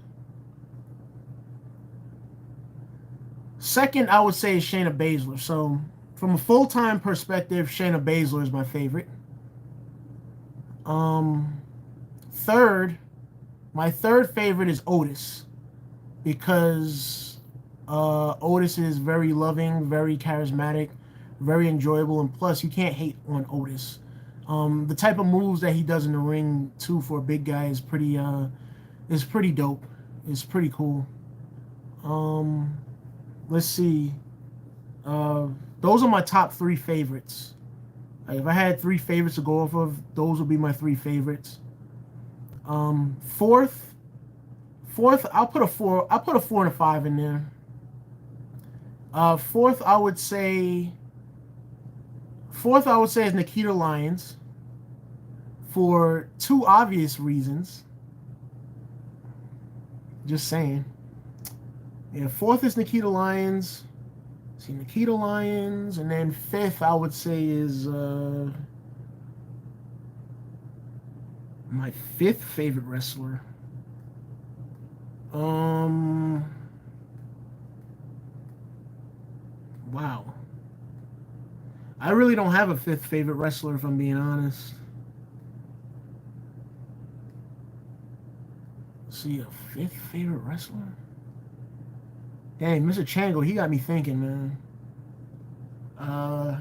Shayna Baszler. So, from a full-time perspective, Shayna Baszler is my favorite. Um, third, my third favorite is Otis because Otis is very loving, very charismatic, very enjoyable, and plus you can't hate on Otis. The type of moves that he does in the ring too for a big guy is pretty dope. It's pretty cool. Um, let's see. Uh, those are my top three favorites. Like, if I had three favorites to go off of, those would be my three favorites. Fourth, I'll put a four. I'll put a 4 and a 5 in there. Fourth, I would say. Fourth, I would say is Nikita Lyons, for two obvious reasons. Just saying. Yeah, fourth is Nikita Lyons. See, Nikita Lyons, and then fifth, I would say is my fifth favorite wrestler. Wow. I really don't have a fifth favorite wrestler, if I'm being honest. Let's see, a fifth favorite wrestler? Dang, Mr. Chango, he got me thinking, man. Uh,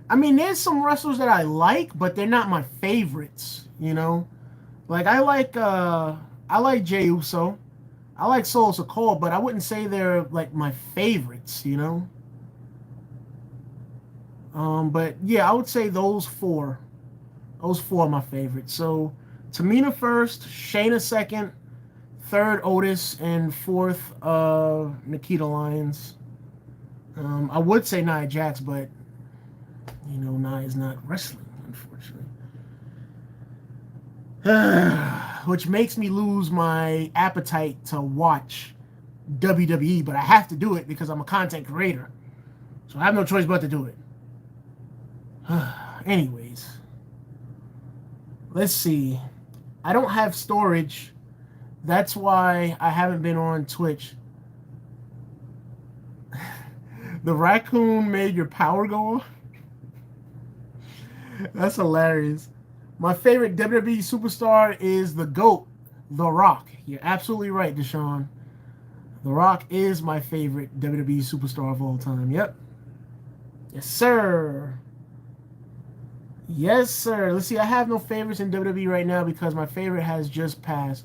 I mean, there's some wrestlers that I like, but they're not my favorites, you know? Like I like Jey Uso. I like Solo Sikoa, but I wouldn't say they're like my favorites, you know? But yeah, I would say those four. Those four are my favorites. So Tamina first, Shayna second, third Otis, and fourth Nikita Lyons. I would say Nia Jax, but you know Nia's not wrestling, unfortunately. Which makes me lose my appetite to watch WWE, but I have to do it because I'm a content creator. So I have no choice but to do it. Anyways, let's see. I don't have storage. That's why I haven't been on Twitch. The raccoon made your power go off? That's hilarious. My favorite WWE superstar is the GOAT, The Rock. You're absolutely right, Deshaun. The Rock is my favorite WWE superstar of all time. Yep. Yes, sir. Yes, sir. Let's see. I have no favorites in WWE right now because my favorite has just passed.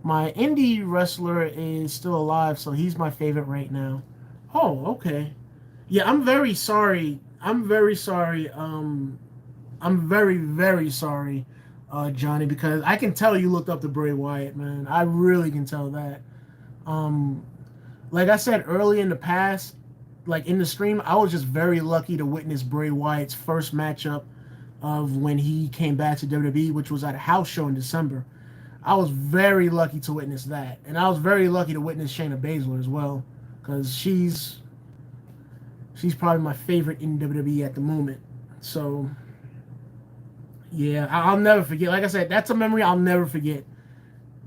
My indie wrestler is still alive, so he's my favorite right now. Oh, okay. Yeah, I'm very sorry. I'm very sorry. I'm very, very sorry, Johnny, because I can tell you looked up to Bray Wyatt, man. I really can tell that. Um, like I said early in the past, like in the stream, I was just very lucky to witness Bray Wyatt's first matchup of when he came back to WWE, which was at a house show in December. I was very lucky to witness that, and I was very lucky to witness Shayna Baszler as well, because she's probably my favorite in WWE at the moment. So yeah, I'll never forget. Like I said, that's a memory I'll never forget.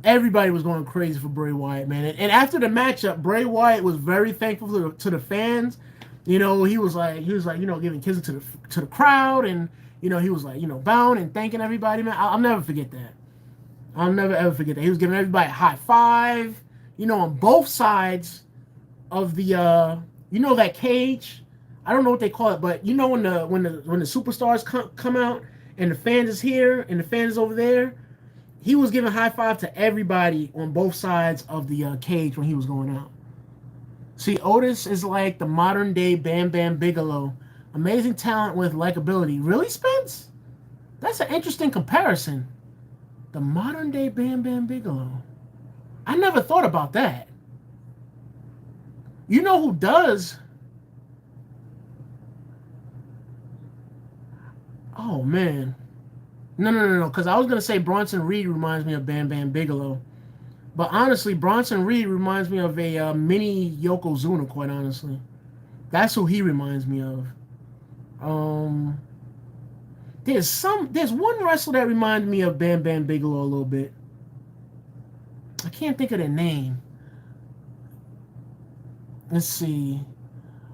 Everybody was going crazy for Bray Wyatt, man. And after the matchup, Bray Wyatt was very thankful to the fans. You know, he was like, you know, giving kisses to the crowd, and you know, he was like, you know, bowing and thanking everybody, man. I'll never forget that. I'll never ever forget that. He was giving everybody a high five, you know, on both sides of the you know, that cage. I don't know what they call it, but you know when the superstars come out and the fans is here and the fans is over there, he was giving high five to everybody on both sides of the cage when he was going out. See, Otis is like the modern day Bam Bam Bigelow. Amazing talent with likability. Really, Spence? That's an interesting comparison. The modern day Bam Bam Bigelow. I never thought about that. You know who does? Oh, man. No. Because I was going to say Bronson Reed reminds me of Bam Bam Bigelow. But honestly, Bronson Reed reminds me of a mini Yokozuna, quite honestly. That's who he reminds me of. There's one wrestler that reminds me of Bam Bam Bigelow a little bit. I can't think of the name. Let's see.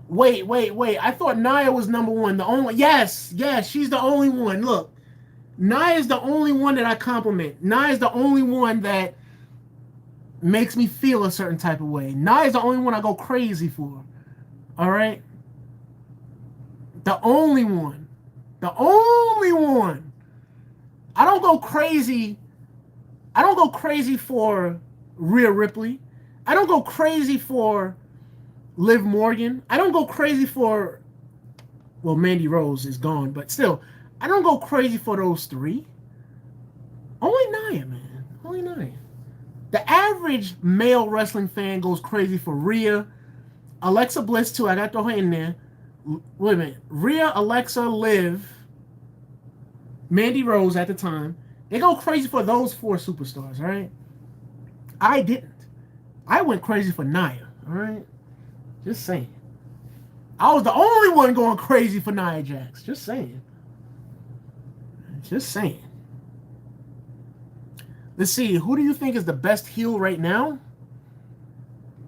Wait. I thought Nia was number one. The only yes, she's the only one. Look, Nia is the only one that I compliment. Nia is the only one that makes me feel a certain type of way. Nia is the only one I go crazy for. All right? The only one. The only one. I don't go crazy. I don't go crazy for Rhea Ripley. I don't go crazy for Liv Morgan. I don't go crazy for, well, Mandy Rose is gone, but still, I don't go crazy for those three. Only Nia, man. Only Nia. The average male wrestling fan goes crazy for Rhea, Alexa Bliss too. I got to throw her in there. Wait a minute. Rhea, Alexa, Liv, Mandy Rose at the time. They go crazy for those four superstars, right? I didn't. I went crazy for Nia, all right? Just saying. I was the only one going crazy for Nia Jax. Just saying. Just saying. Let's see. Who do you think is the best heel right now?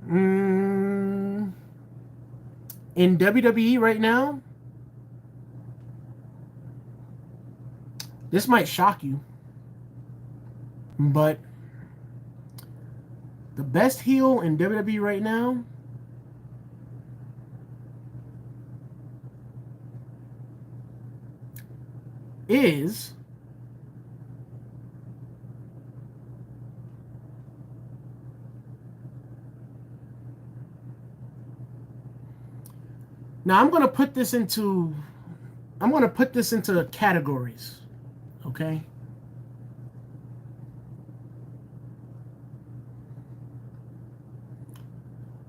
Mm, in WWE right now? This might shock you, but the best heel in WWE right now is now I'm gonna put this into categories. Okay.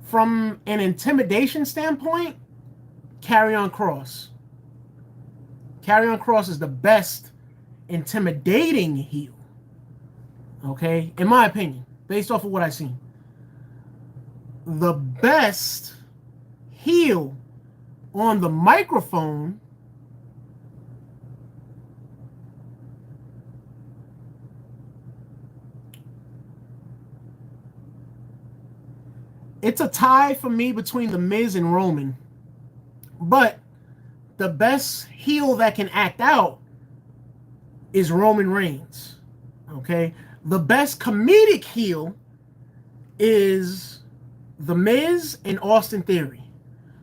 From an intimidation standpoint, Karrion Kross. Karrion Kross is the best intimidating heel. Okay, in my opinion, based off of what I've seen. The best heel on the microphone it's a tie for me between The Miz and Roman. But the best heel that can act out is Roman Reigns. Okay? The best comedic heel is The Miz and Austin Theory.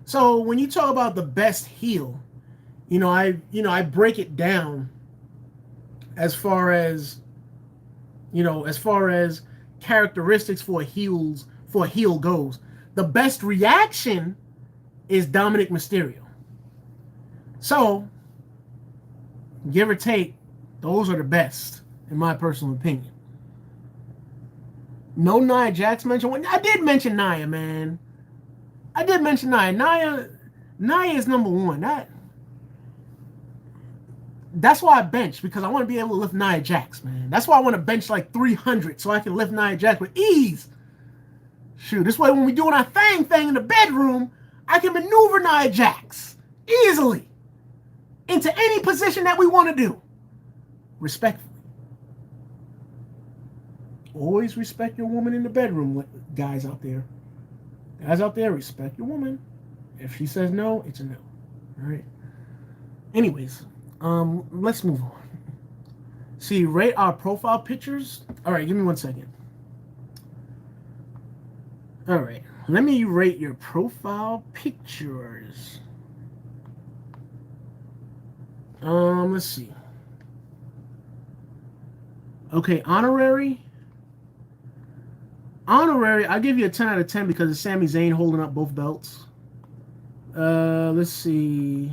So when you talk about the best heel, I break it down as far as characteristics for a heel goes. The best reaction is Dominic Mysterio. So, give or take, those are the best, in my personal opinion. No Nia Jax mentioned. I did mention Nia, man. I did mention Nia. Nia is number one. That's why I bench, because I want to be able to lift Nia Jax, man. That's why I want to bench like 300 so I can lift Nia Jax with ease. Shoot, this way when we doing our thing in the bedroom, I can maneuver Nia Jax easily into any position that we want to do. Respectfully. Always respect your woman in the bedroom, guys out there. Guys out there, respect your woman. If she says no, it's a no. All right. Anyways, let's move on. See, rate our profile pictures. All right, give me 1 second. All right, let me rate your profile pictures. Let's see. Okay, honorary. I'll give you a 10 out of 10 because it's Sami Zayn holding up both belts. Let's see.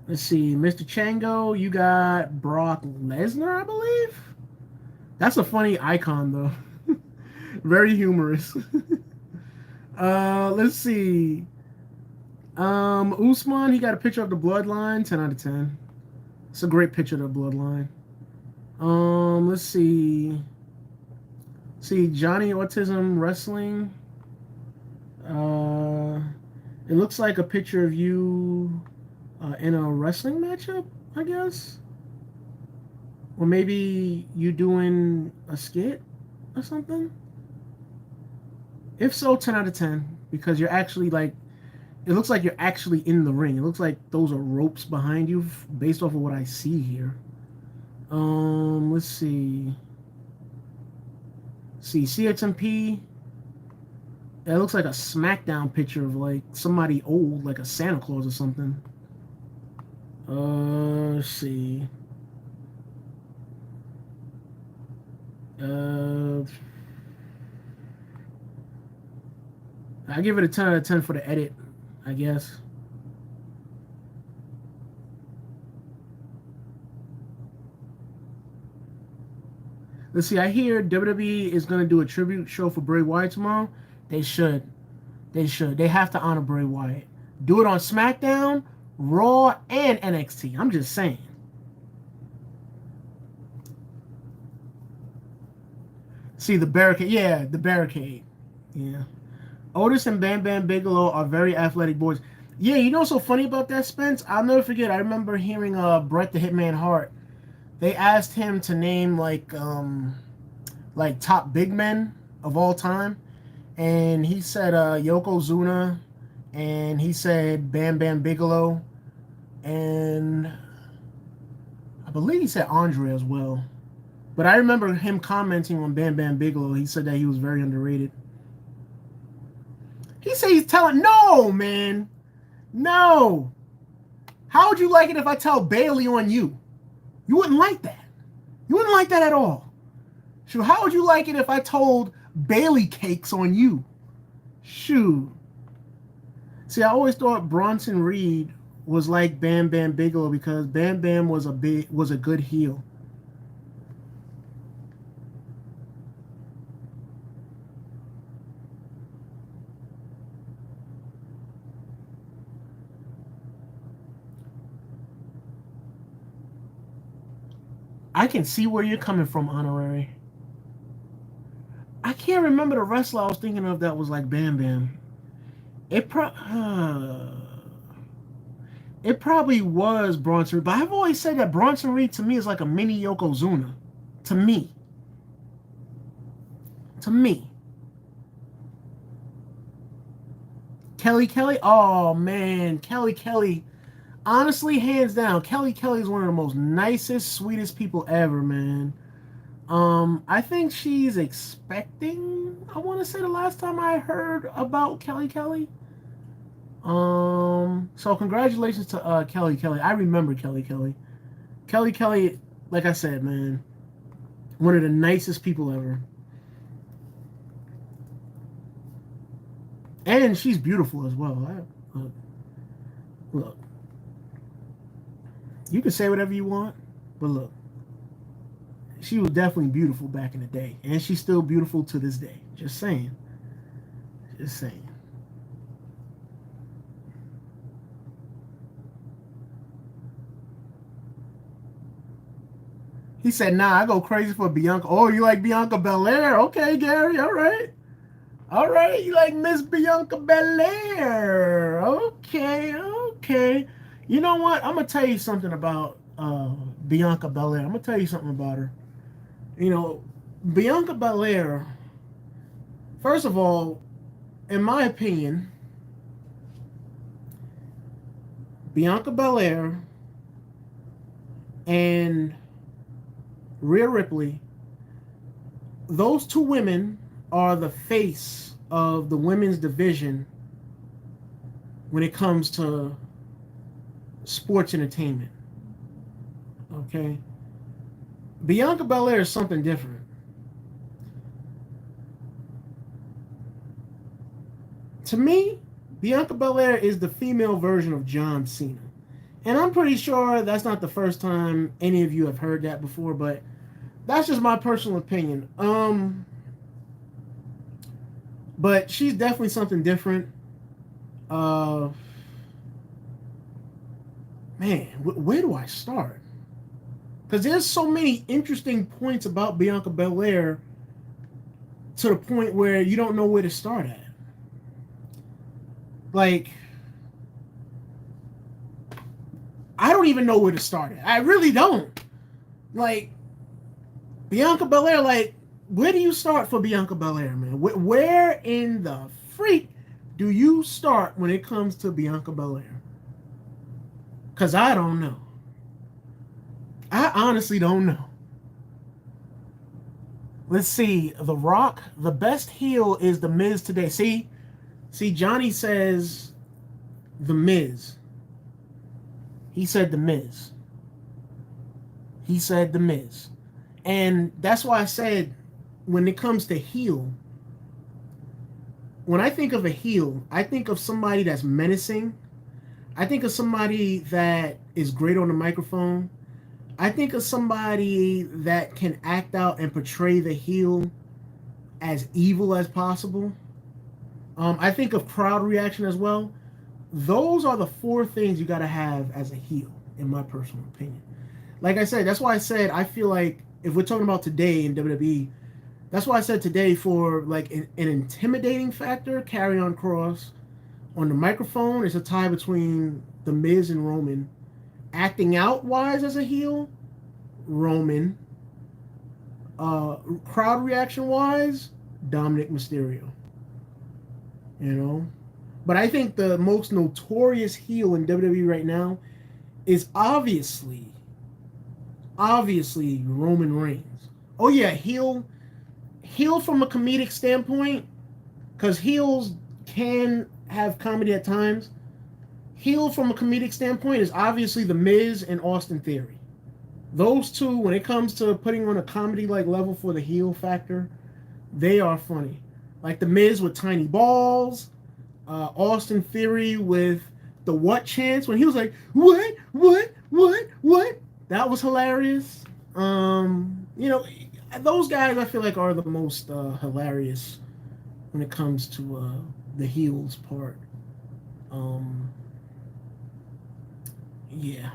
Mr. Chango, you got Brock Lesnar, I believe. That's a funny icon, though. Very humorous. Let's see. Usman, he got a picture of the Bloodline, 10 out of 10. It's a great picture of the Bloodline. Let's see. Johnny Autism Wrestling. It looks like a picture of you in a wrestling matchup, I guess. Or maybe you doing a skit or something. If so, 10 out of 10. Because you're actually like, it looks like you're actually in the ring. It looks like those are ropes behind you based off of what I see here. Let's see. CXMP. It looks like a SmackDown picture of like somebody old, like a Santa Claus or something. Let's see. I give it a 10 out of 10 for the edit, I guess. Let's see. I hear WWE is going to do a tribute show for Bray Wyatt tomorrow. They should. They have to honor Bray Wyatt. Do it on SmackDown, Raw, and NXT. I'm just saying. See the barricade. Yeah, the barricade. Yeah. Otis and Bam Bam Bigelow are very athletic boys. Yeah, you know what's so funny about that, Spence? I'll never forget. I remember hearing Bret the Hitman Hart They asked him to name like top big men of all time, and he said Yokozuna, and he said Bam Bam Bigelow, and I believe he said Andre as well. But I remember him commenting on Bam Bam Bigelow. He said that he was very underrated. He said he's telling, no, man, no. How would you like it if I tell Bailey on you? You wouldn't like that. You wouldn't like that at all. Shoot, how would you like it if I told Bailey cakes on you? Shoot. See, I always thought Bronson Reed was like Bam Bam Bigelow because Bam Bam was a good heel. I can see where you're coming from, Honorary. I can't remember the wrestler I was thinking of that was like Bam Bam. It it probably was Bronson Reed, but I've always said that Bronson Reed to me is like a mini Yokozuna. To me. To me. Kelly Kelly? Oh man, Kelly Kelly. Honestly, hands down, Kelly Kelly is one of the most nicest, sweetest people ever, man. I think she's expecting, I want to say the last time I heard about Kelly Kelly. So congratulations to Kelly Kelly. I remember Kelly Kelly. Kelly Kelly, like I said, man, one of the nicest people ever. And she's beautiful as well. Look, you can say whatever you want, but look, she was definitely beautiful back in the day, and she's still beautiful to this day. Just saying. Just saying. He said, nah, I go crazy for Bianca. Oh, you like Bianca Belair? Okay, Gary, all right. All right, you like Miss Bianca Belair. Okay, okay. You know what? I'm going to tell you something about Bianca Belair. I'm going to tell you something about her. You know, Bianca Belair, first of all, in my opinion, Bianca Belair and Rhea Ripley, those two women are the face of the women's division when it comes to sports entertainment. Okay? Bianca Belair is something different. To me, Bianca Belair is the female version of John Cena. And I'm pretty sure that's not the first time any of you have heard that before, but that's just my personal opinion. But she's definitely something different. Man, where do I start? Because there's so many interesting points about Bianca Belair to the point where you don't know where to start at. Like, I don't even know where to start at. I really don't. Like, Bianca Belair, like, where do you start for Bianca Belair, man? Where in the freak do you start when it comes to Bianca Belair? Because I don't know. I honestly don't know. Let's see. The Rock, the best heel is The Miz today. See, Johnny says The Miz. He said The Miz. He said The Miz. And that's why I said when it comes to heel, when I think of a heel, I think of somebody that's menacing. I think of somebody that is great on the microphone. I think of somebody that can act out and portray the heel as evil as possible. I think of crowd reaction as well. Those are the four things you got to have as a heel, in my personal opinion. Like I said, that's why I said I feel like if we're talking about today in WWE, that's why I said today for like an intimidating factor, Karrion Kross. On the microphone, it's a tie between The Miz and Roman. Acting out wise as a heel, Roman. Crowd reaction wise, Dominic Mysterio. You know, but I think the most notorious heel in WWE right now is obviously Roman Reigns. Oh yeah, heel from a comedic standpoint, because heels can have comedy at times. Heel from a comedic standpoint is obviously The Miz and Austin Theory. Those two, when it comes to putting on a comedy like level for the heel factor, they are funny. Like The Miz with tiny balls, Austin Theory with the what chance when he was like, what? That was hilarious. Those guys I feel like are the most hilarious when it comes to the heels part. Um, yeah.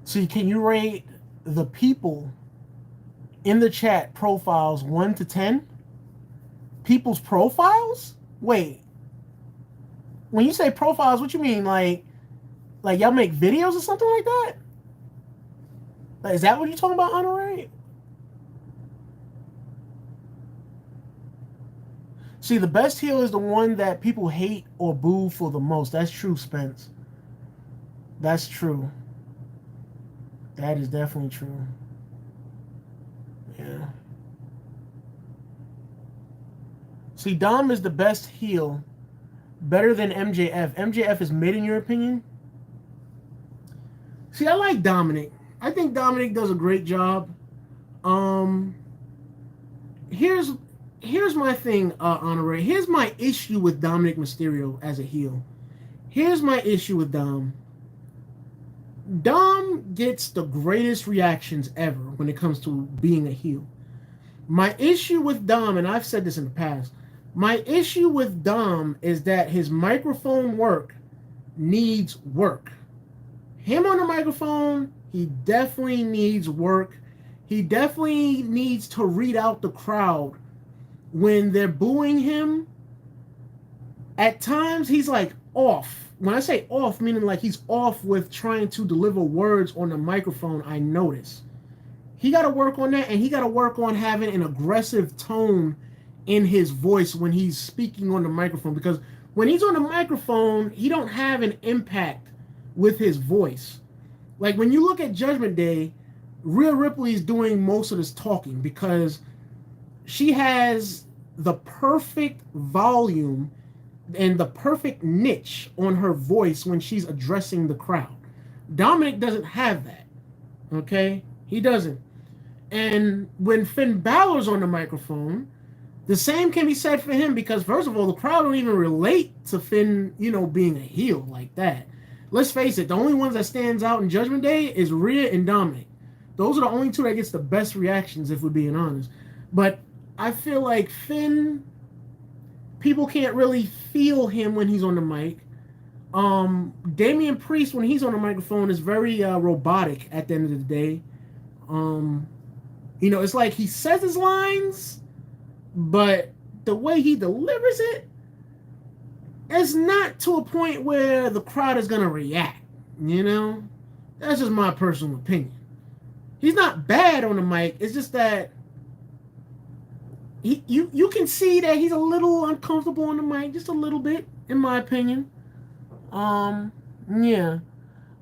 See, can you rate the people in the chat profiles 1 to 10? People's profiles? Wait, when you say profiles, what you mean? Like y'all make videos or something like that? Like, is that what you're talking about, Honorary? See, the best heel is the one that people hate or boo for the most. That's true, Spence. That's true. That is definitely true. Yeah. See, Dom is the best heel, better than MJF. MJF is mid in your opinion? See, I like Dominic. I think Dominic does a great job. Um, here's my thing, Honorary. Here's my issue with Dominic Mysterio as a heel. Here's my issue with Dom. Dom gets the greatest reactions ever when it comes to being a heel. My issue with Dom, and I've said this in the past, my issue with Dom is that his microphone work needs work. Him on the microphone, he definitely needs work. He definitely needs to read out the crowd when they're booing him. At times, he's like off. When I say off, meaning like he's off with trying to deliver words on the microphone, I notice. He got to work on that, and he got to work on having an aggressive tone in his voice when he's speaking on the microphone, because when he's on the microphone, he don't have an impact with his voice. Like when you look at Judgment Day, Rhea Ripley is doing most of this talking because she has the perfect volume and the perfect niche on her voice when she's addressing the crowd. Dominic doesn't have that. Okay? He doesn't. And when Finn Balor's on the microphone, the same can be said for him because, first of all, the crowd don't even relate to Finn, being a heel like that. Let's face it, the only ones that stands out in Judgment Day is Rhea and Dominic. Those are the only two that gets the best reactions, if we're being honest. But I feel like Finn, people can't really feel him when he's on the mic. Damian Priest, when he's on the microphone, is very robotic at the end of the day. It's like he says his lines, but the way he delivers it is not to a point where the crowd is going to react. That's just my personal opinion. He's not bad on the mic. It's just that you can see that he's a little uncomfortable on the mic, just a little bit, in my opinion. Yeah.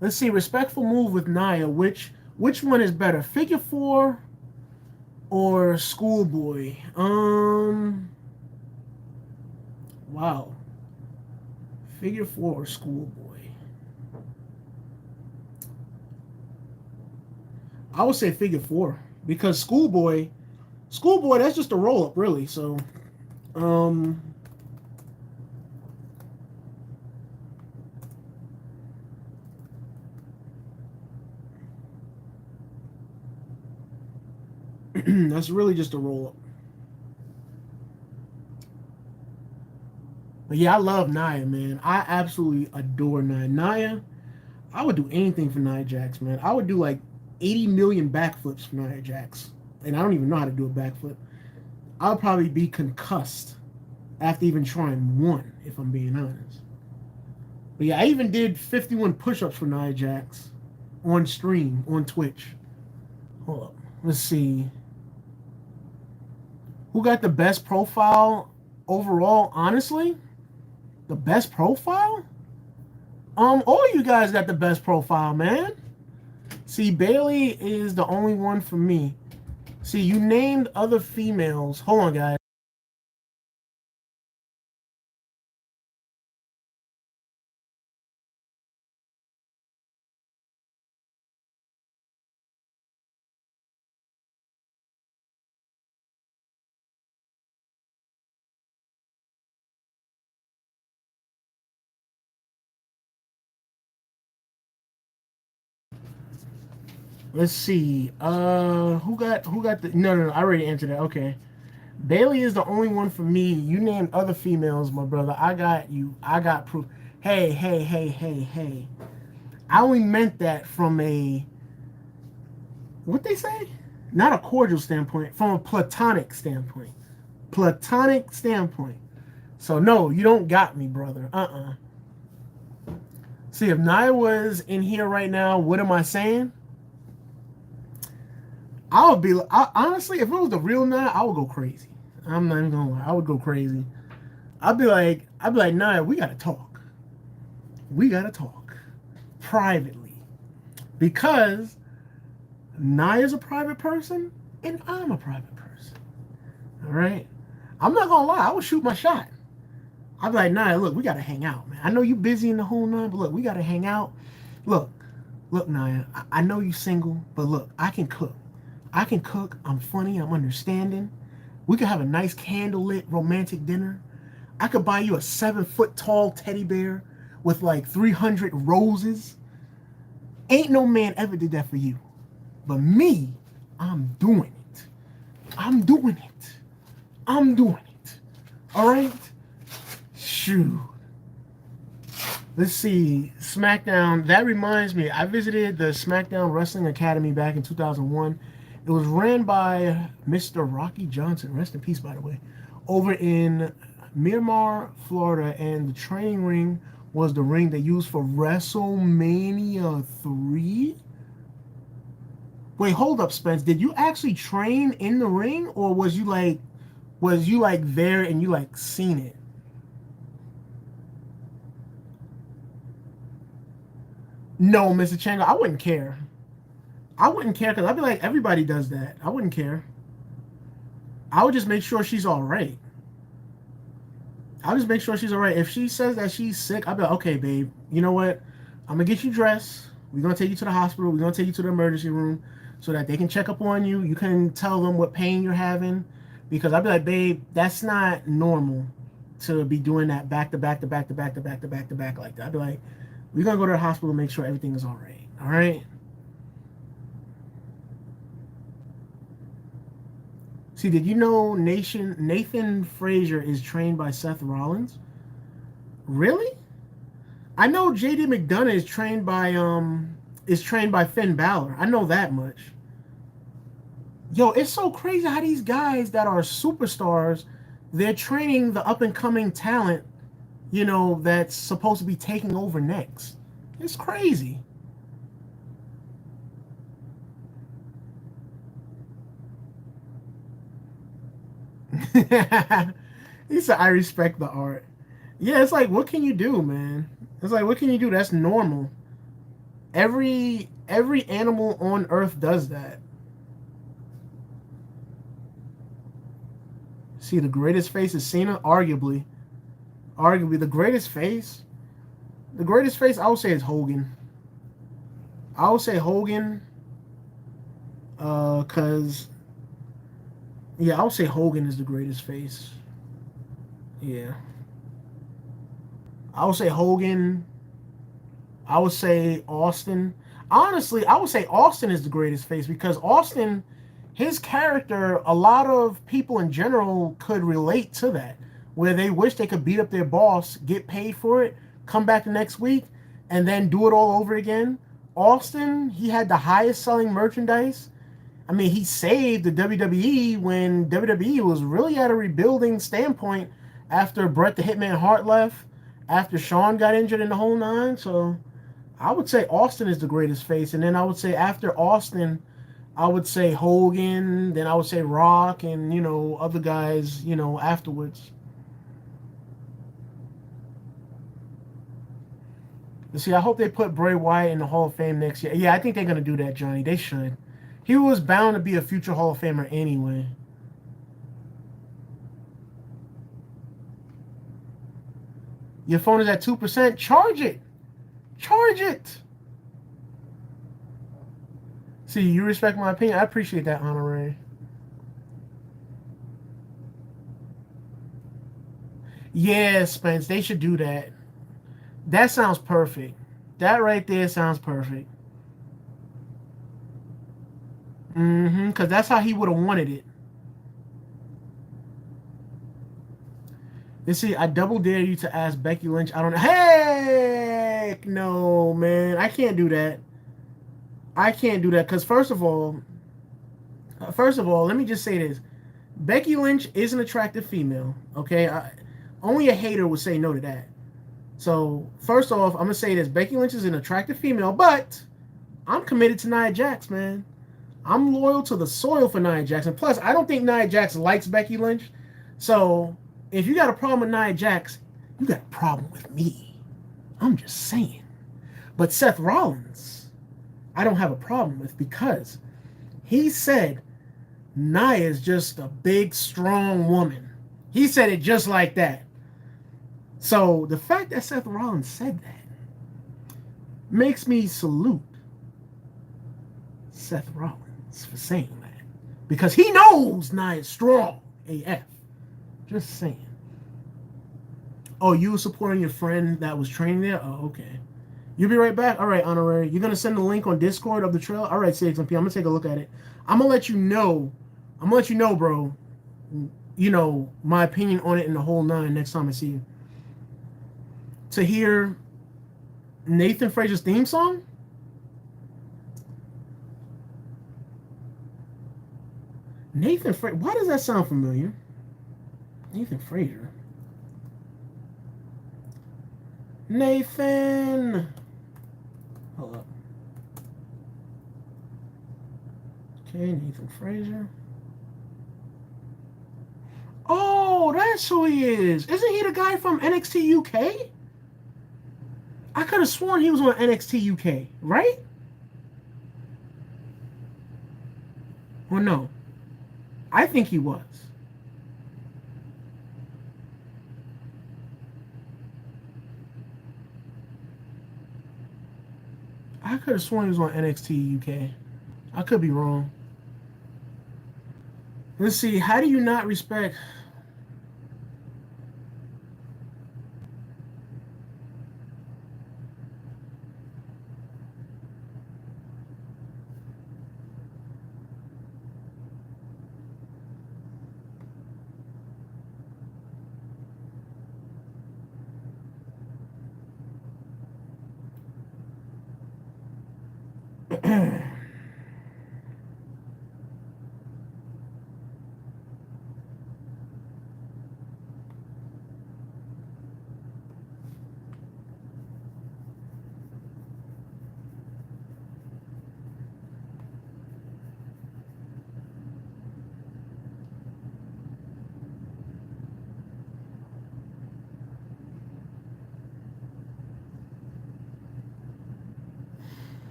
Let's see. Respectful move with Nia. Which one is better, Figure 4 or Schoolboy? Wow. Figure 4 or Schoolboy? I would say Figure 4 because Schoolboy, that's just a roll up, really. So, that's really just a roll up. But yeah, I love Nia, man. I absolutely adore Nia. Nia, I would do anything for Nia Jax, man. I would do like 80 million backflips for Nia Jax. And I don't even know how to do a backflip. I'll probably be concussed after even trying one, if I'm being honest. But yeah, I even did 51 push-ups for Nia Jax on stream on Twitch. Hold up. Let's see. Who got the best profile overall? Honestly, the best profile? All you guys got the best profile, man. See, Bailey is the only one for me. See, you named other females. Hold on, guys. Let's see. Who got the no, I already answered that. Okay. Bailey is the only one for me. You named other females, my brother. I got you. I got proof. Hey, hey, hey, hey, hey. I only meant that from a what they say? Not a cordial standpoint, from a platonic standpoint. Platonic standpoint. So no, you don't got me, brother. See, if Nia was in here right now, what am I saying? Honestly, if it was the real Nia, I would go crazy. I'm not even gonna lie, I would go crazy. I'd be like, Nia, we gotta talk. We gotta talk privately because Nia's a private person and I'm a private person. All right, I'm not gonna lie, I would shoot my shot. I'd be like, Nia, look, we gotta hang out, man. I know you busy in the whole nine, but look, we gotta hang out. Look, look, Nia, I know you single, but look, I can cook. I can cook. I'm funny. I'm understanding. We could have a nice candlelit romantic dinner. I could buy you a 7 foot tall teddy bear with like 300 roses. Ain't no man ever did that for you. But me, I'm doing it. I'm doing it. I'm doing it. All right? Shoot. Let's see. SmackDown. That reminds me. I visited the SmackDown Wrestling Academy back in 2001. It was ran by Mr. Rocky Johnson. Rest in peace, by the way. Over in Miramar, Florida. And the training ring was the ring they used for WrestleMania 3. Wait, hold up, Spence. Did you actually train in the ring, or was you like there and you like seen it? No, Mr. Chango, I wouldn't care. I wouldn't care because I'd be like, everybody does that. I wouldn't care. I would just make sure she's all right. I'll just make sure she's all right. If she says that she's sick, I'll be like, okay, babe, you know what? I'm gonna get you dressed. We're gonna take you to the hospital. We're gonna take you to the emergency room so that they can check up on you. You can tell them what pain you're having. Because I'll be like, babe, that's not normal to be doing that back to back to back to back to back to back to back like that. I'd be like, we're gonna go to the hospital and make sure everything is all right. All right. See, did you know Nathan Frazier is trained by Seth Rollins? Really? I know JD McDonough is trained by Finn Balor. I know that much. Yo, it's so crazy how these guys that are superstars, they're training the up and coming talent, that's supposed to be taking over next. It's crazy. He said, I respect the art. Yeah, it's like, what can you do, man? It's like, what can you do? That's normal. Every animal on Earth does that. See, the greatest face is Cena, arguably the greatest face. The greatest face I would say is Hogan. I would say Hogan, cause yeah, I would say Hogan is the greatest face. Yeah, I would say Hogan. I would say Austin. Honestly, I would say Austin is the greatest face because Austin, his character, a lot of people in general could relate to that, where they wish they could beat up their boss, get paid for it, come back the next week, and then do it all over again. Austin, he had the highest selling merchandise. I mean, he saved the WWE when WWE was really at a rebuilding standpoint after Bret the Hitman Hart left. after Shawn got injured in the whole nine. So I would say Austin is the greatest face, and then I would say after Austin, I would say Hogan, then I would say Rock, and other guys, afterwards. You see, I hope they put Bray Wyatt in the Hall of Fame next year. Yeah, I think they're gonna do that, Johnny. They should. He was bound to be a future Hall of Famer anyway. Your phone is at 2%. Charge it. Charge it. See, you respect my opinion. I appreciate that, Honorary. Yeah, Spence, they should do that. That sounds perfect. That right there sounds perfect. Because that's how he would have wanted it. You see, I double dare you to ask Becky Lynch. I don't know. Heck no, man. I can't do that. I can't do that because first of all, let me just say this: Becky Lynch is an attractive female. Okay, only a hater would say no to that. So first off, I'm gonna say this: Becky Lynch is an attractive female, but I'm committed to Nia Jax, man. I'm loyal to the soil for Nia Jax, and plus, I don't think Nia Jax likes Becky Lynch. So if you got a problem with Nia Jax, you got a problem with me. I'm just saying. But Seth Rollins, I don't have a problem with because he said Nia is just a big, strong woman. He said it just like that. So the fact that Seth Rollins said that makes me salute Seth Rollins for saying that. Because he knows Nia is strong AF. Just saying. Oh, you were supporting your friend that was training there? Oh, okay. You'll be right back. All right, Honorary. You're gonna send the link on Discord of the trail. All right, CXMP. I'm gonna take a look at it. I'm gonna let you know. I'm gonna let you know, bro. My opinion on it in the whole nine next time I see you. To hear Nathan Frazier's theme song? Nathan Frazier. Why does that sound familiar? Nathan Frazier. Nathan. Hold up. Okay, Nathan Frazier. Oh, that's who he is. Isn't he the guy from NXT UK? I could have sworn he was on NXT UK, right? Or no? I think he was. I could have sworn he was on NXT UK. I could be wrong. Let's see. How do you not respect?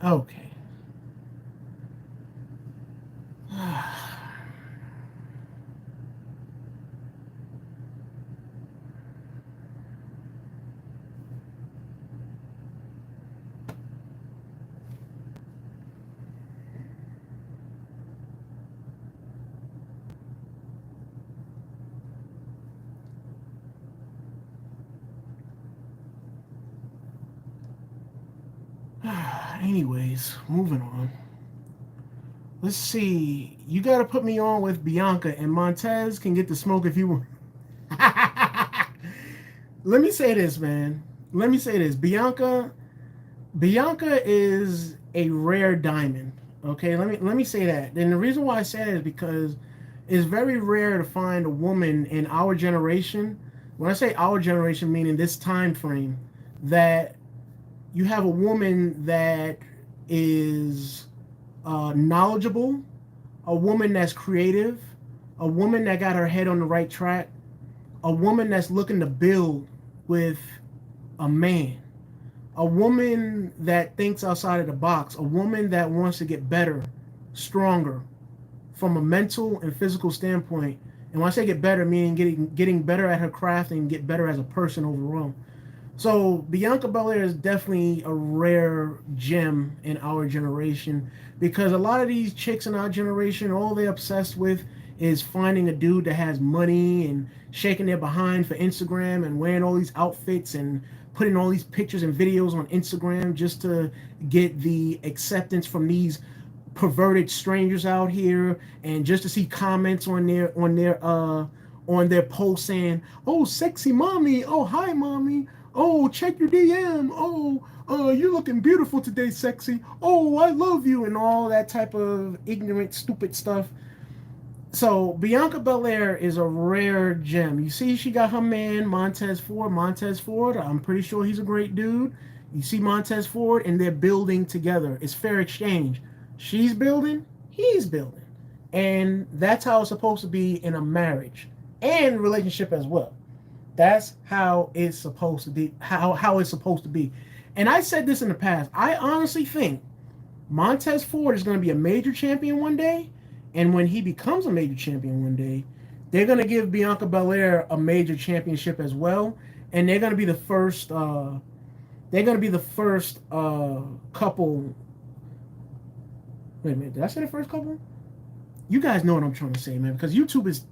Okay. Anyways, moving on. Let's see. You got to put me on with Bianca, and Montez can get the smoke if you want. Let me say this, man. Let me say this. Bianca is a rare diamond. Okay, let me say that. And the reason why I say that is because it's very rare to find a woman in our generation. When I say our generation, meaning this time frame, that you have a woman that is knowledgeable, a woman that's creative, a woman that got her head on the right track, a woman that's looking to build with a man, a woman that thinks outside of the box, a woman that wants to get better, stronger from a mental and physical standpoint. And when I say get better, meaning getting better at her craft and get better as a person overall. So Bianca Belair is definitely a rare gem in our generation because a lot of these chicks in our generation, all they're obsessed with is finding a dude that has money and shaking their behind for Instagram and wearing all these outfits and putting all these pictures and videos on Instagram just to get the acceptance from these perverted strangers out here and just to see comments on their post saying, "Oh, sexy mommy. Oh, hi, mommy. Oh, check your DM. Oh, you're looking beautiful today, sexy. Oh, I love you," and all that type of ignorant, stupid stuff. So Bianca Belair is a rare gem. You see, she got her man Montez Ford. Montez Ford, I'm pretty sure he's a great dude. You see Montez Ford, and they're building together. It's fair exchange. She's building, he's building, and that's how it's supposed to be in a marriage and relationship as well. That's how it's supposed to be. How it's supposed to be. And I said this in the past. I honestly think Montez Ford is going to be a major champion one day, and when he becomes a major champion one day, they're going to give Bianca Belair a major championship as well, and they're going to be the first. They're going to be the first couple. Wait a minute, did I say the first couple? You guys know what I'm trying to say, man, because YouTube is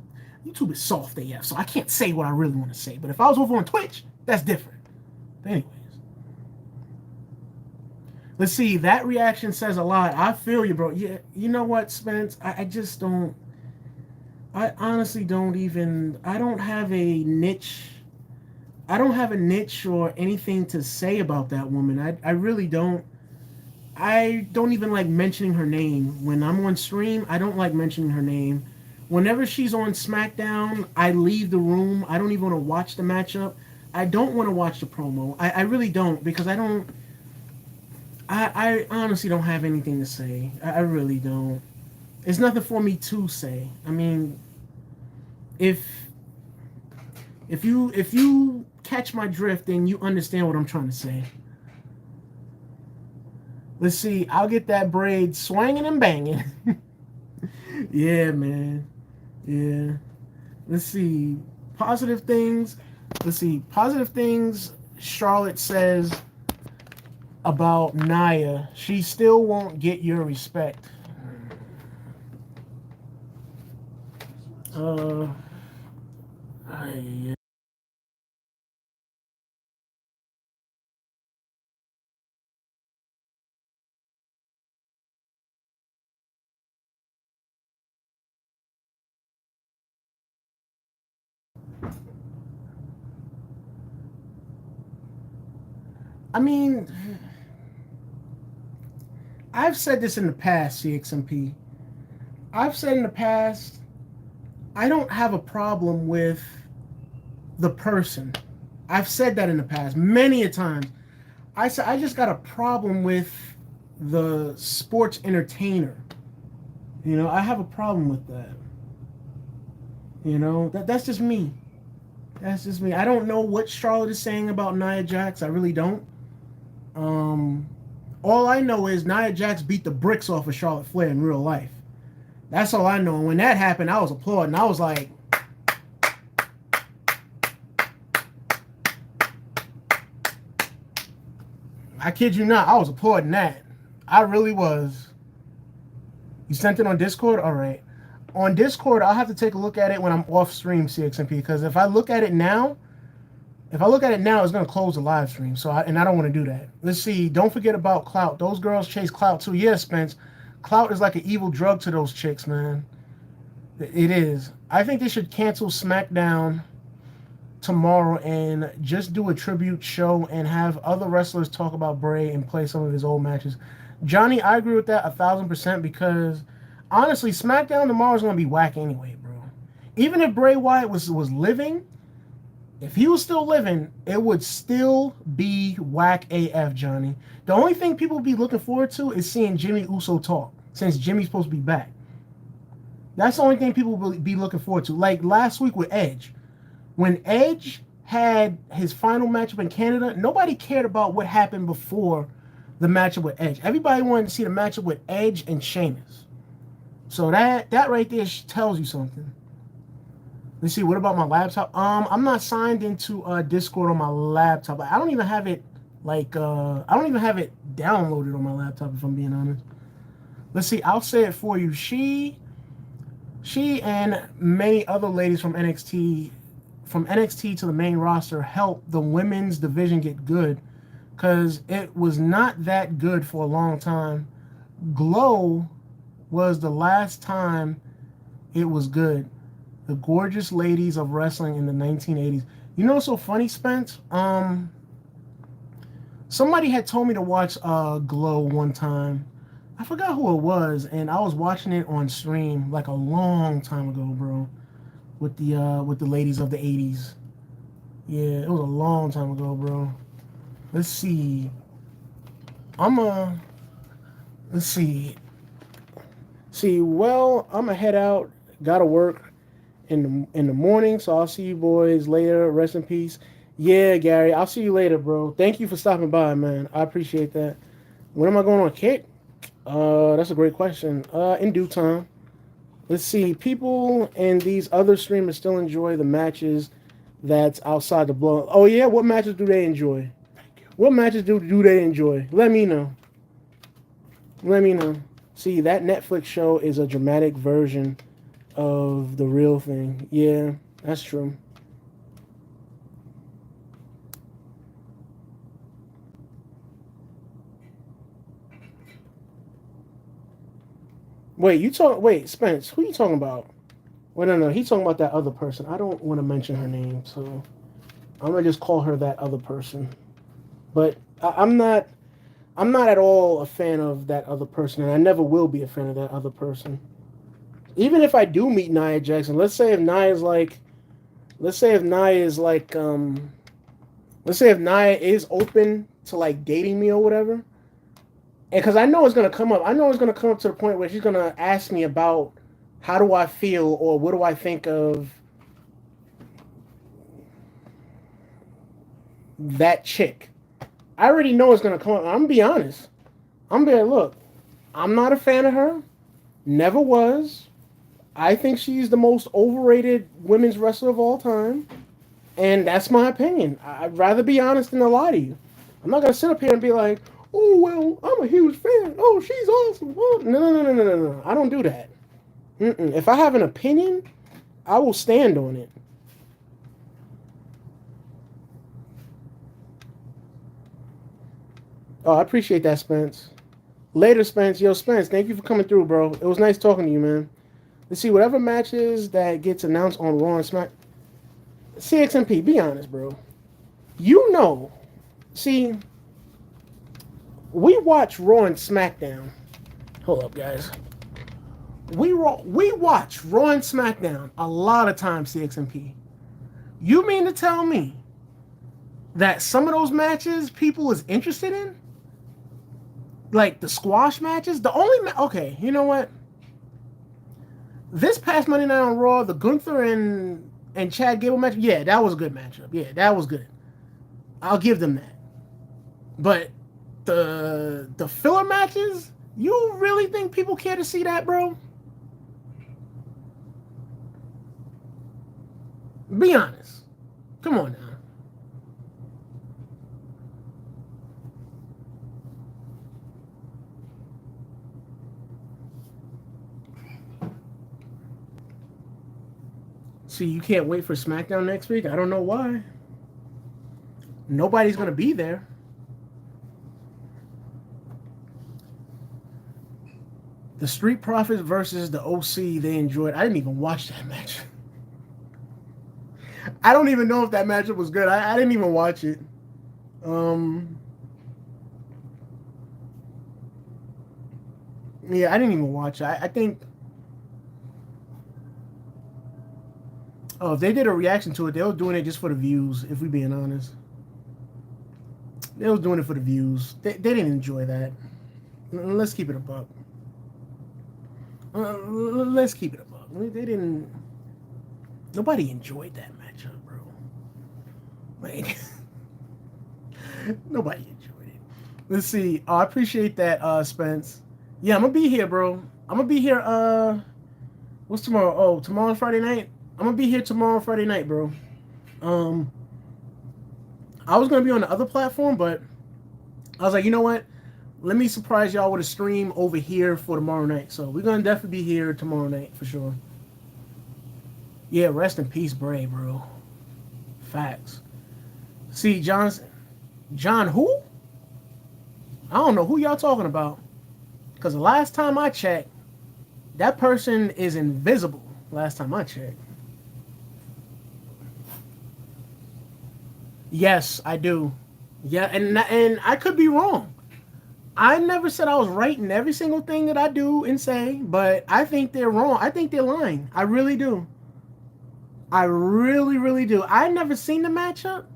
soft AF, so I can't say what I really want to say. But if I was over on Twitch, that's different. But anyways. Let's see. That reaction says a lot. I feel you, bro. Yeah, you know what, Spence? I just don't. I honestly don't even. I don't have a niche. I don't have a niche or anything to say about that woman. I really don't. I don't even like mentioning her name. When I'm on stream, I don't like mentioning her name. Whenever she's on SmackDown, I leave the room. I don't even want to watch the matchup. I don't want to watch the promo. I really don't because I don't. I honestly don't have anything to say. I really don't. It's nothing for me to say. I mean, if if you catch my drift, then you understand what I'm trying to say. Let's see. I'll get that braid swinging and banging. Yeah, man. Yeah. Let's see. Positive things. Let's see. Positive things. Charlotte says about Nia. She still won't get your respect. Uh. I, I mean, I've said this in the past, CXMP. I've said in the past, I don't have a problem with the person. I've said that in the past many a times. I said I just got a problem with the sports entertainer. I have a problem with that. That's just me. That's just me. I don't know what Charlotte is saying about Nia Jax. I really don't. Um, all I know is Nia Jax beat the bricks off of Charlotte Flair in real life. That's all I know. And when that happened, I was applauding. I was like, I kid you not, I was applauding that. I really was. You sent it on Discord? All right. On Discord, I'll have to take a look at it when I'm off stream, CXMP, because if I look at it now, it's going to close the live stream. And I don't want to do that. Let's see. Don't forget about clout. Those girls chase clout too. Yeah, Spence. Clout is like an evil drug to those chicks, man. It is. I think they should cancel SmackDown tomorrow and just do a tribute show and have other wrestlers talk about Bray and play some of his old matches. Johnny, I agree with that 1,000% because honestly, SmackDown tomorrow is gonna be whack anyway, bro. Even if Bray Wyatt was living, if he was still living, it would still be whack AF, Johnny. The only thing people would be looking forward to is seeing Jimmy Uso talk, since Jimmy's supposed to be back. That's the only thing people will be looking forward to. Like last week with Edge. When Edge had his final matchup in Canada, nobody cared about what happened before the matchup with Edge. Everybody wanted to see the matchup with Edge and Sheamus. So that right there tells you something. Let's see. What about my laptop? I'm not signed into Discord on my laptop. I don't even have it I don't even have it downloaded on my laptop if I'm being honest. Let's see. I'll say it for you. She and many other ladies from NXT to the main roster helped the women's division get good because it was not that good for a long time. Glow was the last time it was good. The gorgeous ladies of wrestling in the 1980s. You know what's so funny, Spence? Somebody had told me to watch Glow one time. I forgot who it was, and I was watching it on stream like a long time ago, bro. With the ladies of the 80s. Yeah, it was a long time ago, bro. Let's see. Let's see. Well, I'm gonna head out. Gotta work in the morning, so I'll see you boys later. Rest in peace. Yeah, Gary, I'll see you later, bro. Thank you for stopping by, man. I appreciate that. When am I going on kick? That's a great question. In due time. Let's see. People and these other streamers still enjoy the matches that's outside the blow. Oh yeah, what matches do they enjoy? What matches do they enjoy? Let me know. Let me know. See, that Netflix show is a dramatic version of the real thing. Yeah, that's true. Wait, Spence, who you talking about? Wait, no, he's talking about that other person. I don't want to mention her name, so I'm gonna just call her that other person. But I'm not at all a fan of that other person, and I never will be a fan of that other person. Even if I do meet Nia Jackson, let's say if Nia is like, let's say if Nia is open to like dating me or whatever, and because I know it's gonna come up, I know it's gonna come up to the point where she's gonna ask me about how do I feel or what do I think of that chick. I already know it's gonna come up. I'm gonna be honest. I'm gonna be like, look, I'm not a fan of her. Never was. I think she's the most overrated women's wrestler of all time. And that's my opinion. I'd rather be honest than to lie to you. I'm not gonna sit up here and be like, oh well, I'm a huge fan. Oh, she's awesome. Oh, no. I don't do that. If I have an opinion, I will stand on it. Oh, I appreciate that, Spence. Later, Spence. Yo, Spence, thank you for coming through, bro. It was nice talking to you, man. Let's see, whatever matches that gets announced on Raw and Smack. CXMP, be honest, bro. You know, see, we watch Raw and SmackDown. Hold up, guys. We watch Raw and SmackDown a lot of times, CXMP. You mean to tell me that some of those matches people is interested in? Like the squash matches? Okay, you know what? This past Monday night on Raw, the Gunther and Chad Gable match, yeah, that was a good matchup. Yeah, that was good. I'll give them that. But the filler matches, you really think people care to see that, bro? Be honest. Come on now. See, you can't wait for SmackDown next week? I don't know why. Nobody's going to be there. The Street Profits versus the OC, they enjoyed. I didn't even watch that match. I don't even know if that matchup was good. I didn't even watch it. Yeah, I didn't even watch it. I think, oh, if they did a reaction to it, they were doing it just for the views. If we being honest, they was doing it for the views. They didn't enjoy that. Let's keep it a buck. Let's keep it a buck. They didn't. Nobody enjoyed that matchup, bro. Like, nobody enjoyed it. Let's see. I appreciate that, Spence. Yeah, I'm gonna be here, bro. I'm gonna be here. What's tomorrow? Oh, tomorrow's Friday night. I'm gonna be here tomorrow, Friday night, bro. Um, I was gonna be on the other platform, but I was like, you know what? Let me surprise y'all with a stream over here for tomorrow night. So we're gonna definitely be here tomorrow night for sure. Yeah, rest in peace, Bray, bro. Facts. See, John who? I don't know who y'all talking about. Cause the last time I checked, that person is invisible. Last time I checked. Yes, I do. Yeah, and I could be wrong. I never said I was right in every single thing that I do and say, but I think they're wrong. I think they're lying. I really do. I really, really do. I never seen the matchup,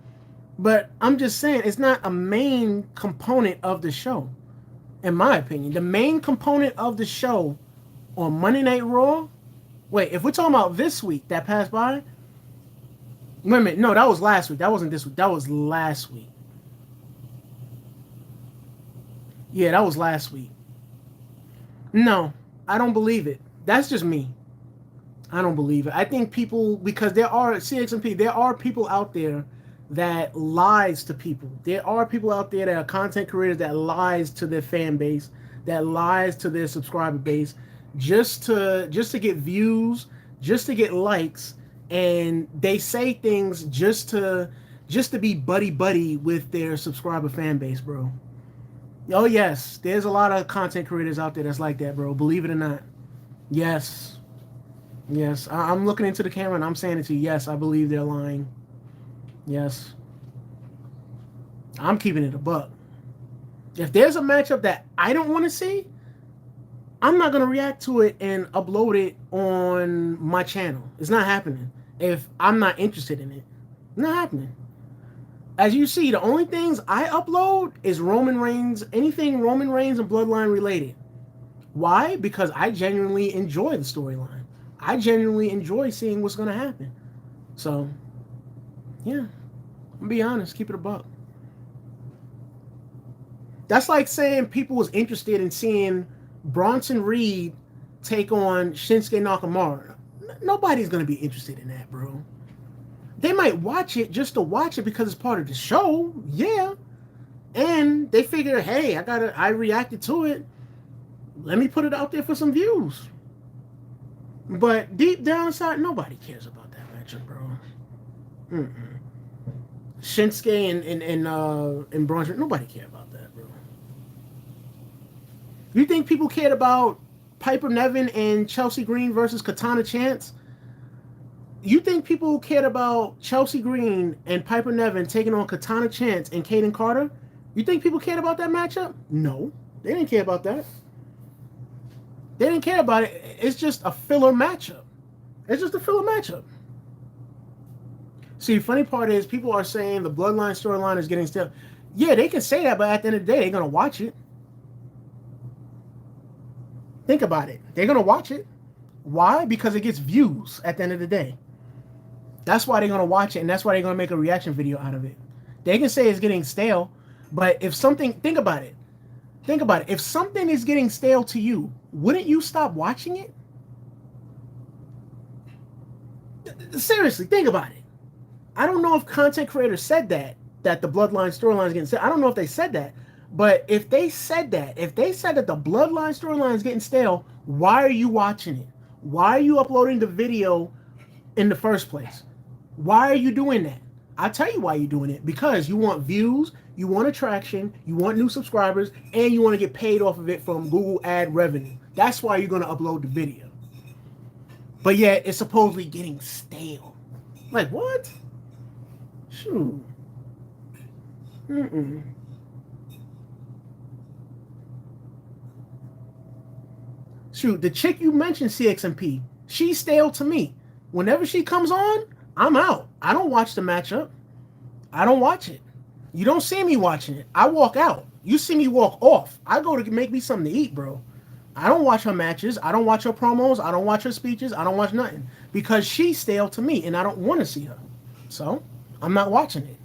but I'm just saying it's not a main component of the show, in my opinion. The main component of the show on Monday Night Raw. Wait, if we're talking about this week that passed by, wait a minute. No, that was last week. That wasn't this week. That was last week. Yeah, that was last week. No, I don't believe it. That's just me. I don't believe it. I think people, because there are CXMP, there are people out there that lies to people. There are people out there that are content creators that lies to their fan base, that lies to their subscriber base, just to get views, just to get likes, and they say things just to be buddy buddy with their subscriber fan base, bro. Oh yes, there's a lot of content creators out there that's like that, bro. Believe it or not. Yes. Yes, I'm looking into the camera and I'm saying it to you. Yes, I believe they're lying. Yes, I'm keeping it a buck. If there's a matchup that I don't want to see, I'm not gonna react to it and upload it on my channel. It's not happening. If I'm not interested in it, not happening. As you see, the only things I upload is Roman Reigns, anything Roman Reigns and Bloodline related. Why? Because I genuinely enjoy the storyline. I genuinely enjoy seeing what's gonna happen. So, yeah, I'm be honest, keep it a buck. That's like saying people was interested in seeing Bronson Reed take on Shinsuke Nakamura. Nobody's gonna be interested in that, bro. They might watch it just to watch it because it's part of the show, yeah. And they figure, hey, I reacted to it. Let me put it out there for some views. But deep down inside, nobody cares about that matchup, bro. Mm-mm. Shinsuke and Braun, nobody cared about that, bro. You think people cared about Piper Niven and Chelsea Green versus Katana Chance? You think people cared about Chelsea Green and Piper Niven taking on Katana Chance and Kaden Carter? You think people cared about that matchup? No, they didn't care about that. They didn't care about it. It's just a filler matchup. It's just a filler matchup. See, the funny part is people are saying the Bloodline storyline is getting stale. Yeah, they can say that, but at the end of the day, they're gonna watch it. Think about it. They're gonna watch it. Why? Because it gets views at the end of the day. That's why they're gonna watch it, and that's why they're gonna make a reaction video out of it. They can say it's getting stale, but if something, think about it. Think about it. If something is getting stale to you, wouldn't you stop watching it? Seriously, think about it. I don't know if content creators said that the Bloodline storyline is getting stale. I don't know if they said that. But if they said that, if they said that the Bloodline storyline is getting stale, why are you watching it? Why are you uploading the video in the first place? Why are you doing that? I'll tell you why you're doing it. Because you want views, you want attraction, you want new subscribers, and you want to get paid off of it from Google ad revenue. That's why you're going to upload the video. But yet, it's supposedly getting stale. Like, what? Shoot. shoot, the chick you mentioned, CXMP, she's stale to me. Whenever she comes on, I'm out. I don't watch the matchup. I don't watch it. You don't see me watching it. I walk out. You see me walk off. I go to make me something to eat, bro. I don't watch her matches. I don't watch her promos. I don't watch her speeches. I don't watch nothing because she's stale to me, and I don't want to see her. So I'm not watching it.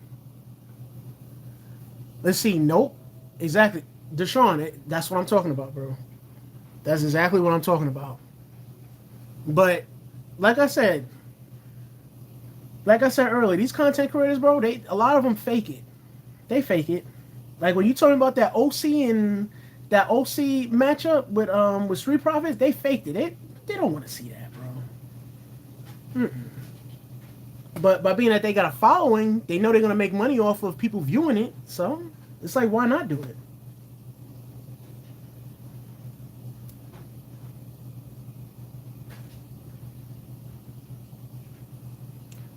Let's see. Nope. Exactly. Deshaun, that's what I'm talking about, bro. That's exactly what I'm talking about. But like I said earlier, these content creators, bro, a lot of them fake it. They fake it. Like when you talking about that OC matchup with Street Profits, they faked it. They don't want to see that, bro. But by being that they got a following, they know they're gonna make money off of people viewing it. So it's like, why not do it?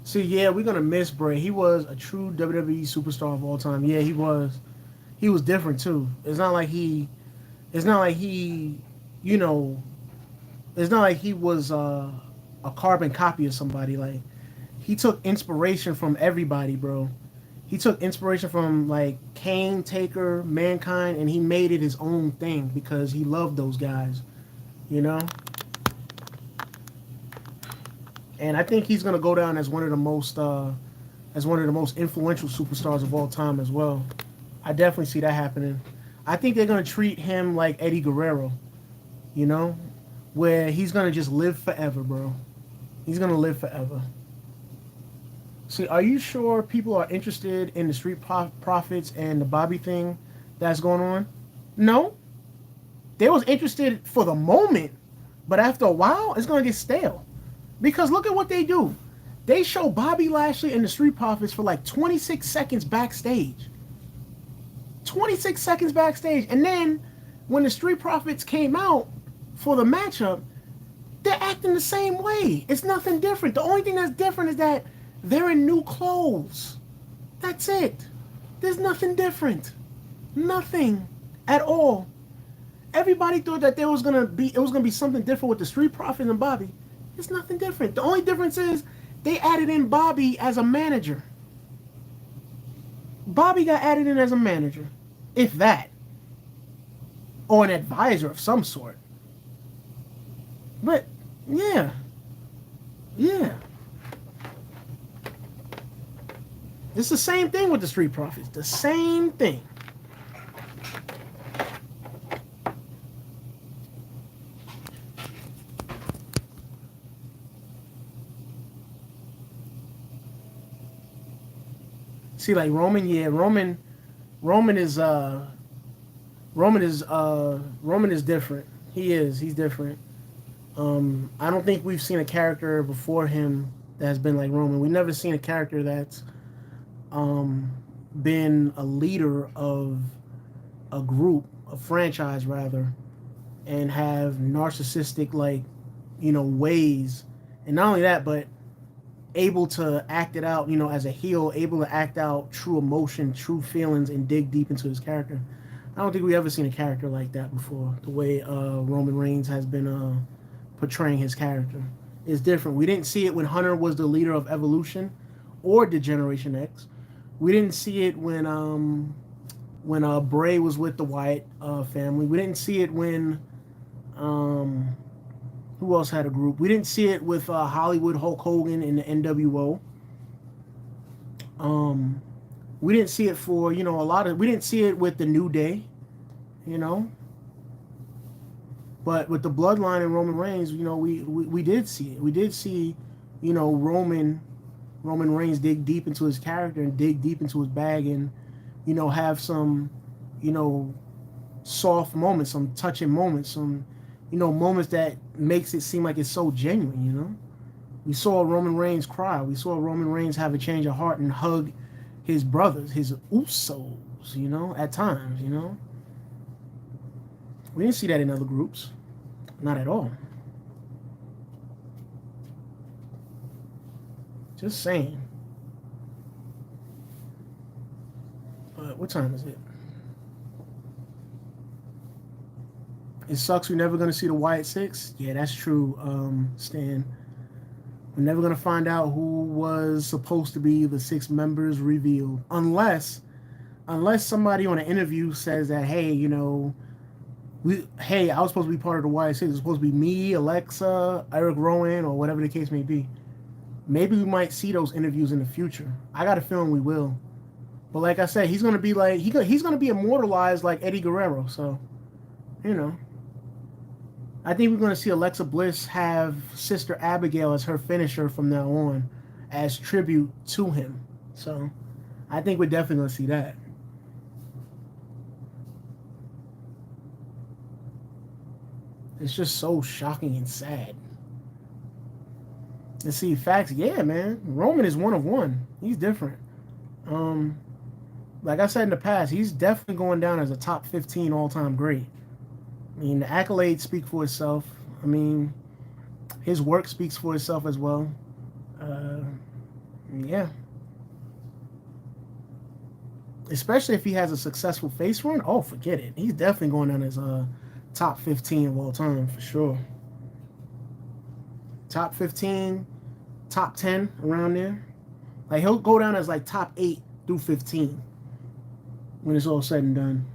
See, yeah, we're gonna miss Bray. He was a true WWE superstar of all time. Yeah, he was. He was different too. It's not like he, you know, it's not like he was a carbon copy of somebody. Like he took inspiration from everybody, bro. He took inspiration from like Kane, Taker, Mankind, and he made it his own thing because he loved those guys, you know. And I think he's gonna go down as one of the most influential superstars of all time as well. I definitely see that happening. I think they're gonna treat him like Eddie Guerrero, you know, where he's gonna just live forever, bro. He's gonna live forever. See, are you sure people are interested in the Street Profits and the Bobby thing that's going on? No, they was interested for the moment, but after a while, it's gonna get stale. Because look at what they do. They show Bobby Lashley and the Street Profits for like 26 seconds backstage. 26 seconds backstage. And then when the Street Profits came out for the matchup, they're acting the same way. It's nothing different. The only thing that's different is that they're in new clothes. That's it. There's nothing different. Nothing at all. Everybody thought that it was gonna be something different with the Street Profits and Bobby. It's nothing different. The only difference is they added in Bobby as a manager. Bobby got added in as a manager, if that, or an advisor of some sort. But yeah. It's the same thing with the Street Profits. The same thing. See, like Roman, yeah, Roman is different. He's different. I don't think we've seen a character before him that has been like Roman. We've never seen a character that's been a leader of a group, a franchise rather, and have narcissistic ways. And not only that, but able to act it out, as a heel, able to act out true emotion, true feelings, and dig deep into his character. I don't think we ever seen a character like that before. The way Roman Reigns has been portraying his character is different. We didn't see it when Hunter was the leader of Evolution or Generation X. We didn't see it when Bray was with the Wyatt family. We didn't see it when who else had a group? We didn't see it with Hollywood Hulk Hogan and the NWO. We didn't see it for we didn't see it with the New Day, But with the Bloodline and Roman Reigns, we did see it. We did see, Roman Reigns dig deep into his character and dig deep into his bag and, have some, soft moments, some touching moments, some, moments that makes it seem like it's so genuine, We saw Roman Reigns cry. We saw Roman Reigns have a change of heart and hug his brothers, his Usos, at times, We didn't see that in other groups. Not at all. Just saying. But what time is it? It sucks we're never gonna see the Wyatt Six. Yeah, that's true, Stan. We're never gonna find out who was supposed to be the six members revealed, unless somebody on an interview says that, hey, I was supposed to be part of the Wyatt Six. It's supposed to be me, Alexa, Eric Rowan, or whatever the case may be. Maybe we might see those interviews in the future. I got a feeling we will. But like I said, he's gonna be like he's gonna be immortalized like Eddie Guerrero. So, you know, I think we're gonna see Alexa Bliss have Sister Abigail as her finisher from now on, as tribute to him. So, I think we're definitely gonna see that. It's just so shocking and sad. Let's see facts. Yeah, man, Roman is one of one. He's different. Um, like I said in the past, he's definitely going down as a top 15 all-time great. I mean, the accolades speak for itself. I mean, his work speaks for itself as well. Uh, yeah. Especially if he has a successful face run. Oh, forget it. He's definitely going down as a top 15 of all time for sure. Top 15, top 10 around there. Like he'll go down as like top 8 through 15 when it's all said and done.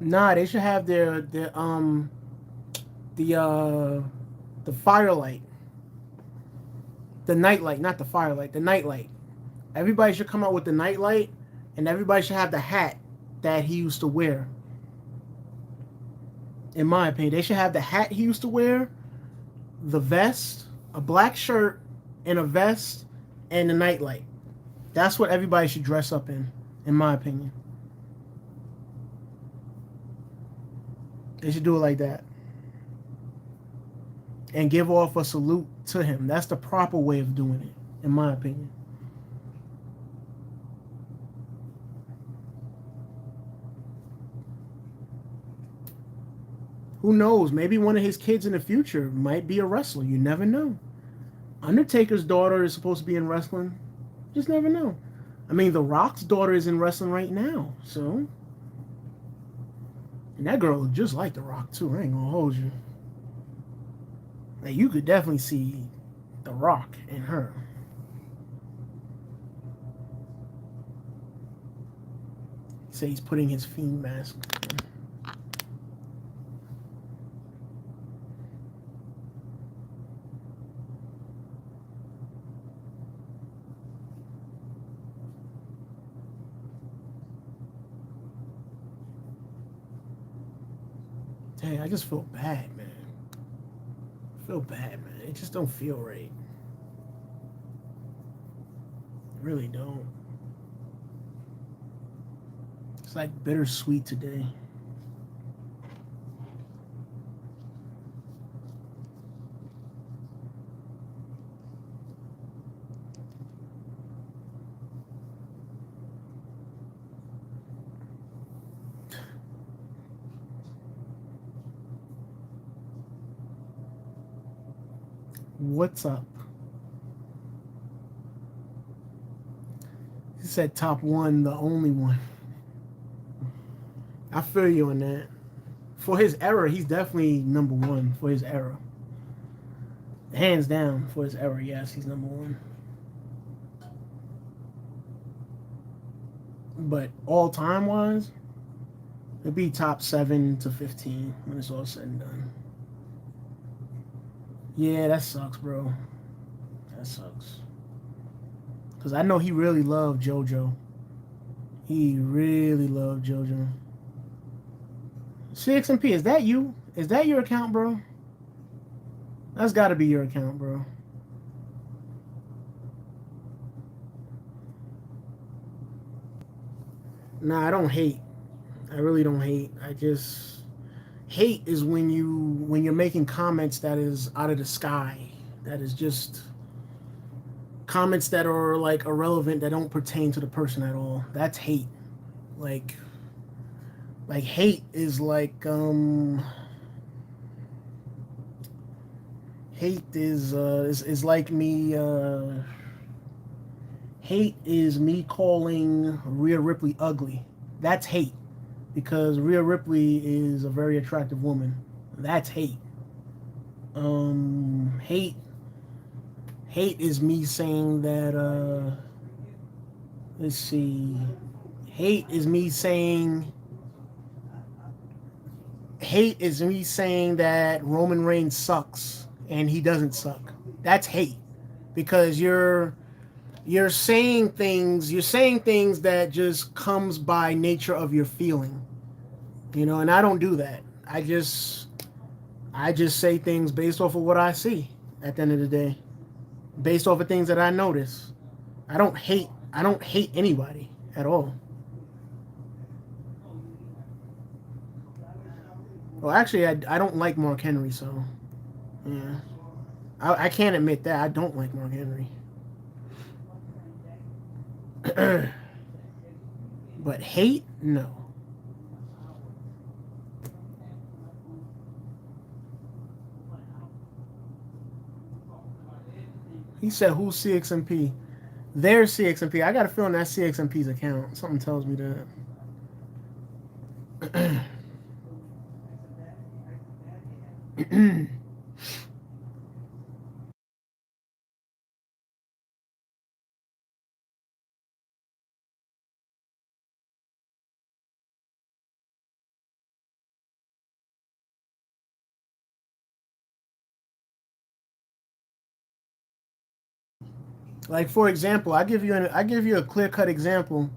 Nah, they should have the the firelight, the nightlight, not the firelight, the nightlight. Everybody should come out with the nightlight, and everybody should have the hat that he used to wear. In my opinion, they should have the hat he used to wear, the vest, a black shirt, and a vest, and the nightlight. That's what everybody should dress up in my opinion. They should do it like that. And give off a salute to him. That's the proper way of doing it, in my opinion. Who knows? Maybe one of his kids in the future might be a wrestler. You never know. Undertaker's daughter is supposed to be in wrestling. Just never know. I mean, The Rock's daughter is in wrestling right now. So, and that girl looked just like The Rock, too. I ain't gonna hold you. Like, you could definitely see The Rock in her. Say he's putting his fiend mask on. Dang, I just feel bad, man. I feel bad, man. It just don't feel right. I really don't. It's like bittersweet today. What's up? He said top one, the only one. I feel you on that. For his era, he's definitely number one for his era. Hands down for his era, yes, he's number one. But all time wise, it'd be top 7 to 15 when it's all said and done. Yeah, that sucks, bro. That sucks. Because I know he really loved JoJo. He really loved JoJo. CXMP, is that you? Is that your account, bro? That's got to be your account, bro. Nah, I don't hate. I really don't hate. I just hate is when you're making comments that is out of the sky. That is just comments that are like irrelevant that don't pertain to the person at all. That's hate. Like hate is like hate is like me hate is me calling Rhea Ripley ugly. That's hate because Rhea Ripley is a very attractive woman. That's hate. Hate hate is me saying that let's see. Hate is me saying hate is me saying that Roman Reigns sucks and he doesn't suck. That's hate because you're saying things that just comes by nature of your feeling. You know, and I don't do that. I just say things based off of what I see at the end of the day, based off of things that I notice. I don't hate anybody at all. Well, actually, I don't like Mark Henry, so yeah, I can't admit that I don't like Mark Henry. But hate, no. He said, "Who's CXMP?" There's CXMP. I got a feeling that's CXMP's account. Something tells me that. Like for example, I give you a clear cut example.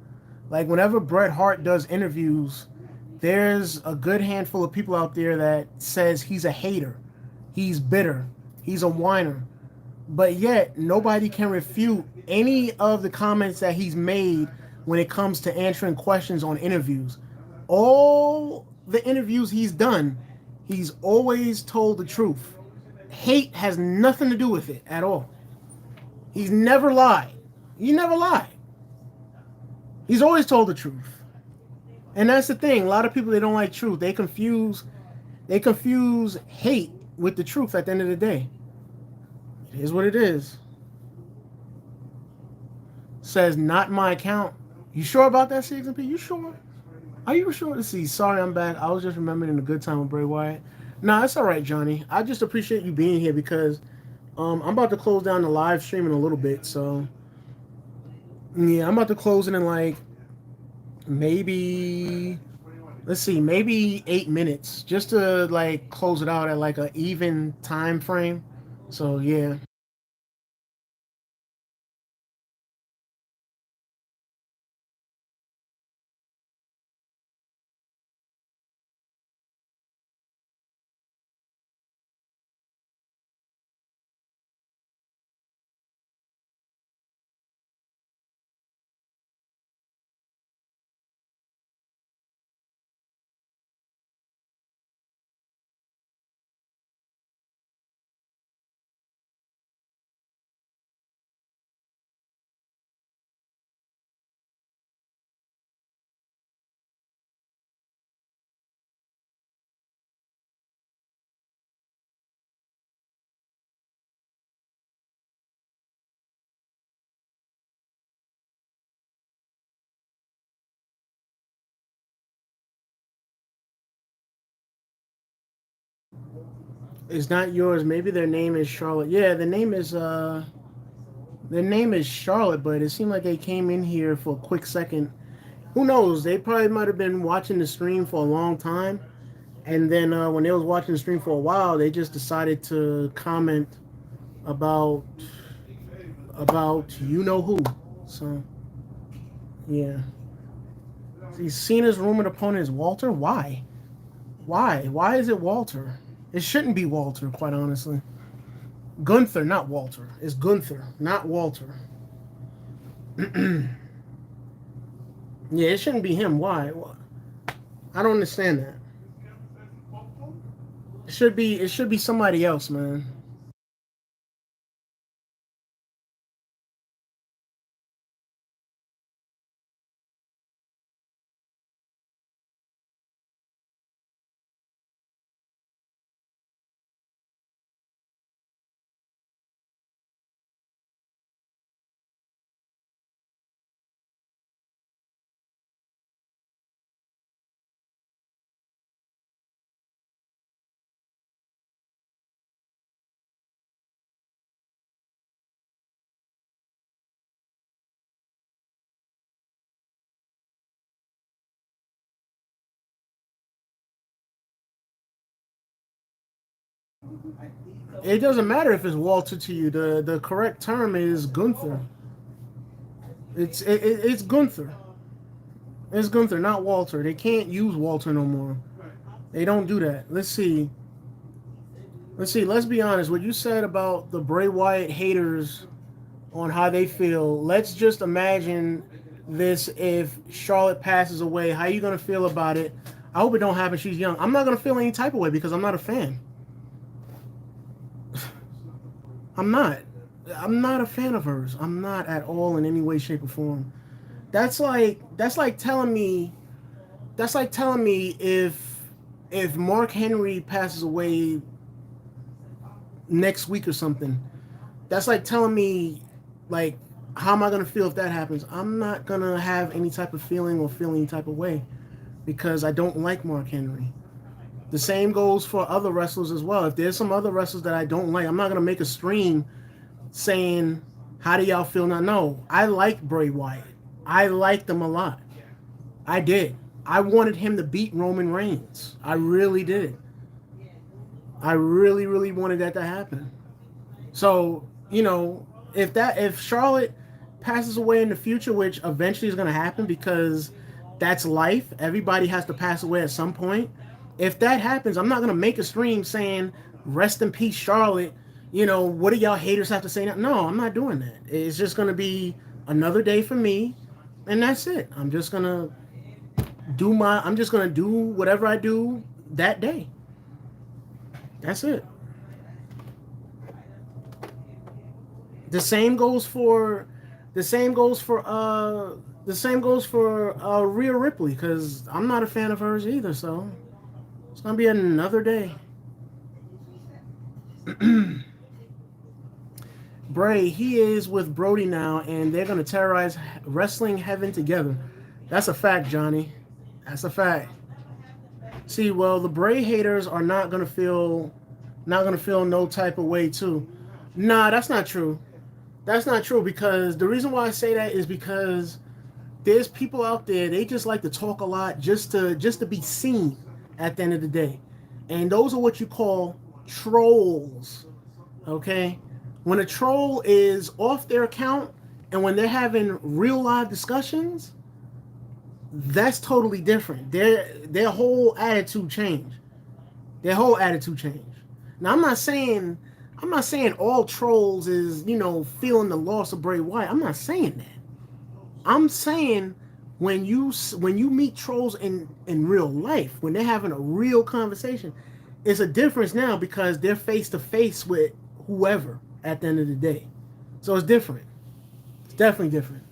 Like whenever Bret Hart does interviews, there's a good handful of people out there that says he's a hater, he's bitter, he's a whiner, but yet nobody can refute any of the comments that he's made when it comes to answering questions on interviews. All the interviews he's done, he's always told the truth. Hate has nothing to do with it at all. He's never lied. He never lied. He's always told the truth. And that's the thing. A lot of people they don't like truth. They confuse hate with the truth at the end of the day. It is what it is. Says not my account. You sure about that, CXMP? You sure? Are you sure? Let's see. Sorry, I'm back. I was just remembering a good time with Bray Wyatt. Nah, it's all right, Johnny. I just appreciate you being here because I'm about to close down the live stream in a little bit. So yeah, I'm about to close it in like maybe let's see, maybe 8 minutes, just to like close it out at like a even time frame. So yeah. It's not yours. Maybe their name is Charlotte. Yeah, their name is Charlotte, but it seemed like they came in here for a quick second. Who knows? They probably might have been watching the stream for a long time, and then when they was watching the stream for a while, they just decided to comment about you know who. So yeah, see, Cena's rumored opponent is Walter. Why? Why? Why is it Walter? It shouldn't be Walter, quite honestly. Gunther, not Walter. It's Gunther, not Walter. Yeah, it shouldn't be him. Why? I don't understand that. It should be somebody else, man. It doesn't matter if it's Walter to you. The correct term is Gunther. It's Gunther. It's Gunther, not Walter. They can't use Walter no more. They don't do that. Let's see. Let's see. Let's be honest. What you said about the Bray Wyatt haters on how they feel. Let's just imagine this: if Charlotte passes away, how you gonna feel about it? I hope it don't happen. She's young. I'm not gonna feel any type of way because I'm not a fan. I'm not. I'm not a fan of hers. I'm not at all in any way, shape, or form. That's like telling me if Mark Henry passes away next week or something. That's like telling me like how am I gonna feel if that happens? I'm not gonna have any type of feeling or feel any type of way because I don't like Mark Henry. The same goes for other wrestlers as well. If there's some other wrestlers that I don't like, I'm not gonna make a stream saying how do y'all feel now. No, I like Bray Wyatt. I liked him a lot. I did. I wanted him to beat Roman Reigns. I really did. I really, really wanted that to happen. So, if Charlotte passes away in the future, which eventually is going to happen because that's life, everybody has to pass away at some point. If that happens, I'm not going to make a stream saying, rest in peace, Charlotte. What do y'all haters have to say now? No, I'm not doing that. It's just going to be another day for me, and that's it. I'm just going to do whatever I do that day. That's it. The same goes for the same goes for Rhea Ripley because I'm not a fan of hers either. So it's gonna be another day. Bray, he is with Brody now, and they're gonna terrorize wrestling heaven together. That's a fact, Johnny. That's a fact. See, well, the Bray haters are not gonna feel no type of way too. Nah, that's not true. That's not true because the reason why I say that is because there's people out there they just like to talk a lot just to be seen at the end of the day, and those are what you call trolls. Okay, when a troll is off their account and when they're having real live discussions, that's totally different. Their whole attitude change. Their whole attitude change. Now I'm not saying all trolls is feeling the loss of Bray Wyatt. I'm not saying that. I'm saying when you meet trolls in real life, when they're having a real conversation, it's a difference now because they're face to face with whoever at the end of the day. So it's different. It's definitely different.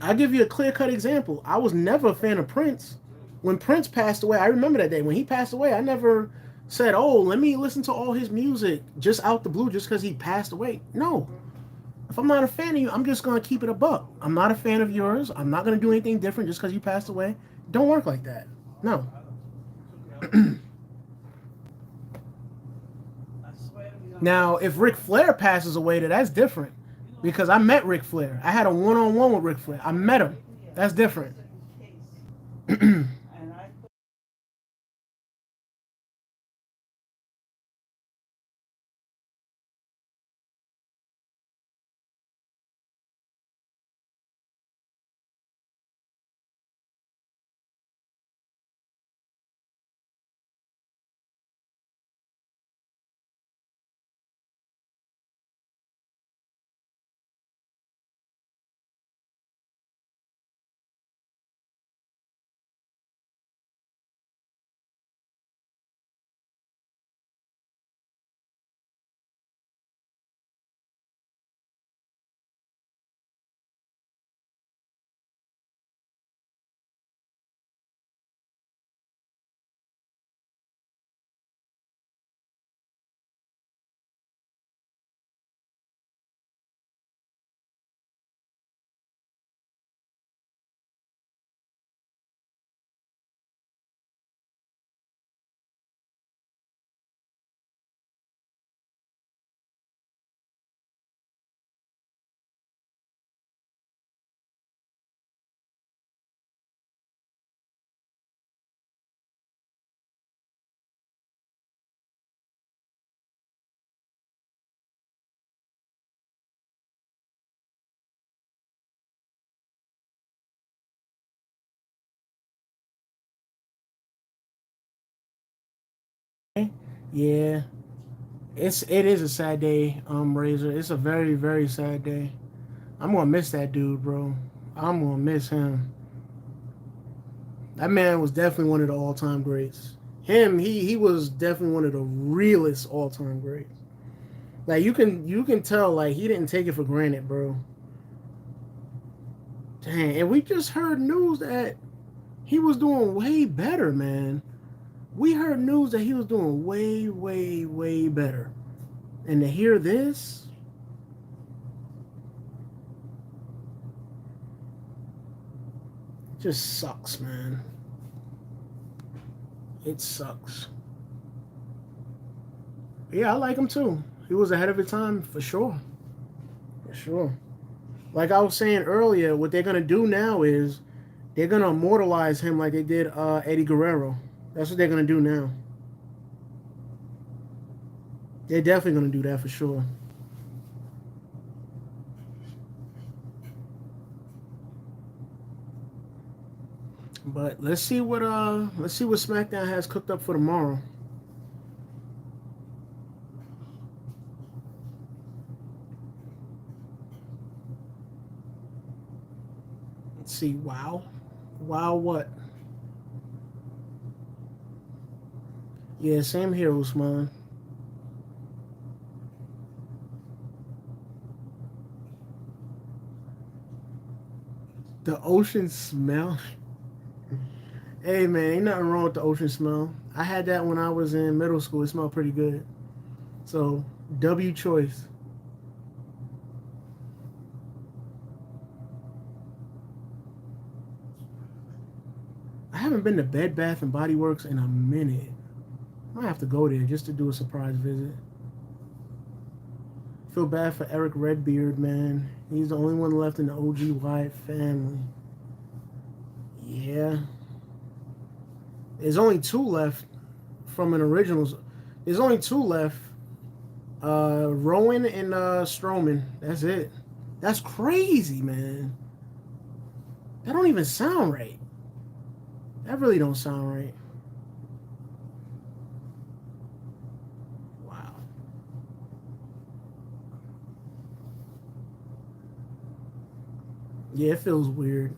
I'll give you a clear cut example. I was never a fan of Prince. When Prince passed away, I remember that day. When he passed away, I never said, oh, let me listen to all his music just out the blue just because he passed away. No. If I'm not a fan of you, I'm just going to keep it a buck. I'm not a fan of yours. I'm not going to do anything different just because you passed away. Don't work like that. No. Now, if Ric Flair passes away, that's different. Because I met Ric Flair. I had a one-on-one with Ric Flair. I met him. That's different. Yeah, it is a sad day, Razor. It's a very very sad day. I'm gonna miss that dude, bro. I'm gonna miss him. That man was definitely one of the all time greats. He was definitely one of the realest all time greats. Like you can tell like he didn't take it for granted, bro. Dang, and we just heard news that he was doing way better, man. We heard news that he was doing way, way, way better. And to hear this, just sucks, man. It sucks. Yeah, I like him too. He was ahead of his time for sure. For sure. Like I was saying earlier, what they're gonna do now is they're gonna immortalize him like they did Eddie Guerrero. That's what they're gonna do now. They're definitely gonna do that for sure. But let's see what SmackDown has cooked up for tomorrow. Let's see. Wow. Wow what? Yeah, same here, Usman. The ocean smell. Hey man, ain't nothing wrong with the ocean smell. I had that when I was in middle school. It smelled pretty good. So W choice. I haven't been to Bed Bath and Body Works in a minute. I might have to go there just to do a surprise visit. Feel bad for Eric Redbeard, man. He's the only one left in the OG Wyatt family. Yeah. There's only two left from an originals. There's only two left. Rowan and Strowman. That's it. That's crazy, man. That don't even sound right. That really don't sound right. Wow. Yeah, it feels weird.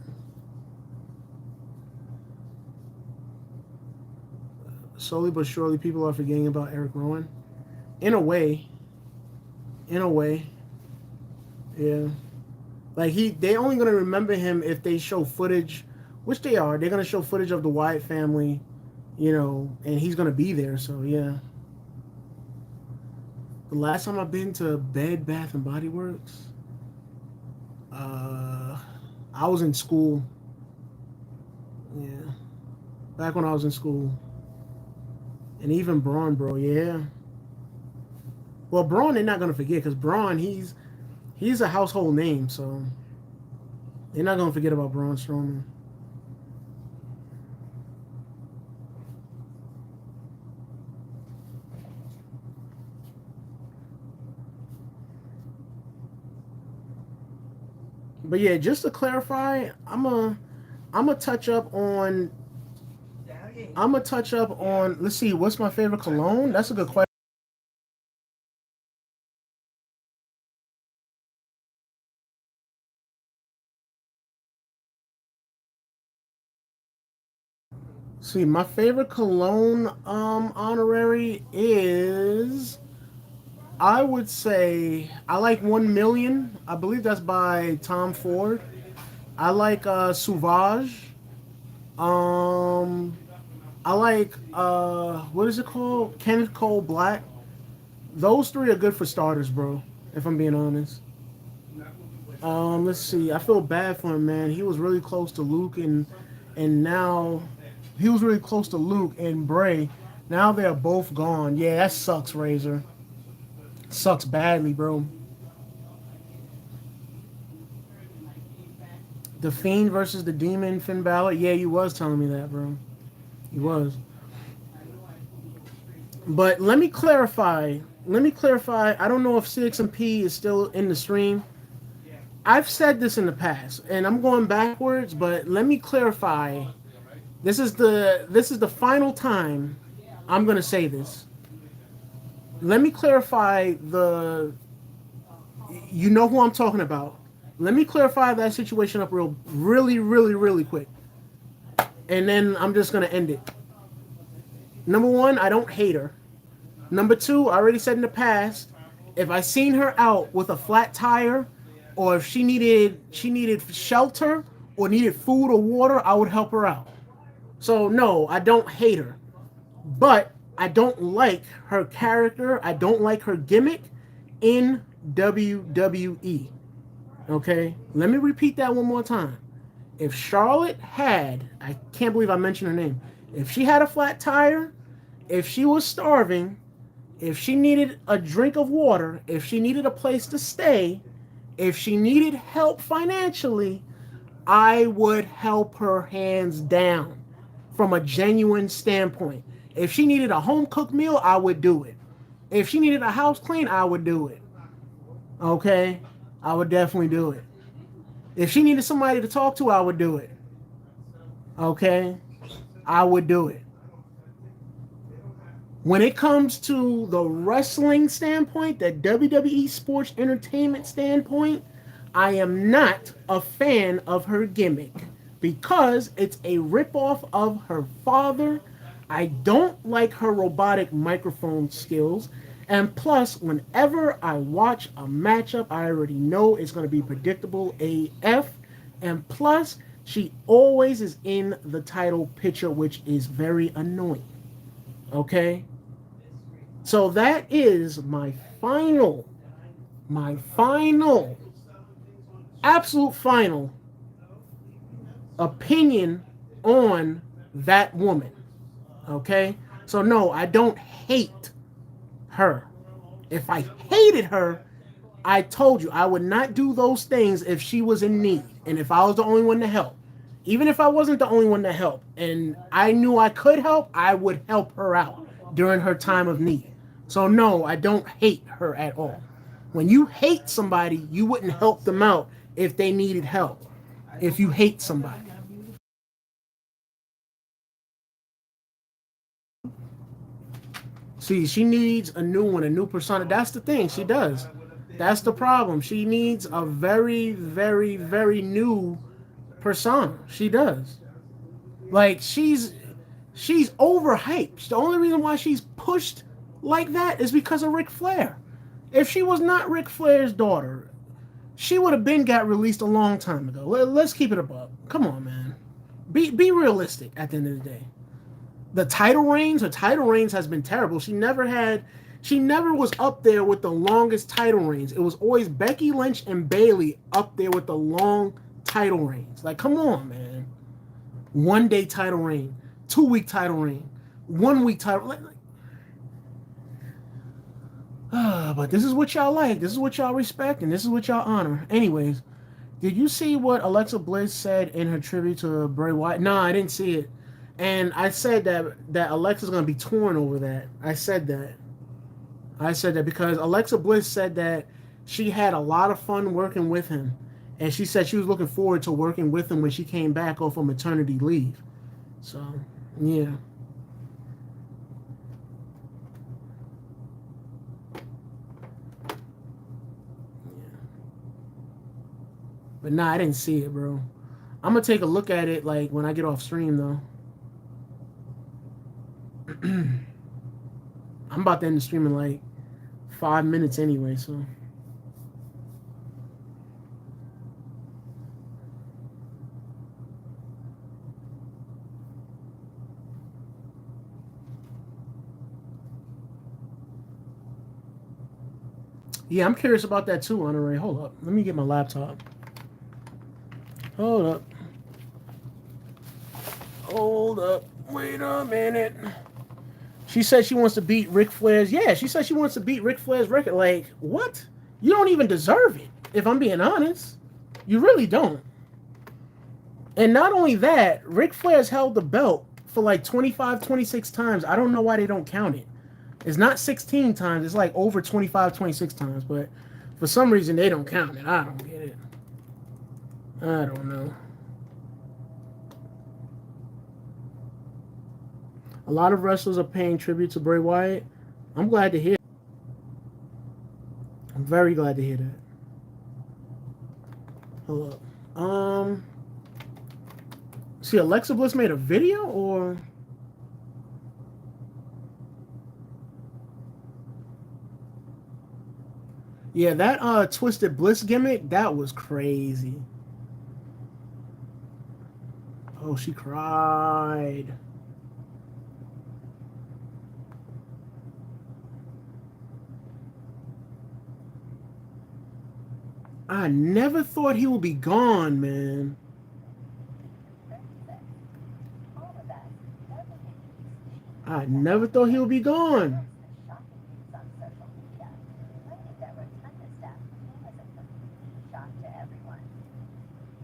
Slowly but surely, people are forgetting about Eric Rowan. In a way. In a way. Yeah. Like they only gonna remember him if they show footage, which they are. They're gonna show footage of the Wyatt family, and he's gonna be there. So yeah. The last time I've been to Bed Bath and Body Works, uh, I was in school. Yeah, back when I was in school, and even Braun, bro. Yeah. Well, Braun, they're not gonna forget because Braun, he's a household name, so they're not gonna forget about Braun Strowman. But yeah, just to clarify, I'm a touch up on. I'm gonna touch up on. Let's see, what's my favorite cologne? That's a good question. See, my favorite cologne honorary is, I would say, I like 1 Million. I believe that's by Tom Ford. I like Sauvage. Um I like what is it called? Kenneth Cole Black. Those three are good for starters, bro. If I'm being honest. Let's see. I feel bad for him, man. He was really close to Luke, and now he was really close to Luke and Bray. Now they're both gone. Yeah, that sucks, Razor. Sucks badly, bro. The Fiend versus the Demon, Finn Balor. Yeah, you was telling me that, bro. You was. But let me clarify. Let me clarify. I don't know if CXMP is still in the stream. I've said this in the past, and I'm going backwards. But let me clarify. This is the final time I'm gonna say this. Let me clarify the. You know who I'm talking about. Let me clarify that situation up really quick, and then I'm just gonna end it. Number one, I don't hate her. Number two, I already said in the past, if I seen her out with a flat tire, or if she needed shelter or needed food or water, I would help her out. So no, I don't hate her, but I don't like her character. I don't like her gimmick in WWE. Okay, let me repeat that one more time. If Charlotte had, I can't believe I mentioned her name. If she had a flat tire, if she was starving, if she needed a drink of water, if she needed a place to stay, if she needed help financially, I would help her hands down from a genuine standpoint. If she needed a home cooked meal, I would do it. If she needed a house clean, I would do it. Okay? I would definitely do it. If she needed somebody to talk to, I would do it. Okay? I would do it. When it comes to the wrestling standpoint, the WWE sports entertainment standpoint, I am not a fan of her gimmick because it's a ripoff of her father. I don't like her robotic microphone skills. And plus, whenever I watch a matchup, I already know it's going to be predictable AF. And plus, she always is in the title picture, which is very annoying. Okay? So that is my final, absolute final opinion on that woman. Okay? So no, I don't hate her. If I hated her, I told you I would not do those things if she was in need and if I was the only one to help. Even if I wasn't the only one to help and I knew I could help, I would help her out during her time of need. So no, I don't hate her at all. When you hate somebody, you wouldn't help them out if they needed help. If you hate somebody. See, she needs a new one, a new persona. That's the thing. She does. That's the problem. She needs a very new persona. She does. Like she's overhyped. The only reason why she's pushed like that is because of Ric Flair. If she was not Ric Flair's daughter, she would have been got released a long time ago. Let's keep it above. Come on, man. Be realistic at the end of the day. Her title reigns has been terrible. She never was up there with the longest title reigns. It was always Becky Lynch and Bayley up there with the long title reigns. Like, come on, man. 1 day title reign, 2 week title reign, 1 week title. But this is what y'all like. This is what y'all respect, and this is what y'all honor. Anyways, did you see what Alexa Bliss said in her tribute to Bray Wyatt? No, I didn't see it. And I said that Alexa's going to be torn over that. I said that because Alexa Bliss said that she had a lot of fun working with him. And she said she was looking forward to working with him when she came back off of maternity leave. So, yeah. But nah, I didn't see it, bro. I'm going to take a look at it like when I get off stream, though. I'm about to end the stream in like 5 minutes anyway, so. Yeah, I'm curious about that too, Honorary. Hold up. Let me get my laptop. Hold up. Wait a minute. She said she wants to beat Ric Flair's. Yeah, she said she wants to beat Ric Flair's record. Like, what? You don't even deserve it, if I'm being honest. You really don't. And not only that, Ric Flair's held the belt for like 25, 26 times. I don't know why they don't count it. It's not 16 times. It's like over 25, 26 times. But for some reason, they don't count it. I don't get it. I don't know. A lot of wrestlers are paying tribute to Bray Wyatt. I'm glad to hear. I'm very glad to hear that. Hold up. See, Alexa Bliss made a video, or yeah, that Twisted Bliss gimmick, that was crazy. Oh, she cried. I never thought he would be gone, man. I never thought he would be gone.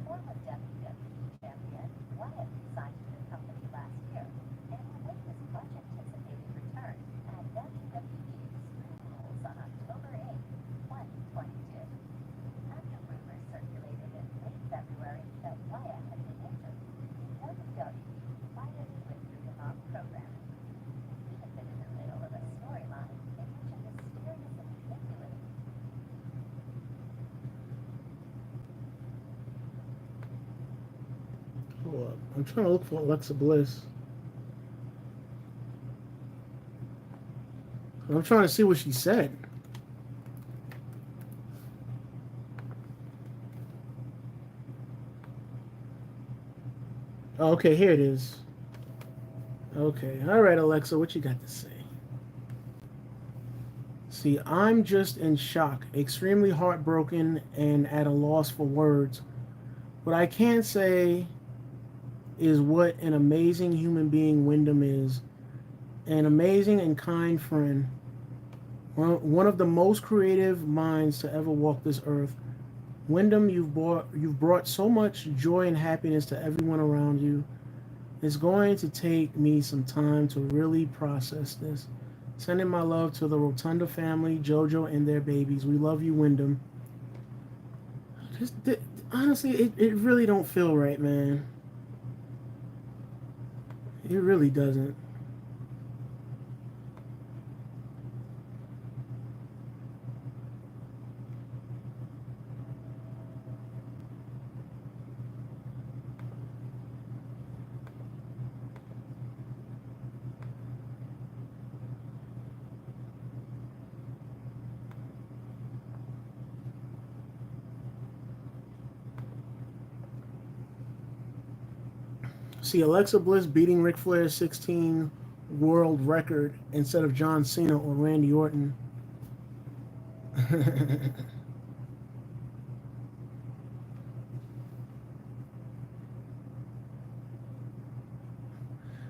Former WWE champion Wyatt signed to the company last year and will make his much-anticipated return at WWE Extreme Rules on October 8, 2022. After rumors circulated in late February that Wyatt had been injured, WWE quietly withdrew him off programming. He had been in the middle of a storyline in which a mysterious and manipulative Hold up. I'm trying to look for Alexa Bliss. I'm trying to see what she said. Oh, okay, here it is. Okay, all right, Alexa, what you got to say? See, I'm just in shock, extremely heartbroken, and at a loss for words. What I can say is what an amazing human being Wyndham is. An amazing and kind friend. One of the most creative minds to ever walk this earth. Wyndham, you've brought so much joy and happiness to everyone around you. It's going to take me some time to really process this. Sending my love to the Rotunda family, JoJo, and their babies. We love you, Wyndham. Just, honestly, it really don't feel right, man. It really doesn't. See, Alexa Bliss beating Ric Flair's 16 world record instead of John Cena or Randy Orton.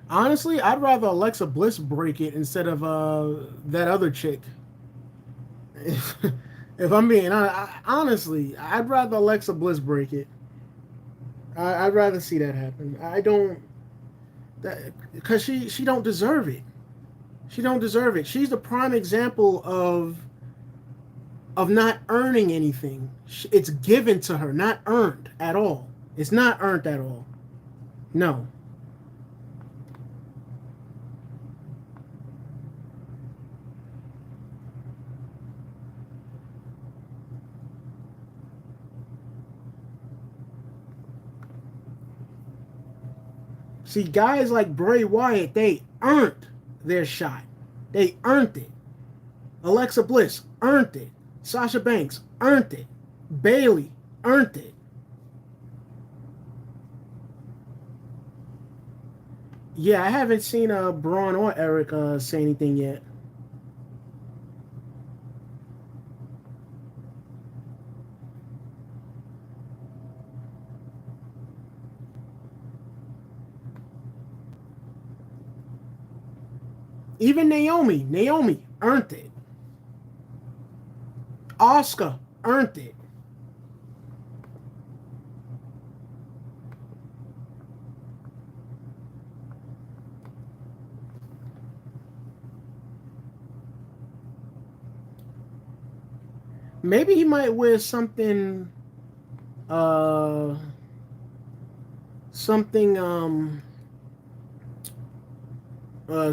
Honestly, I'd rather Alexa Bliss break it instead of that other chick. If, if I'm being honestly, I'd rather Alexa Bliss break it. I'd rather see that happen. I don't that because she don't deserve it. She don't deserve it. She's the prime example of not earning anything. It's given to her, not earned at all. It's not earned at all. No. See, guys like Bray Wyatt, they earned their shot. They earned it. Alexa Bliss earned it. Sasha Banks earned it. Bailey earned it. Yeah, I haven't seen Braun or Eric say anything yet. Even Naomi earned it. Oscar earned it. Maybe he might wear something, uh, something,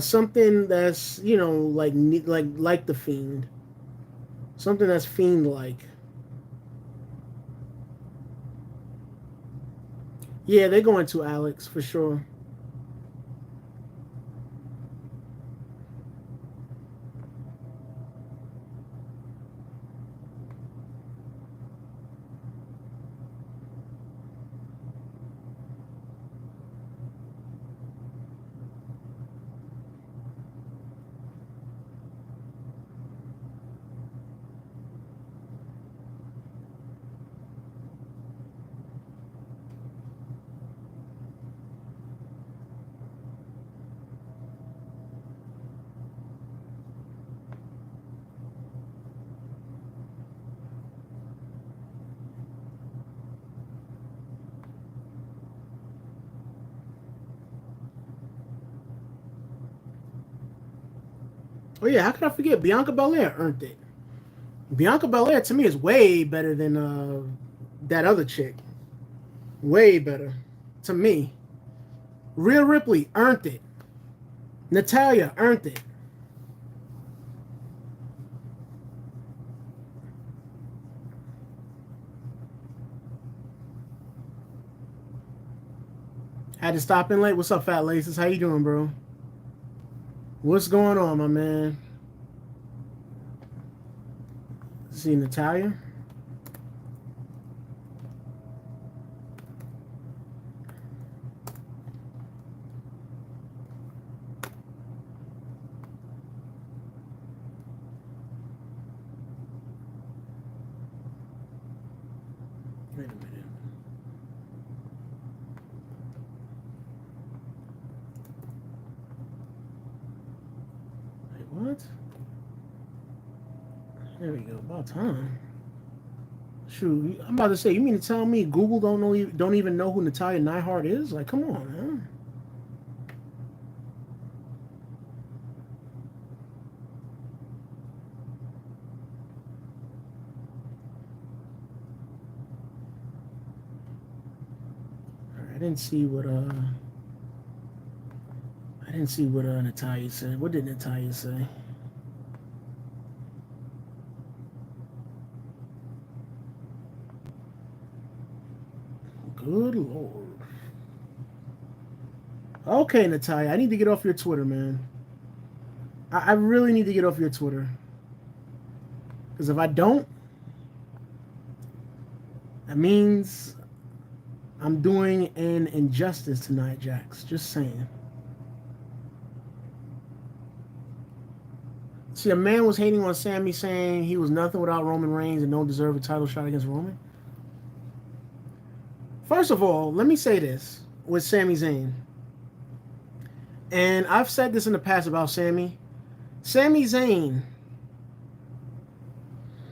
Something that's like the Fiend. Something that's Fiend like. Yeah, they're going to Alex for sure. Oh yeah, how could I forget? Bianca Belair earned it. Bianca Belair to me is way better than that other chick. Way better to me. Rhea Ripley earned it. Natalia earned it. Had to stop in late. What's up, Fat Laces? How you doing, bro? What's going on, my man? See Natalia? Wait a minute. Wait, what? There we go. About time. Shoot, I'm about to say. You mean to tell me Google don't even know who Natalia Neihart is? Like, come on, man. I didn't see what Natalia said. What did Natalia say? Good Lord. Okay, Natalia, I need to get off your Twitter, man. I really need to get off your Twitter. Because if I don't, that means I'm doing an injustice tonight, Jax. Just saying. See, a man was hating on Sami, saying he was nothing without Roman Reigns and don't deserve a title shot against Roman. First of all, let me say this with Sami Zayn. And I've said this in the past about Sami. Sami Zayn,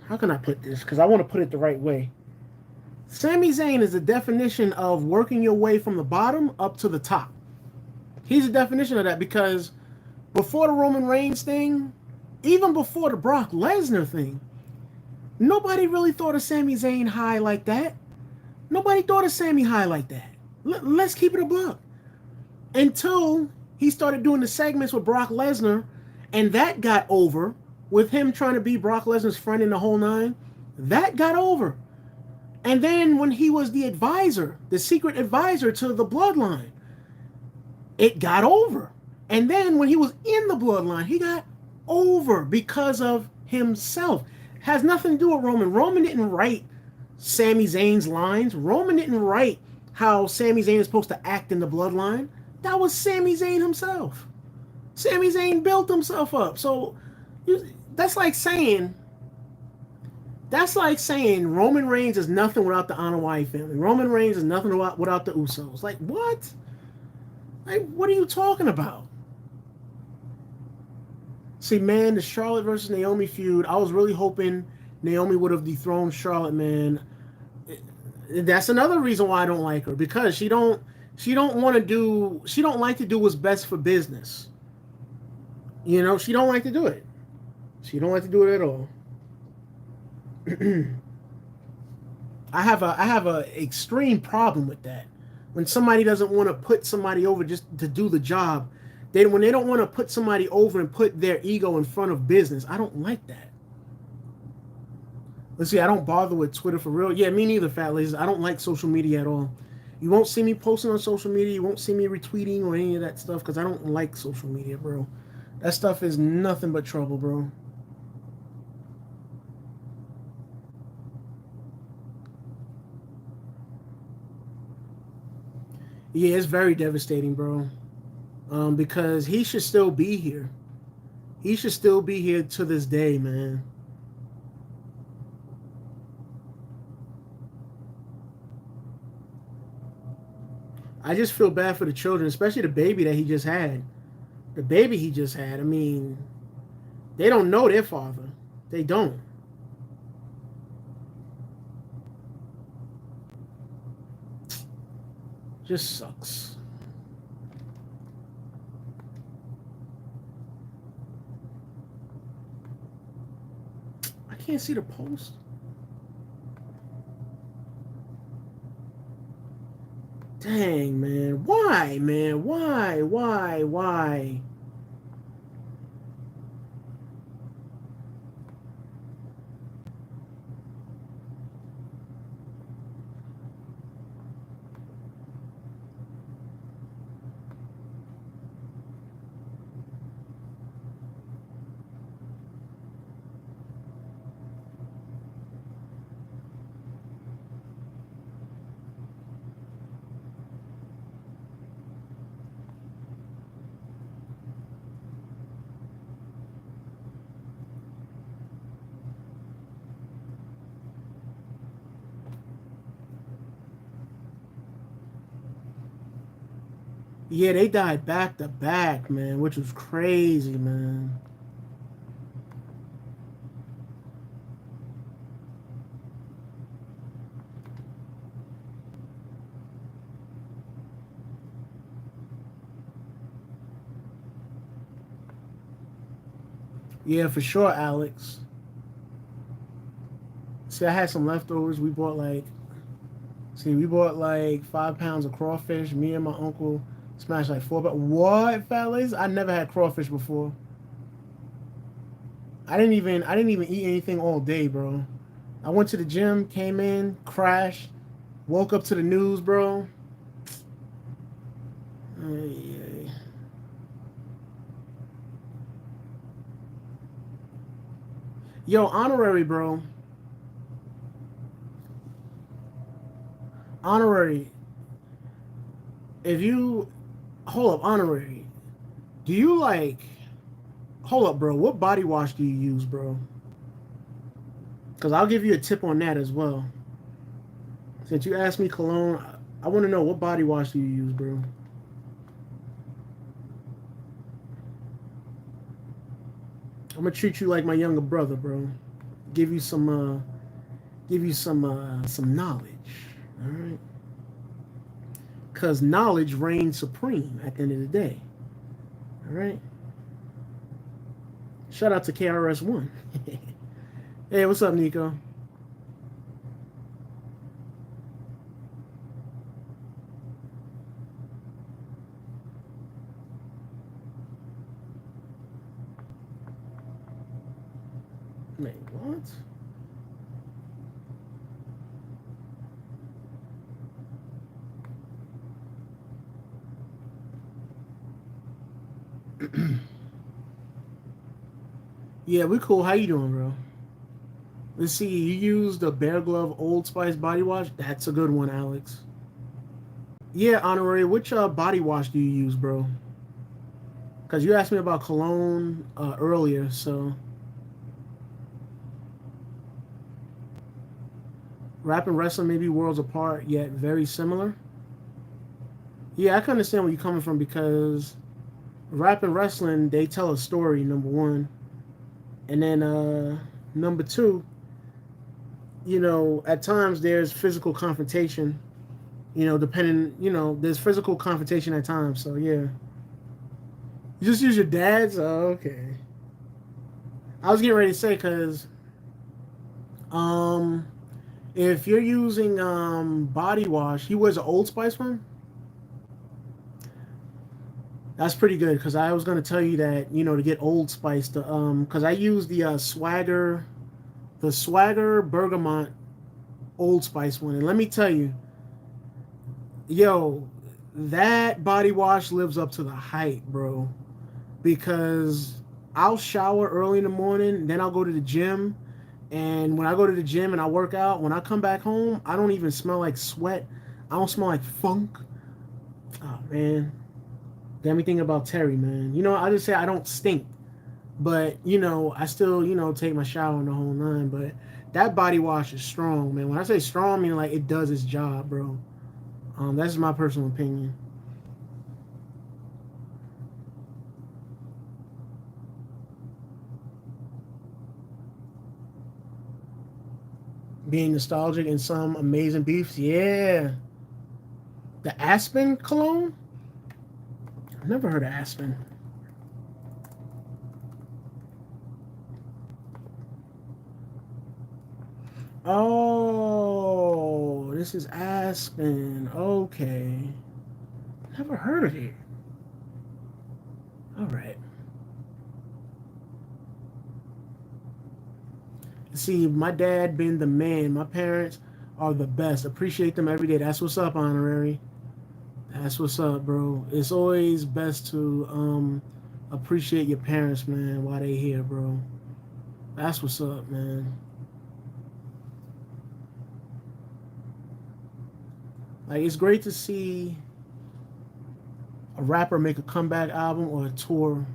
how can I put this? Because I want to put it the right way. Sami Zayn is the definition of working your way from the bottom up to the top. He's the definition of that because before the Roman Reigns thing, even before the Brock Lesnar thing, nobody really thought of Sami Zayn high like that. Nobody thought of Sami high like that. Let's keep it a buck. Until he started doing the segments with Brock Lesnar, and that got over with him trying to be Brock Lesnar's friend in the whole nine. That got over. And then when he was the advisor, the secret advisor to the Bloodline, it got over. And then when he was in the Bloodline, he got over because of himself. Has nothing to do with Roman. Roman didn't write Sami Zayn's lines. Roman didn't write how Sami Zayn is supposed to act in the Bloodline. That was Sami Zayn himself. Sami Zayn built himself up. So that's like saying Roman Reigns is nothing without the Anoa'i family. Roman Reigns is nothing without the Usos. Like, what? Like, what are you talking about? See, man, the Charlotte versus Naomi feud, I was really hoping Naomi would have dethroned Charlotte, man. That's another reason why I don't like her, because she don't like to do what's best for business. You know, she don't like to do it. She don't like to do it at all. I have a extreme problem with that. When somebody doesn't want to put somebody over just to do the job, when they don't want to put somebody over and put their ego in front of business. I don't like that. Let's see, I don't bother with Twitter for real. Yeah, me neither, fat ladies. I don't like social media at all. You won't see me posting on social media. You won't see me retweeting or any of that stuff because I don't like social media, bro. That stuff is nothing but trouble, bro. Yeah, it's very devastating, bro. Because he should still be here. He should still be here to this day, man. I just feel bad for the children, especially the baby that he just had. The baby he just had. I mean, they don't know their father. They don't. Just sucks. I can't see the post. Dang, man. Why, man? Why? Why? Why? Yeah, they died back to back, man, which was crazy, man. Yeah, for sure, Alex. See, I had some leftovers. We bought like 5 pounds of crawfish. Me and my uncle smashed like four. But what, fellas? I never had crawfish before. I didn't even eat anything all day, bro. I went to the gym, came in, crashed, woke up to the news, bro. Ay, ay. Yo, honorary, bro. Honorary. If you hold up, honorary. Do you like? Hold up, bro. What body wash do you use, bro? Because I'll give you a tip on that as well. Since you asked me cologne, I want to know what body wash do you use, bro? I'm gonna treat you like my younger brother, bro. Give you some knowledge. All right. Because knowledge reigns supreme at the end of the day. All right. Shout out to KRS-One. Hey, what's up, Nico? Wait, what? Yeah, we cool. How you doing, bro? Let's see. You used the Bear Glove Old Spice body wash. That's a good one, Alex. Yeah, honorary. Which body wash do you use, bro? Because you asked me about cologne earlier, so rap and wrestling may be worlds apart, yet very similar. Yeah, I can understand where you're coming from because rap and wrestling, they tell a story, number one. And then number two, at times there's physical confrontation, there's physical confrontation at times. So, yeah. You just use your dad's? Oh, okay. I was getting ready to say, because if you're using body wash, he wears an Old Spice one? That's pretty good because I was gonna tell you that to get Old Spice to because I use the Swagger Bergamot Old Spice one, and let me tell you, yo, that body wash lives up to the hype, bro. Because I'll shower early in the morning, then I'll go to the gym, and when I go to the gym and I work out, when I come back home, I don't even smell like sweat. I don't smell like funk. Oh man, got me thinking about Terry, man. I just say I don't stink, but I still take my shower and the whole nine. But that body wash is strong, man. When I say strong, I mean like it does its job, bro. That's my personal opinion. Being nostalgic in some amazing beefs, yeah. The Aspen cologne? I've never heard of Aspen. Oh, this is Aspen. Okay. Never heard of it. All right. See, my dad being the man. My parents are the best. Appreciate them every day. That's what's up, honorary. That's what's up, bro. It's always best to appreciate your parents, man, while they here, bro. That's what's up, man. Like it's great to see a rapper make a comeback album or a tour,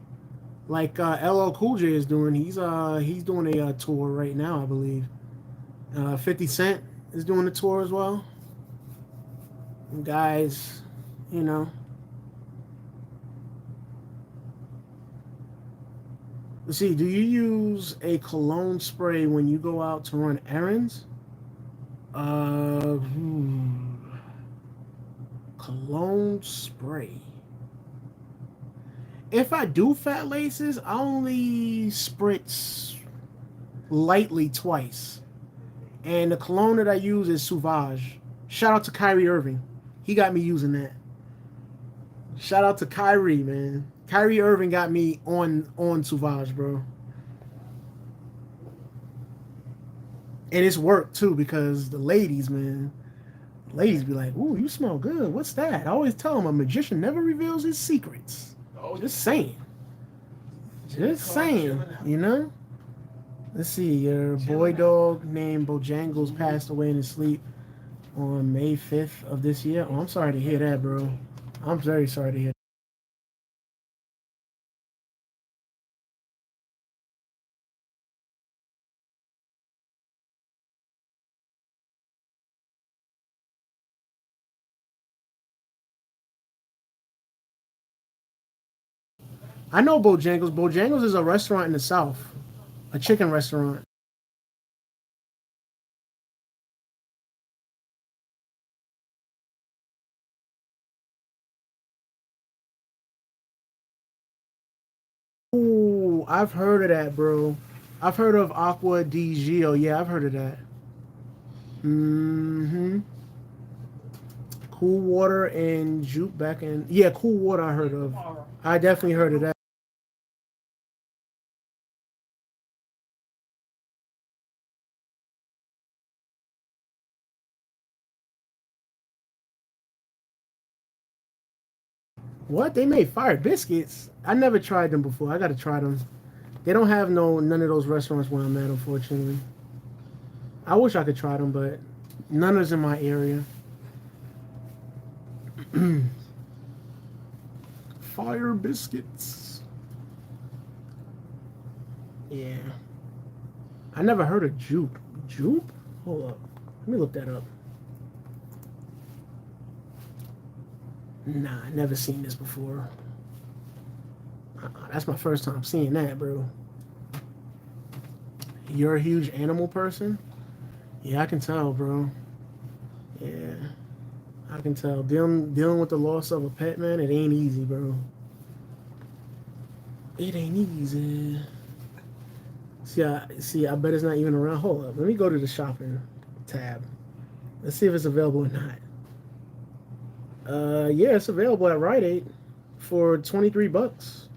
like LL Cool J is doing. He's doing a tour right now, I believe. 50 Cent is doing a tour as well. And guys, you know, let's see. Do you use a cologne spray when you go out to run errands? Uh, hmm, Cologne spray. If I do fat laces, I only spritz lightly twice. And the cologne that I use is Sauvage. Shout out to Kyrie Irving. He got me using that. Shout out to Kyrie, man. Kyrie Irving got me on Sauvage, bro. And it's worked too because the ladies, man, ladies be like, "Ooh, you smell good. What's that?" I always tell them a magician never reveals his secrets. Oh, just saying. Just saying, you know? Let's see, your boy dog named Bojangles passed away in his sleep on May 5th of this year. Oh, I'm sorry to hear that, bro. I'm very sorry to hear that. I know Bojangles. Bojangles is a restaurant in the South, a chicken restaurant. Ooh, I've heard of that, bro. I've heard of Aqua di Gio. Yeah, I've heard of that. Mm-hmm. Cool water and juke back in. Yeah, cool water I heard of. I definitely heard of that. What? They made fire biscuits? I never tried them before. I gotta try them. They don't have none of those restaurants where I'm at, unfortunately. I wish I could try them, but none is in my area. Fire biscuits. Yeah. I never heard of jupe. Jupe? Hold up. Let me look that up. Nah, I never seen this before. That's my first time seeing that, bro. You're a huge animal person? Yeah, I can tell, bro. Yeah, I can tell. Dealing with the loss of a pet, man, it ain't easy, bro. It ain't easy. I bet it's not even around. Hold up. Let me go to the shopping tab. Let's see if it's available or not. Yeah, it's available at Rite Aid. for $23.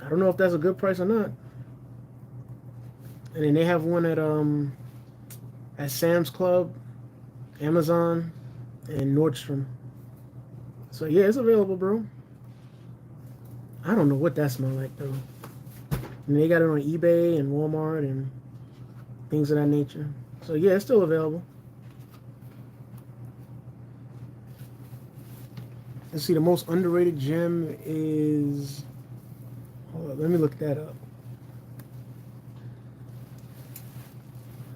I don't know if that's a good price or not. And then they have one at Sam's Club, Amazon, and Nordstrom. So yeah, it's available, bro. I don't know what that smells like though. And they got it on eBay and Walmart and things of that nature. So yeah, it's still available. Let's see, the most underrated gem is. Hold on, let me look that up.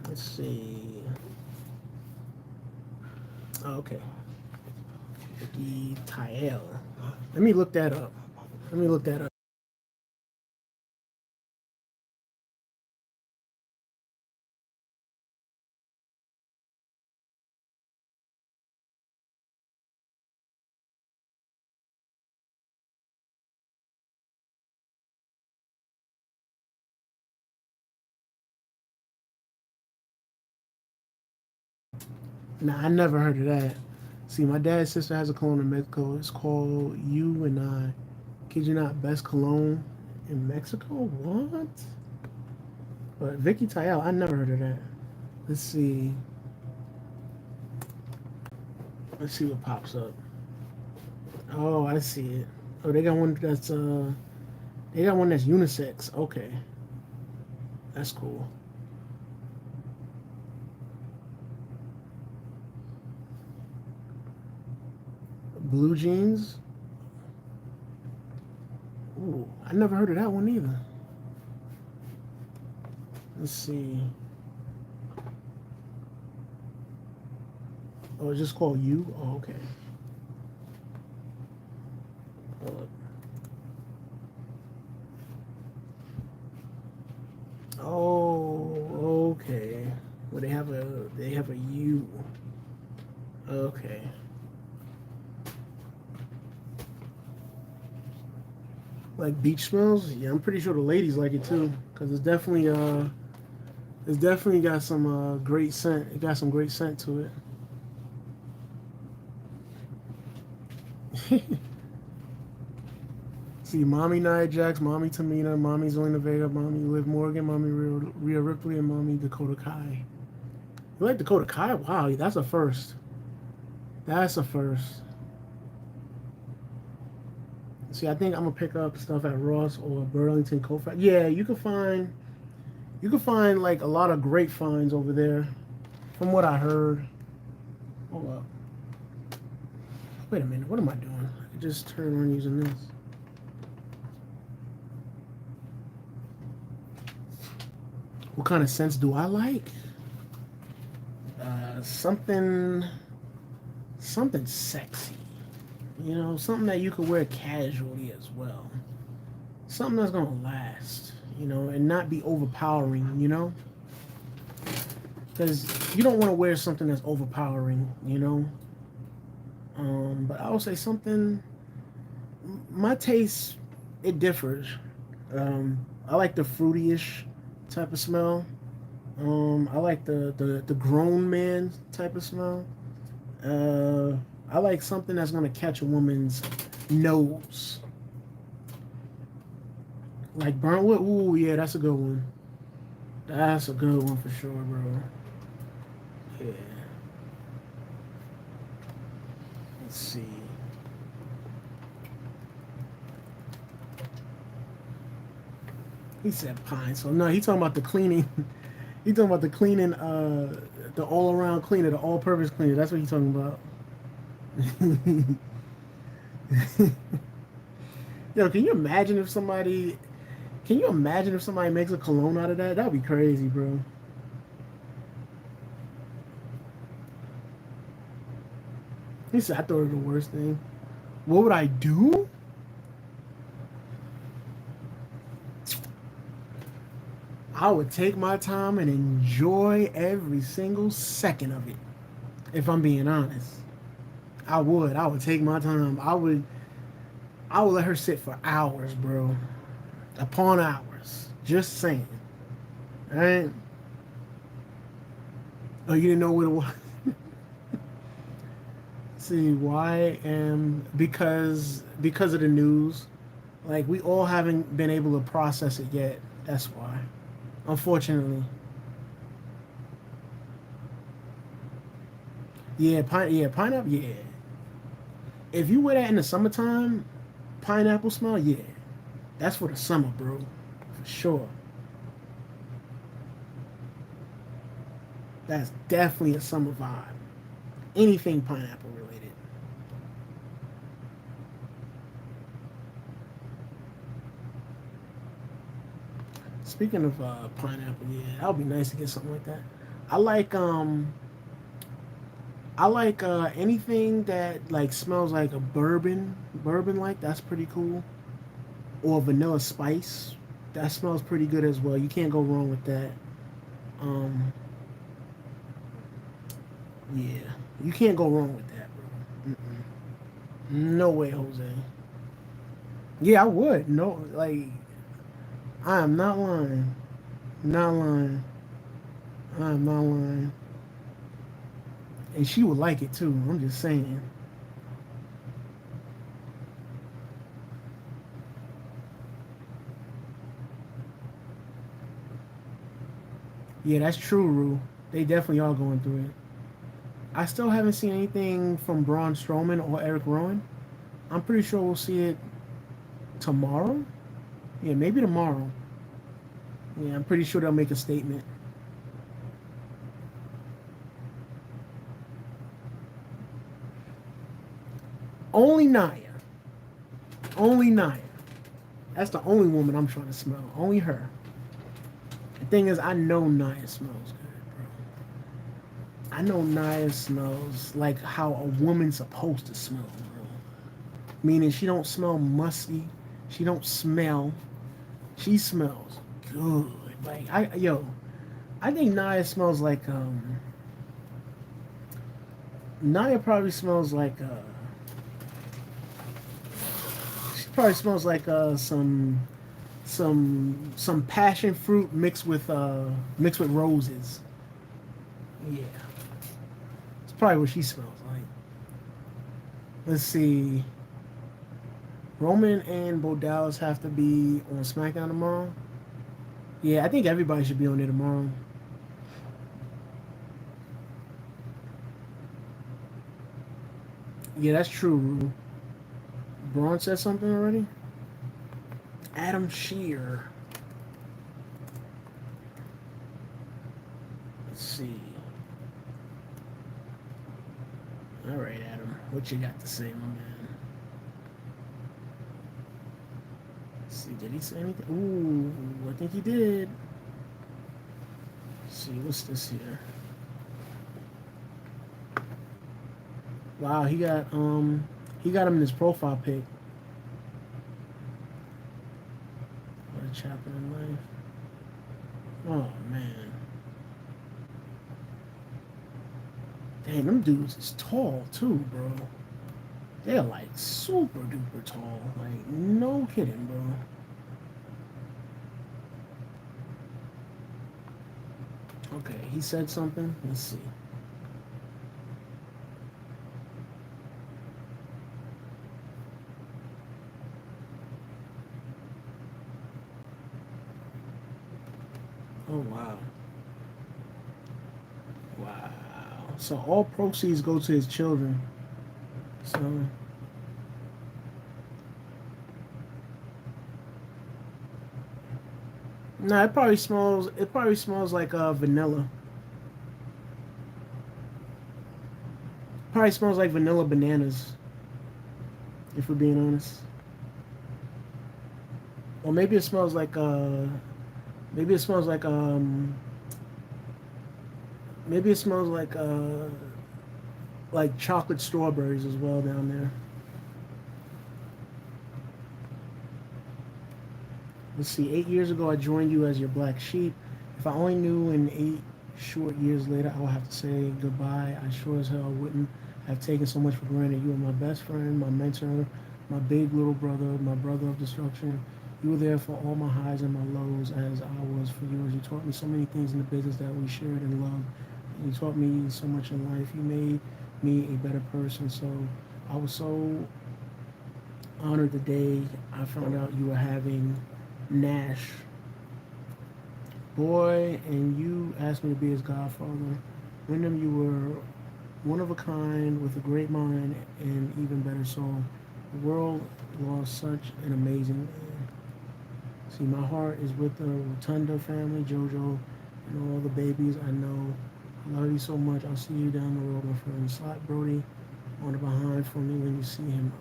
Let's see. Oh, okay. Vicky Tile. Let me look that up. Let me look that up. Nah, I never heard of that. See, my dad's sister has a cologne in Mexico. It's called You and I. Kid you not, best cologne in Mexico? What? But Vicky Tayal, I never heard of that. Let's see. Let's see what pops up. Oh, I see it. Oh, they got one that's unisex. Okay. That's cool. Blue jeans. Ooh, I never heard of that one either. Let's see. Oh, it's just called You? Oh, okay. Oh, okay. Well, they have a U. Okay. Like beach smells? Yeah, I'm pretty sure the ladies like it too, cause it's definitely got some great scent. It got some great scent to it. See, Mommy Nia Jax, Mommy Tamina, Mommy Zelina Vega, Mommy Liv Morgan, Mommy Rhea Ripley, and Mommy Dakota Kai. You like Dakota Kai? Wow, that's a first. That's a first. See, I think I'm gonna pick up stuff at Ross or Burlington Coat Factory. Yeah, you can find like a lot of great finds over there, from what I heard. Hold up. Wait a minute. What am I doing? I just turned on using this. What kind of scents do I like? Something sexy. You know, something that you could wear casually as well. Something that's gonna last, you know, and not be overpowering, you know? Because you don't want to wear something that's overpowering, you know? But I would say something, my taste, it differs. I like the fruity-ish type of smell. I like the grown man type of smell. I like something that's gonna catch a woman's nose. Like burnt wood. Ooh, yeah, that's a good one. That's a good one for sure, bro. Yeah. Let's see. He said pine. So no, he talking about the cleaning. He talking about the cleaning, the all-around cleaner, the all-purpose cleaner. That's what he's talking about. Yo, can you imagine if somebody? Can you imagine if somebody makes a cologne out of that? That'd be crazy, bro. He said, I thought it was the worst thing. What would I do? I would take my time and enjoy every single second of it. If I'm being honest, I would. I would take my time. I would let her sit for hours, bro. Upon hours. Just saying. Alright? Oh, you didn't know what it was? see why because of the news. Like we all haven't been able to process it yet. That's why. Unfortunately. Pineapple, yeah. If you wear that in the summertime, pineapple smell, yeah. That's for the summer, bro. For sure. That's definitely a summer vibe. Anything pineapple related. Speaking of pineapple, yeah, that would be nice to get something like that. I like um I like anything that like smells like a bourbon like that's pretty cool. Or vanilla spice, that smells pretty good as well. You can't go wrong with that. Um, yeah, you can't go wrong with that, bro. No way, Jose. Yeah, I would. No, like I am not lying. Not lying. I am not lying. And she would like it too. I'm just saying. Yeah, that's true, Rue. They definitely are going through it. I still haven't seen anything from Braun Strowman or Eric Rowan. I'm pretty sure we'll see it tomorrow. Yeah, maybe tomorrow. Yeah, I'm pretty sure they'll make a statement. Only Naya. Only Naya. That's the only woman I'm trying to smell. Only her. The thing is, I know Naya smells good, bro. I know Naya smells like how a woman's supposed to smell, bro. Meaning she don't smell musty. She don't smell. She smells good. Like I think Naya smells like Naya probably smells like she probably smells like some passion fruit mixed with roses. Yeah, it's probably what she smells like. Let's see. Roman and Bo Dallas have to be on SmackDown tomorrow. Yeah, I think everybody should be on there tomorrow. Yeah, that's true, Rue. Braun said something already? Adam Shear. Let's see. All right, Adam. What you got to say, my man? Let's see. Did he say anything? Ooh, I think he did. Let's see. What's this here? Wow, he got him in his profile pic. What a chapter in life. Oh man. Dang, them dudes is tall too, bro. They're like super duper tall. Like, no kidding, bro. Okay, he said something. Let's see. Oh wow. Wow. So all proceeds go to his children. So no, it probably smells like vanilla. Probably smells like vanilla bananas, if we're being honest. Or maybe it smells like maybe it smells like maybe it smells like chocolate strawberries as well down there. Let's see. 8 years ago, I joined you as your black sheep. If I only knew in 8 short years later, I would have to say goodbye. I sure as hell wouldn't have taken so much for granted. You were my best friend, my mentor, my big little brother, my brother of destruction. You were there for all my highs and my lows as I was for yours. You taught me so many things in the business that we shared and loved. You taught me so much in life. You made me a better person. So I was so honored the day I found out you were having Nash. Boy, and you asked me to be his godfather. Wyndham, you were one of a kind with a great mind and even better soul. The world lost such an amazing man. See, my heart is with the Rotunda family, Jojo, and all the babies I know. I love you so much. I'll see you down the road, my friend. Slap Brody on the behind for me when you see him.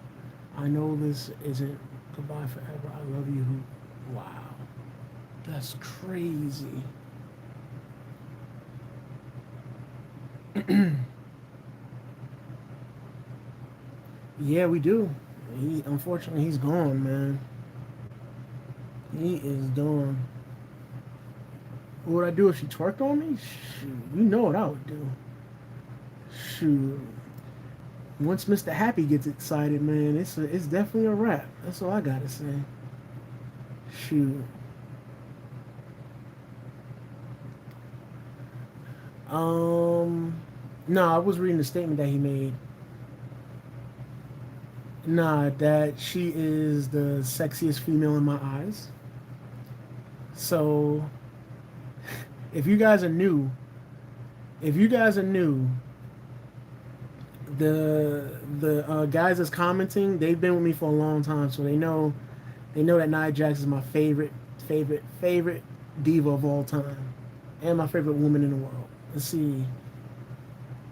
I know this isn't goodbye forever. I love you. Wow. That's crazy. Yeah, we do. Unfortunately, he's gone, man. He is done. What would I do if she twerked on me? Shoot, you know what I would do. Shoot. Once Mr. Happy gets excited, man, it's definitely a wrap. That's all I gotta say. Shoot. Um, no, I was reading the statement that he made. Nah, that she is the sexiest female in my eyes. So, if you guys are new, if you guys are new, the guys that's commenting, they've been with me for a long time, so they know that Nia Jax is my favorite diva of all time, and my favorite woman in the world. Let's see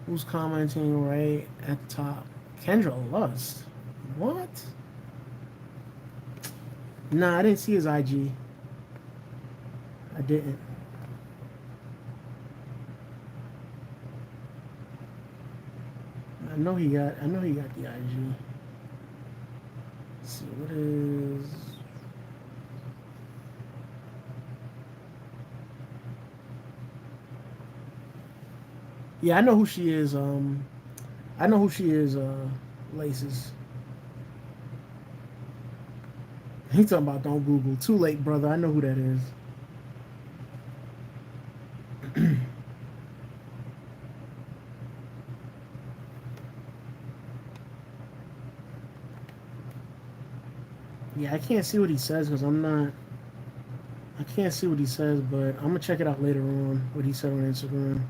who's commenting right at the top. Kendra Lust. What? Nah, I didn't see his IG. I didn't. I know he got the IG. Let's see what is. Yeah, I know who she is. I know who she is. Laces. He talking about don't Google. Too late, brother. I know who that is. Yeah, I can't see what he says because I'm not. I can't see what he says, but I'm gonna check it out later on. What he said on Instagram.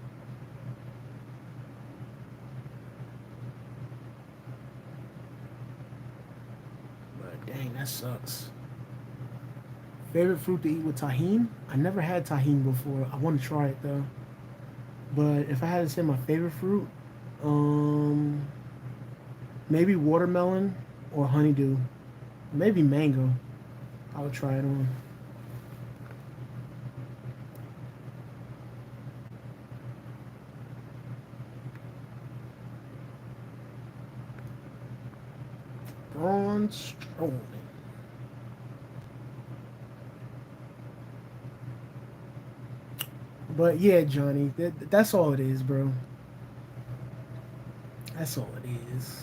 But dang, that sucks. Favorite fruit to eat with tahini? I never had tahini before. I want to try it though. But if I had to say my favorite fruit, um, maybe watermelon or honeydew. Maybe mango. I would try it on. Braun Strowman. But yeah, Johnny, that's all it is, bro. That's all it is.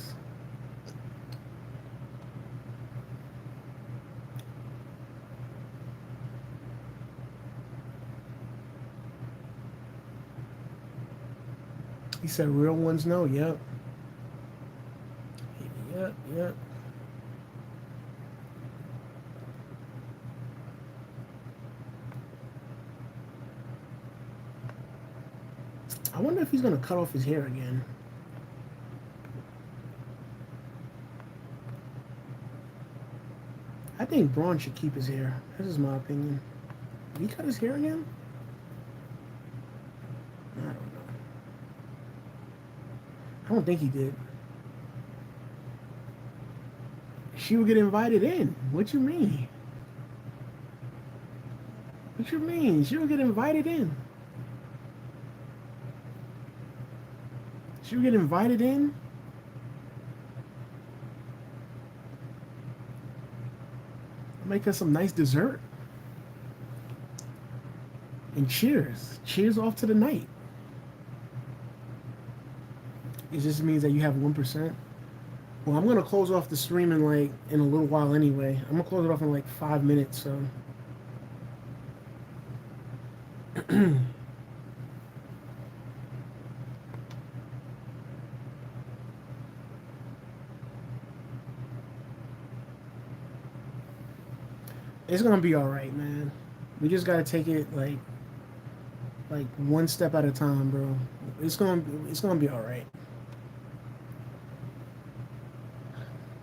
He said real ones know. Yep. Yep. Yep. I wonder if he's gonna cut off his hair again. I think Braun should keep his hair. This is my opinion. Did he cut his hair again? I don't know. I don't think he did. She would get invited in. What you mean? What you mean? She would get invited in. She would get invited in. Make us some nice dessert. And cheers. Cheers off to the night. It just means that you have 1%. Well, I'm gonna close off the stream in a little while anyway. I'm gonna close it off in like 5 minutes, so It's gonna be all right, man. We just gotta take it like one step at a time, bro. It's gonna be all right.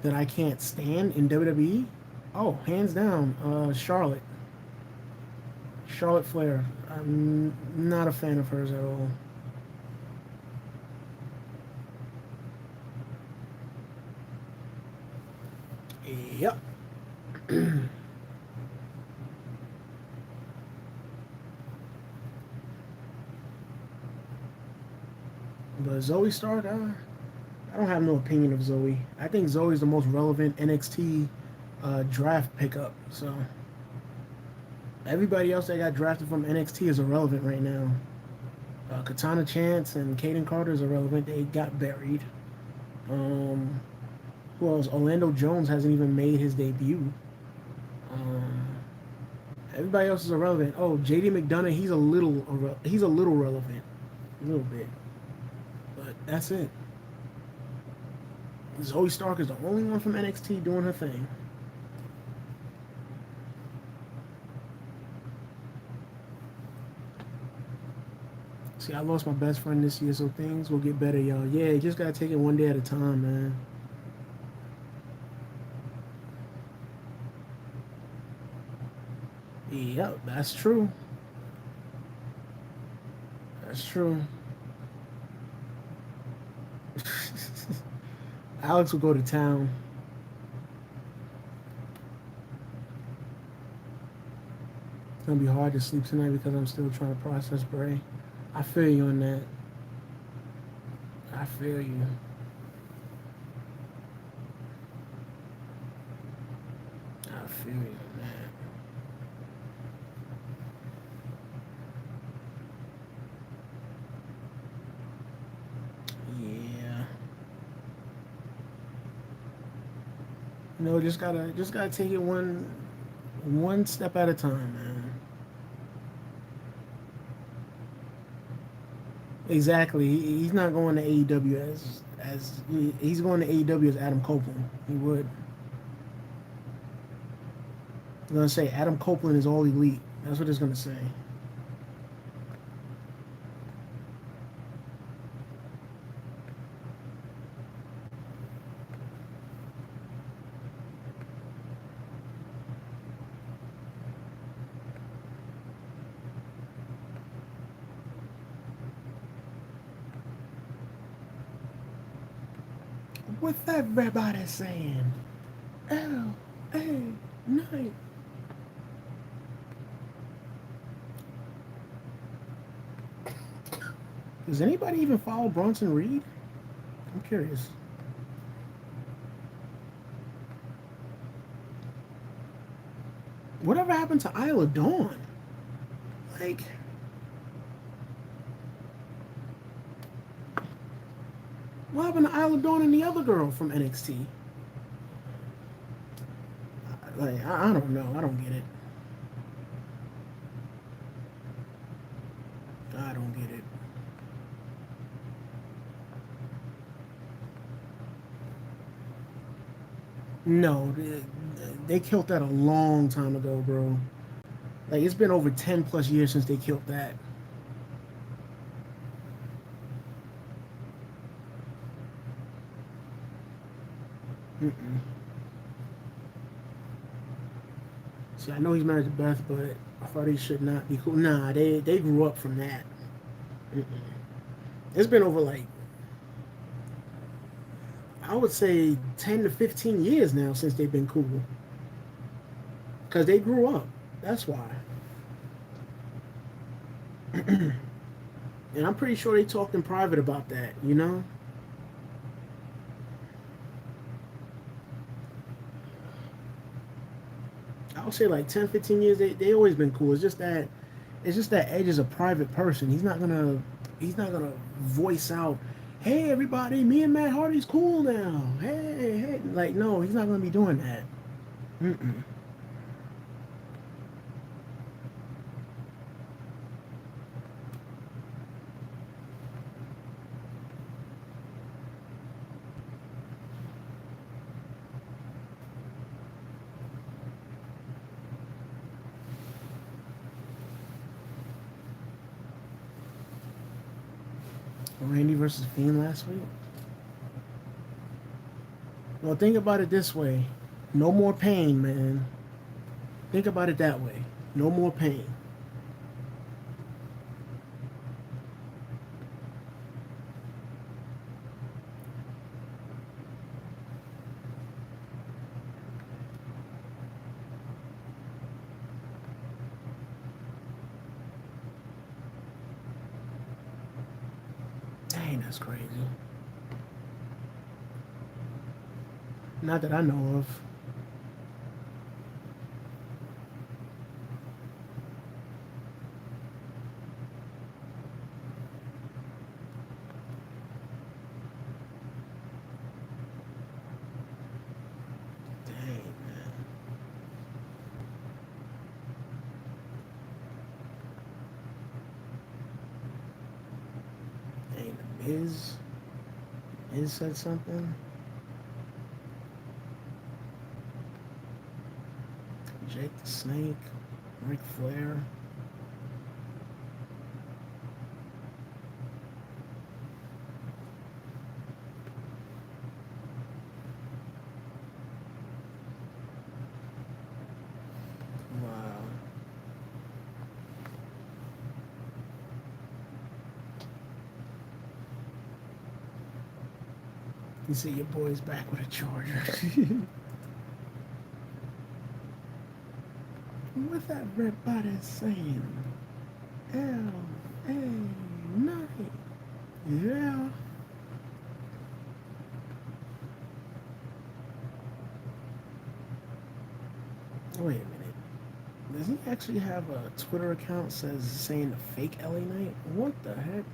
That I can't stand in WWE. Oh, hands down, Charlotte. Charlotte Flair. I'm not a fan of hers at all. Yep. But Zoe Stark, I don't have no opinion of Zoe. I think Zoe's the most relevant NXT draft pickup. So everybody else that got drafted from NXT is irrelevant right now. Katana Chance and Kaden Carter is irrelevant. They got buried. Um, who else? Orlando Jones hasn't even made his debut. Um, everybody else is irrelevant. Oh, JD McDonough, he's a little relevant, a little bit, but that's it. Zoe Stark is the only one from NXT doing her thing. See, I lost my best friend this year, so things will get better, y'all. Yeah, you just gotta take it one day at a time, man. Yep, that's true. That's true. Alex will go to town. It's gonna be hard to sleep tonight because I'm still trying to process Bray. I feel you on that. I feel you. I feel you on that. Yeah. Just gotta take it one step at a time, man. Exactly. He's not going to AEW he's going to AEW as Adam Copeland. He would. It's gonna say Adam Copeland is all elite. That's what it's gonna say. What's everybody saying? Night. Does anybody even follow Bronson Reed? I'm curious. Whatever happened to Isla Dawn? Like, what happened to Isla Dawn and the other girl from NXT? Like, I don't know. I don't get it. I don't get it. No, they killed that a long time ago, bro. Like, it's been over 10 plus years since they killed that. Mm-mm. See, I know he's married to Beth, but I thought he should not be cool. Nah, they grew up from that. Mm-mm. It's been over like, I would say 10 to 15 years now since they've been cool. Because they grew up. That's why. And I'm pretty sure they talked in private about that, you know? I would say like 10, 15 years, they always been cool. It's just that Edge is a private person. He's not gonna voice out, hey everybody, me and Matt Hardy's cool now. Hey. Like, no, he's not gonna be doing that. Mm-mm. Randy versus Fiend last week. Well, think about it this way: no more pain, man. Think about it that way. No more pain. Dang, that's crazy. Not that I know of. Dang, man. Dang, the Miz said something. Jake the Snake, Ric Flair. Wow. You see your boy's back with a charger. What that red body saying? L.A. Night. Yeah. Wait a minute. Does he actually have a Twitter account saying the fake LA Knight? What the heck?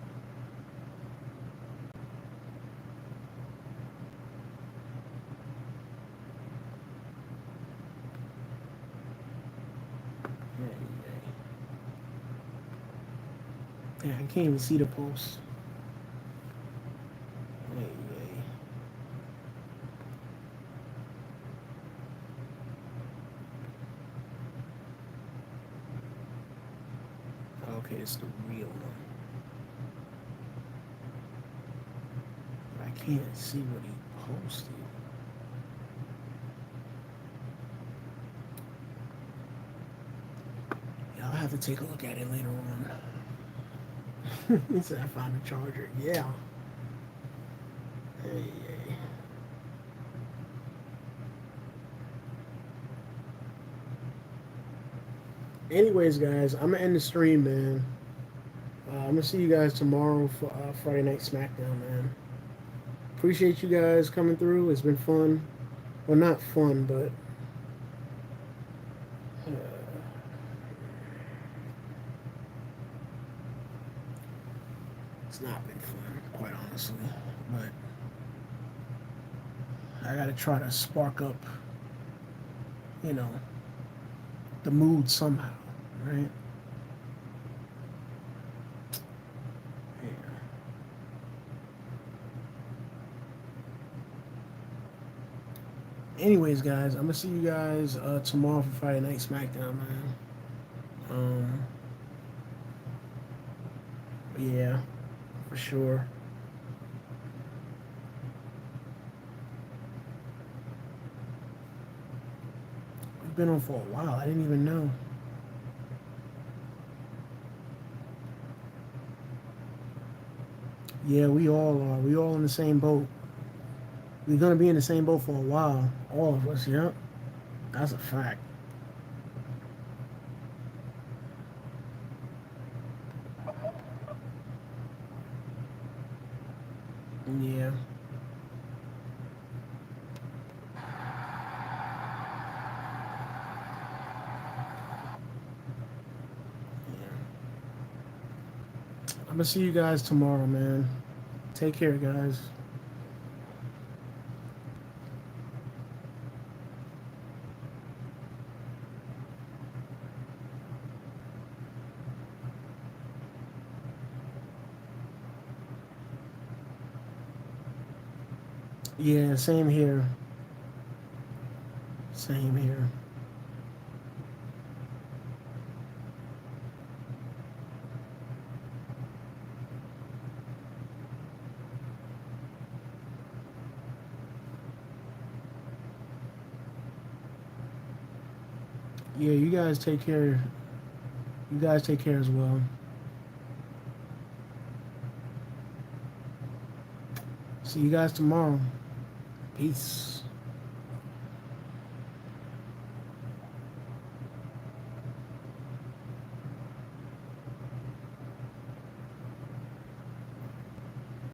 Yeah, I can't even see the post. Okay, it's the real one. But I can't see what he posted. Yeah, I'll have to take a look at it later on. He said I found a charger. Yeah. Hey. Anyways, guys, I'm gonna end the stream, man. I'm gonna see you guys tomorrow for Friday Night SmackDown, man. Appreciate you guys coming through. It's been fun. Well, not fun, but it's not been fun, quite honestly. But I gotta try to spark up, the mood somehow, right? Anyways, guys, I'm gonna see you guys tomorrow for Friday Night SmackDown, man. Yeah, for sure. We've been on for a while. I didn't even know. Yeah, we all are. We all in the same boat. We're gonna be in the same boat for a while. All of us, yep. That's a fact. Yeah. I'm gonna see you guys tomorrow, man. Take care, guys. Yeah, same here. Same here. Yeah, you guys take care. You guys take care as well. See you guys tomorrow. Peace.